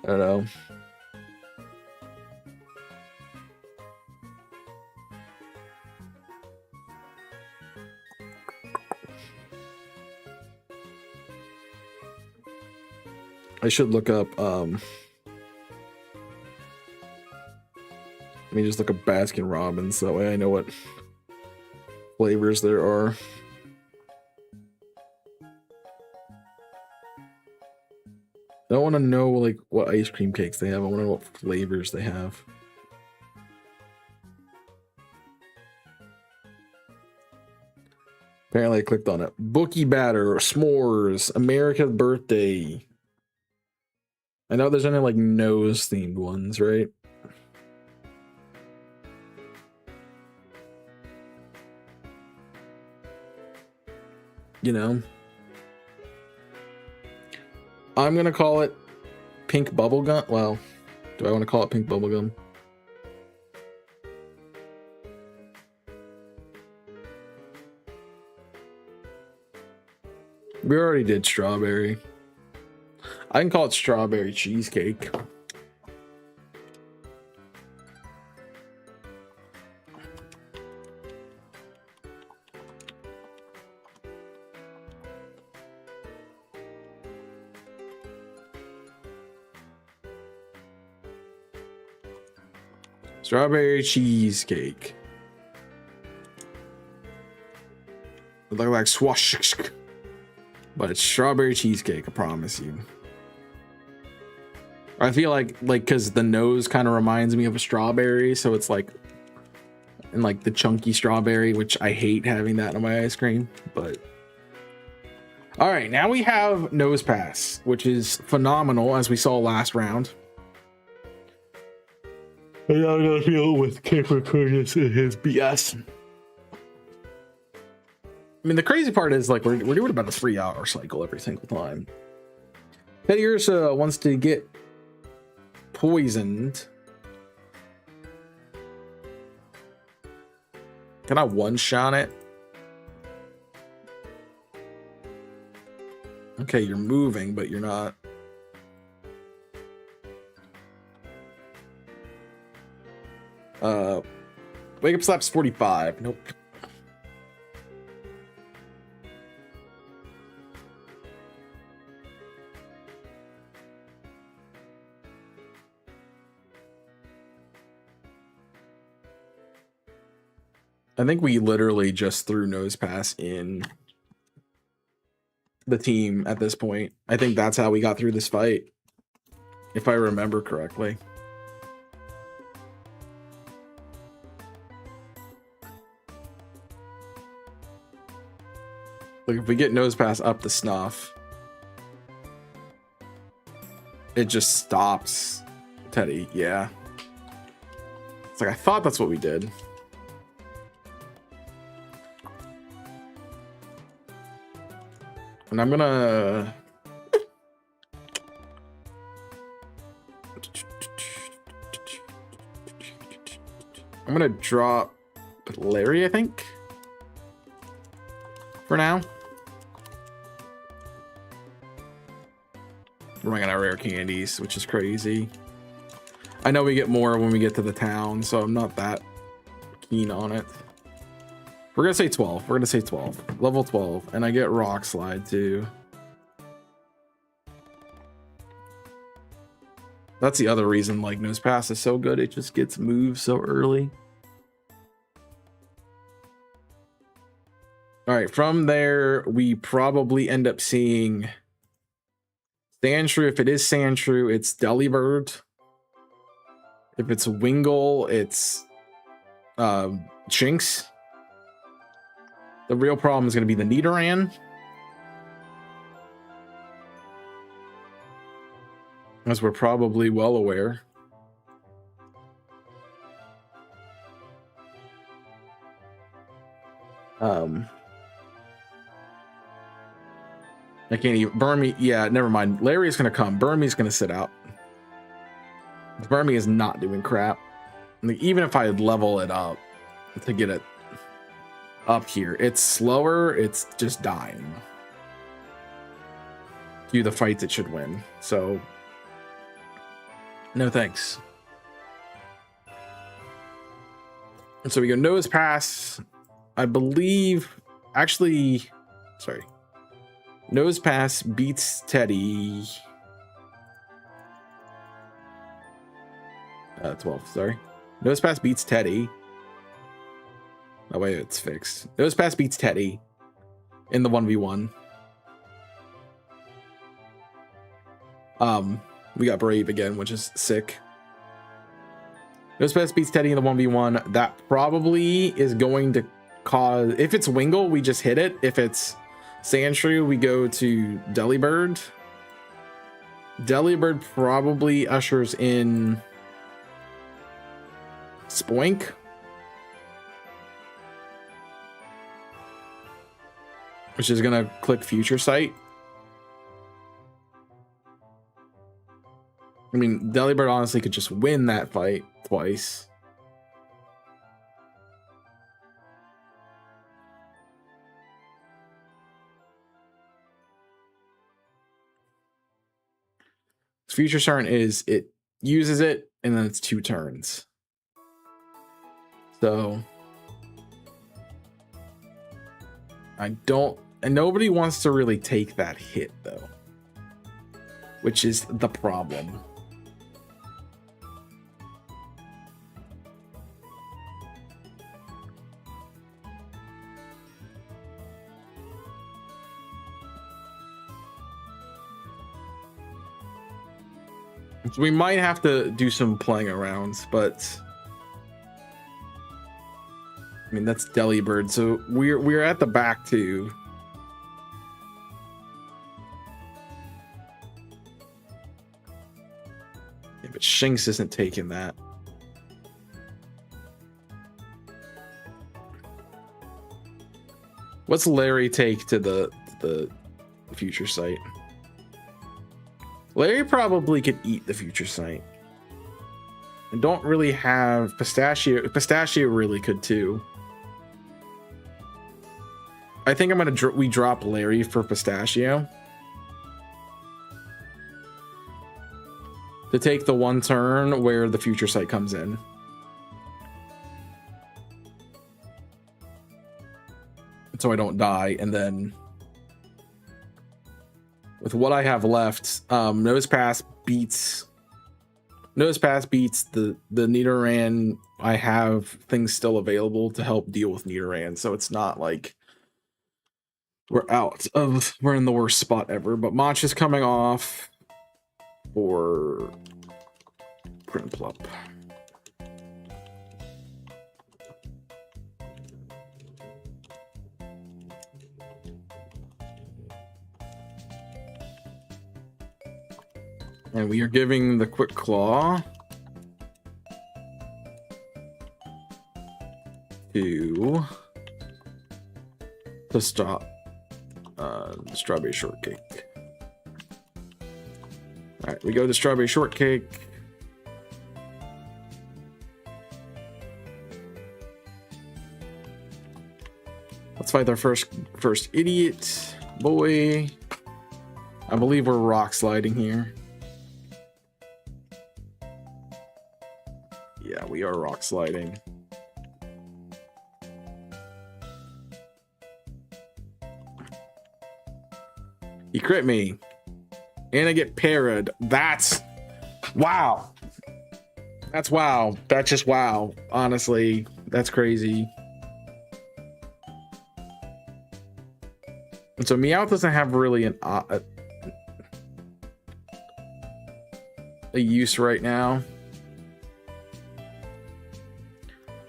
I don't know. I should look up, let me just look up Baskin Robbins, so that way I know what flavors there are. I don't want to know like what ice cream cakes they have. I want to know what flavors they have. Apparently I clicked on it. Bookie batter, s'mores, America's birthday. I know there's only like nose themed ones, right? You know, I'm gonna call it pink bubblegum. Well, do I want to call it pink bubblegum? We already did strawberry. I can call it strawberry cheesecake. Strawberry cheesecake. It looks like swash, but it's strawberry cheesecake. I promise you. I feel like because the nose kind of reminds me of a strawberry, so it's like, and like the chunky strawberry, which I hate having that on my ice cream. But all right, now we have nose pass, which is phenomenal, as we saw last round. And I'm gonna deal with Capricornus and his BS. I mean, the crazy part is like we're doing about a 3-hour cycle every single time. Teddy Ursa wants to get poisoned. Can I one-shot it? Okay, you're moving, but you're not. Wake up slaps 45. Nope. I think we literally just threw nose pass in the team at this point. I think that's how we got through this fight, if I remember correctly. Like if we get nose pass up the snuff, it just stops Teddy. Yeah. It's like I thought that's what we did. And I'm gonna drop Larry, I think, for now. We're running out of rare candies, which is crazy. I know we get more when we get to the town, so I'm not that keen on it. We're gonna say 12. We're gonna say 12. Level 12. And I get Rock Slide too. That's the other reason like Nose Pass is so good. It just gets moved so early. All right, from there, we probably end up seeing Sandshrew. If it is Sandshrew, it's Delibird. If it's Wingull, it's Shinx. The real problem is going to be the Nidoran. As we're probably well aware. I can't even. Burmy, yeah, never mind. Larry is going to come. Burmy's going to sit out. Burmy is not doing crap. Like, even if I level it up to get it up here, it's slower. It's just dying. Do the fights it should win. So, no thanks. And so we go Nose Pass. I believe, actually, sorry. Nose Pass beats Teddy. 12, sorry. Nose Pass beats Teddy. Oh, wait, it's fixed. Nose Pass beats Teddy in the 1v1. We got Brave again, which is sick. Nose Pass beats Teddy in the 1v1. That probably is going to cause... If it's Wingull, we just hit it. If it's Sandshrew, we go to Delibird. Delibird probably ushers in Spoink. Which is going to click Future Sight. I mean, Delibird honestly could just win that fight twice. Future turn is it uses it and then it's 2 turns. So I don't, and nobody wants to really take that hit though, which is the problem. So we might have to do some playing around, but I mean that's Delibird, so we're at the back too. Yeah, but Shinx isn't taking that. What's Larry take to the Future Sight? Larry probably could eat the Future Sight. I don't really have Pistachio. Pistachio really could too. I think I'm gonna we drop Larry for Pistachio to take the 1 turn where the Future Sight comes in. So I don't die, and then with what I have left, Nose Pass beats the Nidoran. I have things still available to help deal with Nidoran, so it's not like we're in the worst spot ever. But Mach is coming off for Prinplup. And we are giving the Quick Claw to stop Strawberry Shortcake. All right, we go to Strawberry Shortcake. Let's fight our first idiot boy. I believe we're rock sliding here. Yeah, we are rock sliding. He crit me. And I get parried. That's wow. That's wow. That's just wow. Honestly, that's crazy. And so Meowth doesn't have really a use right now.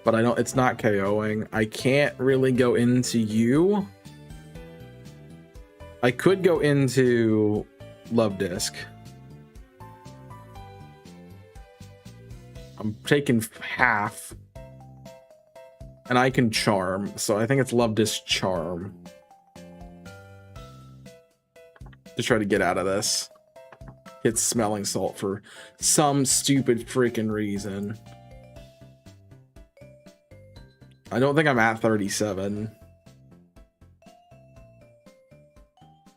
But I don't, it's not KOing. I can't really go into you. I could go into Love Disc. I'm taking half. And I can Charm. So I think it's Love Disc Charm. To try to get out of this. Hit Smelling Salt for some stupid freaking reason. I don't think I'm at 37.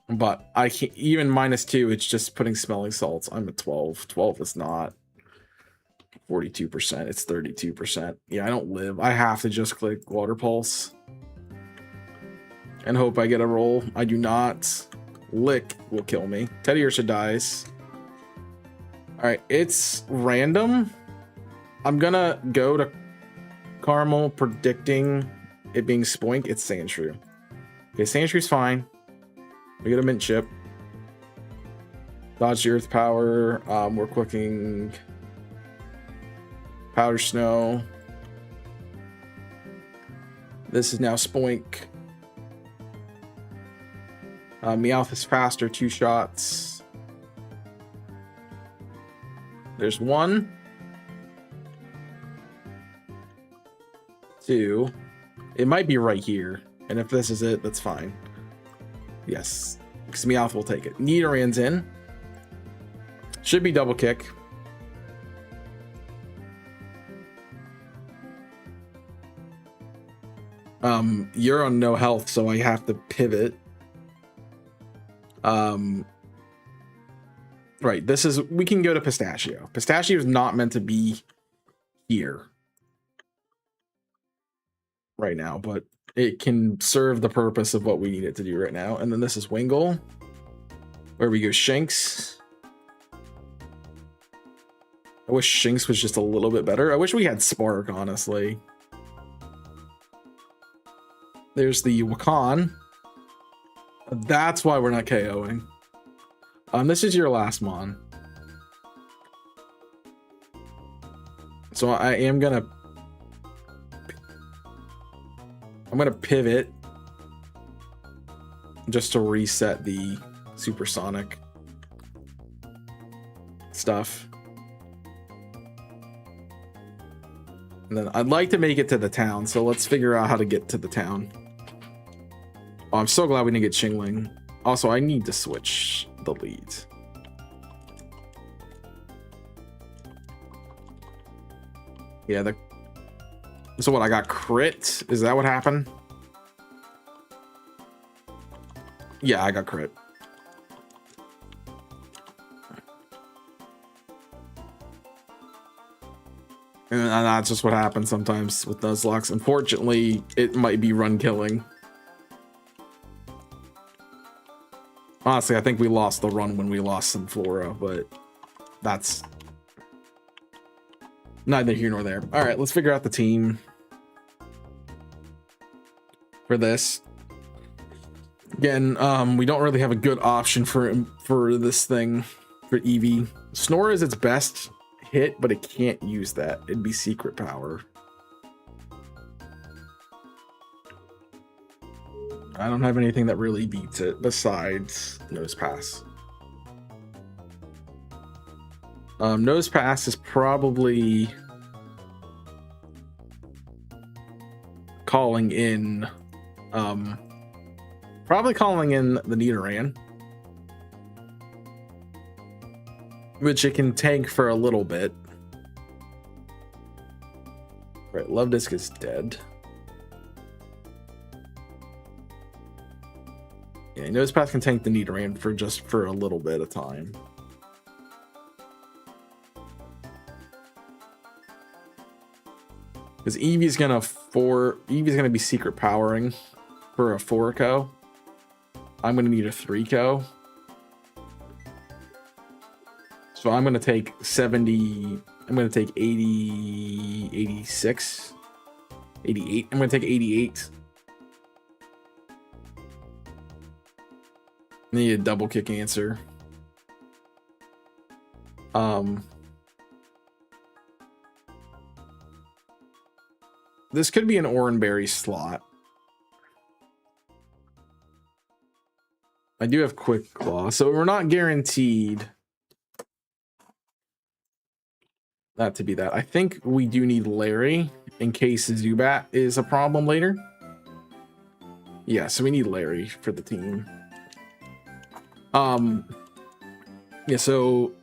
But I can't, even -2, it's just putting Smelling Salts. I'm at 12. 12 is not 42%. It's 32%. Yeah, I don't live. I have to just click Water Pulse. And hope I get a roll. I do not. Lick will kill me. Teddy Ursa dies. Alright, it's random. I'm gonna go to Caramel, predicting it being Spoink. It's Sandshrew. Okay, Sandshrew's fine. We get a Mint Chip. Dodge the Earth Power. We're clicking Powder Snow. This is now Spoink. Meowth is faster, 2 shots. There's 1. 2. It might be right here. And if this is it, that's fine. Yes. Because Meowth will take it. Nidoran's in. Should be double kick. You're on no health, so I have to pivot. Right, this is, we can go to Pistachio. Pistachio is not meant to be here right now, but it can serve the purpose of what we need it to do right now. And then this is Wingull, where we go Shinx. I wish Shinx was just a little bit better. I wish we had Spark, honestly. There's the Wakan. That's why we're not KOing. This is your last Mon. So I am gonna... I'm gonna pivot. Just to reset the supersonic stuff. And then I'd like to make it to the town, so let's figure out how to get to the town. Oh, I'm so glad we didn't get Chingling. Also, I need to switch the leads. Yeah, so what, I got crit? Is that what happened? Yeah, I got crit. And that's just what happens sometimes with Nuzlocke. Unfortunately, it might be run killing. Honestly, I think we lost the run when we lost some Flora, but that's neither here nor there. All right, let's figure out the team for this. Again, we don't really have a good option for this thing, for Eevee. Snore is its best hit, but it can't use that. It'd be Secret Power. I don't have anything that really beats it besides Nose Pass. Nose Pass is probably calling in the Nidoran, which it can tank for a little bit. Right, Love Disc is dead. Yeah, Nose Pass can tank the Nidoran for a little bit of time. Because Eevee's gonna be secret powering for a 4-co. I'm gonna need a 3-co. So I'm gonna take 70. I'm gonna take 80, 86, 88. I'm gonna take 88. Need a double kick answer. This could be an Oranberry slot. I do have Quick Claw, so we're not guaranteed that to be that. I think we do need Larry in case Zubat is a problem later. Yeah, so we need Larry for the team. Yeah, so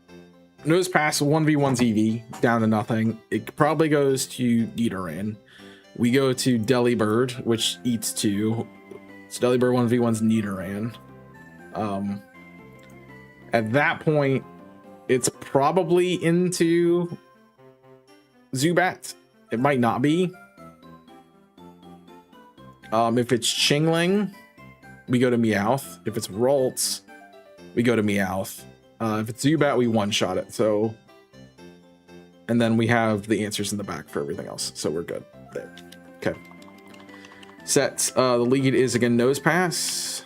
Nose Pass 1v1's EV down to nothing. It probably goes to Nidoran. We go to Delibird, which eats 2. So Delibird 1v1's Nidoran. At that point, it's probably into Zubat. It might not be. If it's Chingling, we go to Meowth. If it's Ralts, we go to Meowth. If it's Zubat, we one-shot it. So, and then we have the answers in the back for everything else. So we're good there. Okay. Set. The lead is again Nose Pass.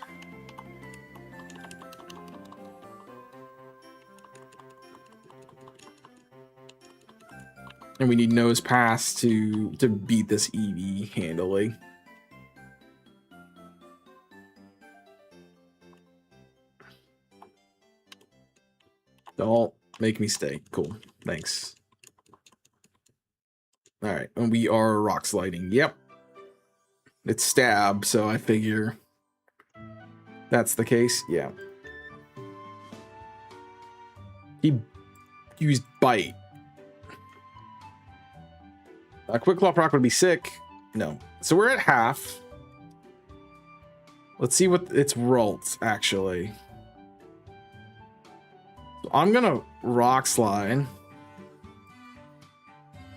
And we need Nose Pass to beat this EV handily. Don't make me stay. Cool. Thanks. All right. And we are rock sliding. Yep. It's stab, so I figure that's the case. Yeah. He used bite. A Quick Claw proc would be sick. No. So we're at half. Let's see what it's Ralts, actually. I'm gonna rock slide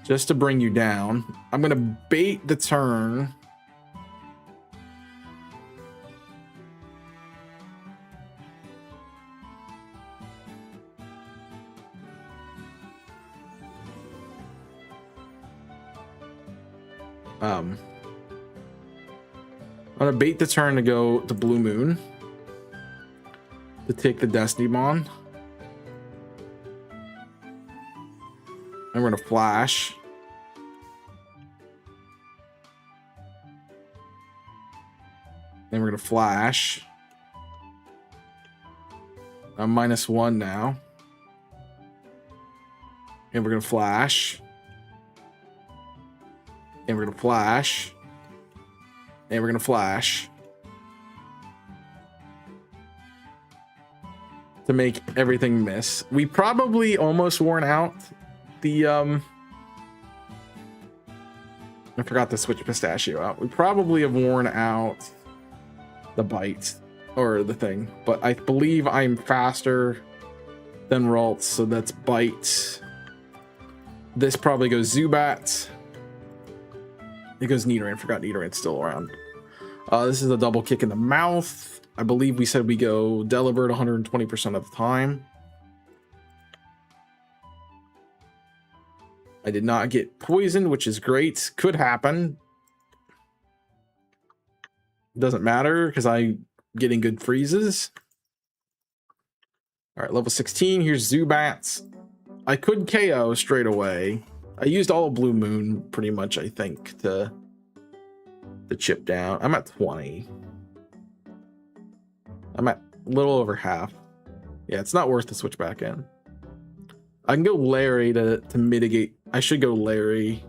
just to bring you down. I'm gonna bait the turn. I'm gonna bait the turn to go to Blue Moon to take the Destiny Bond. And we're gonna flash. Then we're gonna flash. I'm -1 now. And we're gonna flash. And we're gonna flash. And we're gonna flash. To make everything miss. We probably almost worn out the I forgot to switch Pistachio out. We probably have worn out the bite or the thing, but I believe I'm faster than Ralts, so that's bite. This probably goes Zubat. It goes Nidoran. Forgot Nidoran's still around. This is a double kick in the mouth. I believe we said we go Delibird 120% of the time. I did not get poisoned, which is great. Could happen. Doesn't matter because I'm getting good freezes. All right, level 16. Here's Zubats. I could KO straight away. I used all of Blue Moon pretty much, I think, to chip down. I'm at 20. I'm at a little over half. Yeah, it's not worth to switch back in. I can go Larry to mitigate. I should go Larry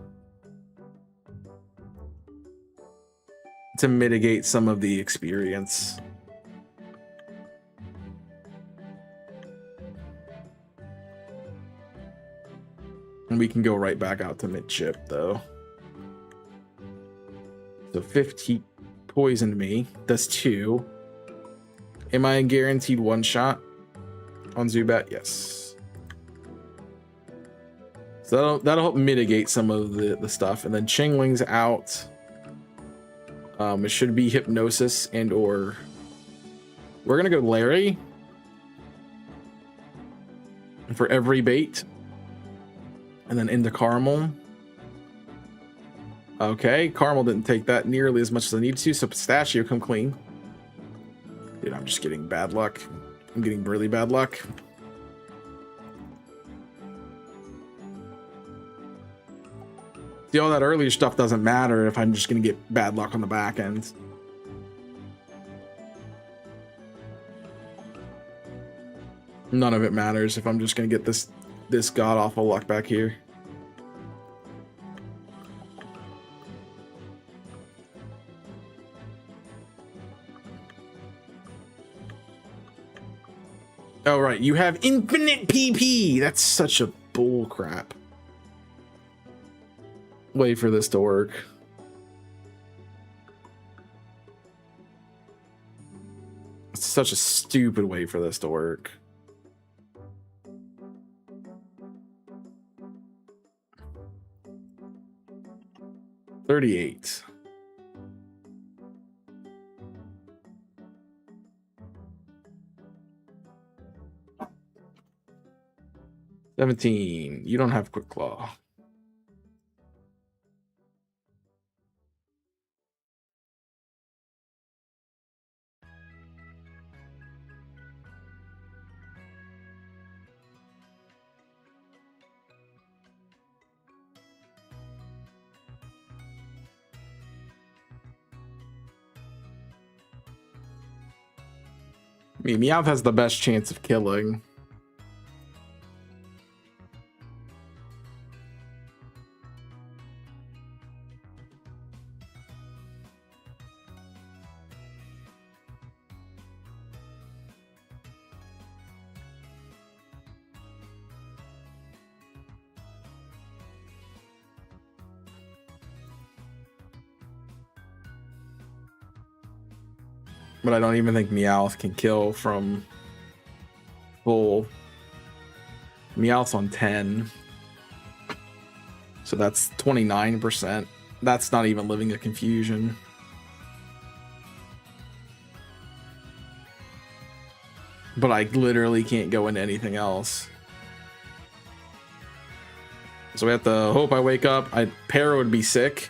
to mitigate some of the experience. And we can go right back out to mid-chip, though. So 50 poisoned me. That's 2. Am I guaranteed one shot on Zubat? Yes. So that'll help mitigate some of the stuff. And then Chingling's out. It should be Hypnosis and or... We're going to go Larry. For every bait. And then into Caramel. Okay, Caramel didn't take that nearly as much as I needed to, so Pistachio come clean. Dude, I'm just getting bad luck. I'm getting really bad luck. See, all that earlier stuff doesn't matter if I'm just gonna get bad luck on the back end. None of it matters if I'm just gonna get this god-awful luck back here. Oh, right. You have infinite PP. That's such a bull crap. Wait for this to work. It's such a stupid way for this to work. $38. $17. You don't have Quick Claw. I mean, Meowth has the best chance of killing. But I don't even think Meowth can kill from full. Meowth's on 10. So that's 29%. That's not even living a confusion. But I literally can't go into anything else. So we have to hope I wake up. Para would be sick.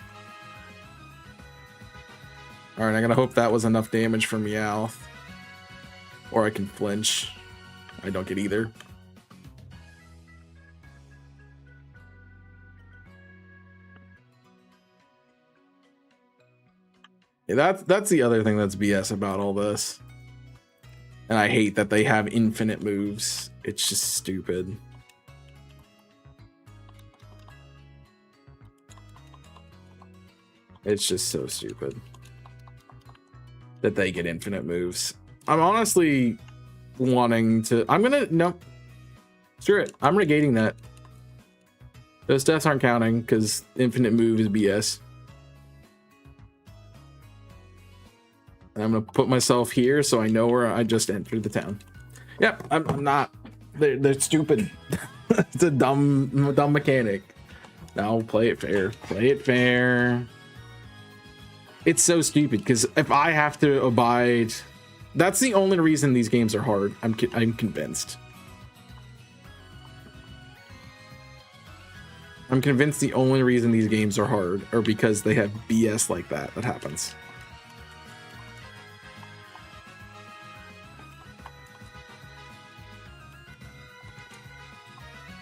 Alright, I gotta hope that was enough damage for Meowth. Or I can flinch. I don't get either. Yeah, that's the other thing that's BS about all this. And I hate that they have infinite moves. It's just stupid. It's just so stupid that they get infinite moves. I'm honestly wanting to... No. Screw it. I'm negating that. Those deaths aren't counting because infinite move is BS. And I'm going to put myself here so I know where I just entered the town. Yep, I'm not... They're stupid. It's a dumb mechanic. Now play it fair. Play it fair. It's so stupid because if I have to abide, that's the only reason these games are hard. I'm convinced. I'm convinced the only reason these games are hard are because they have BS like that happens.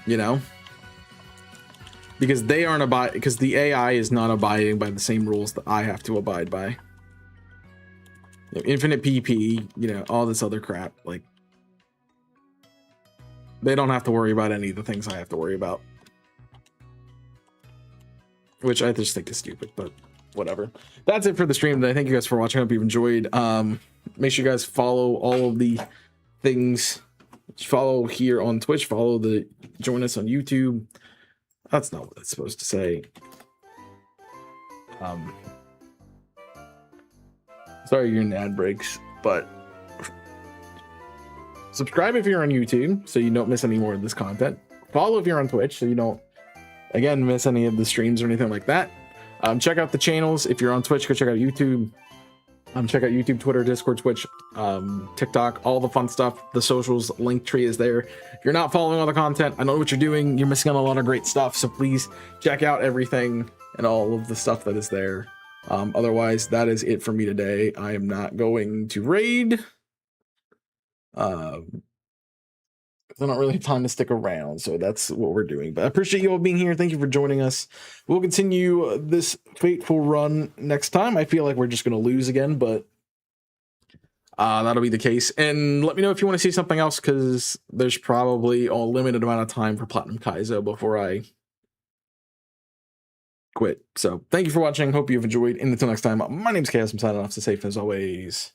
You know? Because they aren't because the AI is not abiding by the same rules that I have to abide by. You know, infinite PP, you know, all this other crap. Like, they don't have to worry about any of the things I have to worry about. Which I just think is stupid, but whatever. That's it for the stream today. Thank you guys for watching. I hope you've enjoyed. Make sure you guys follow all of the things. Follow here on Twitch. Join us on YouTube. That's not what it's supposed to say. Sorry you're in ad breaks, but subscribe if you're on YouTube so you don't miss any more of this content. Follow if you're on Twitch so you don't, again, miss any of the streams or anything like that. Check out the channels. If you're on Twitch, go check out YouTube. Check out YouTube, Twitter, Discord, Twitch, TikTok, all the fun stuff. The socials link tree is there. If you're not following all the content, I know what you're doing. You're missing out on a lot of great stuff. So please check out everything and all of the stuff that is there. Otherwise, that is it for me today. I am not going to raid. I don't really have time to stick around, so that's what we're doing. But I appreciate you all being here. Thank you for joining us. We'll continue this fateful run next time. I feel like we're just going to lose again, but that'll be the case. And let me know if you want to see something else, because there's probably a limited amount of time for Platinum Kaizo before I quit. So thank you for watching. Hope you've enjoyed. And until next time, my name's Chaos. I'm signing off. Stay safe as always.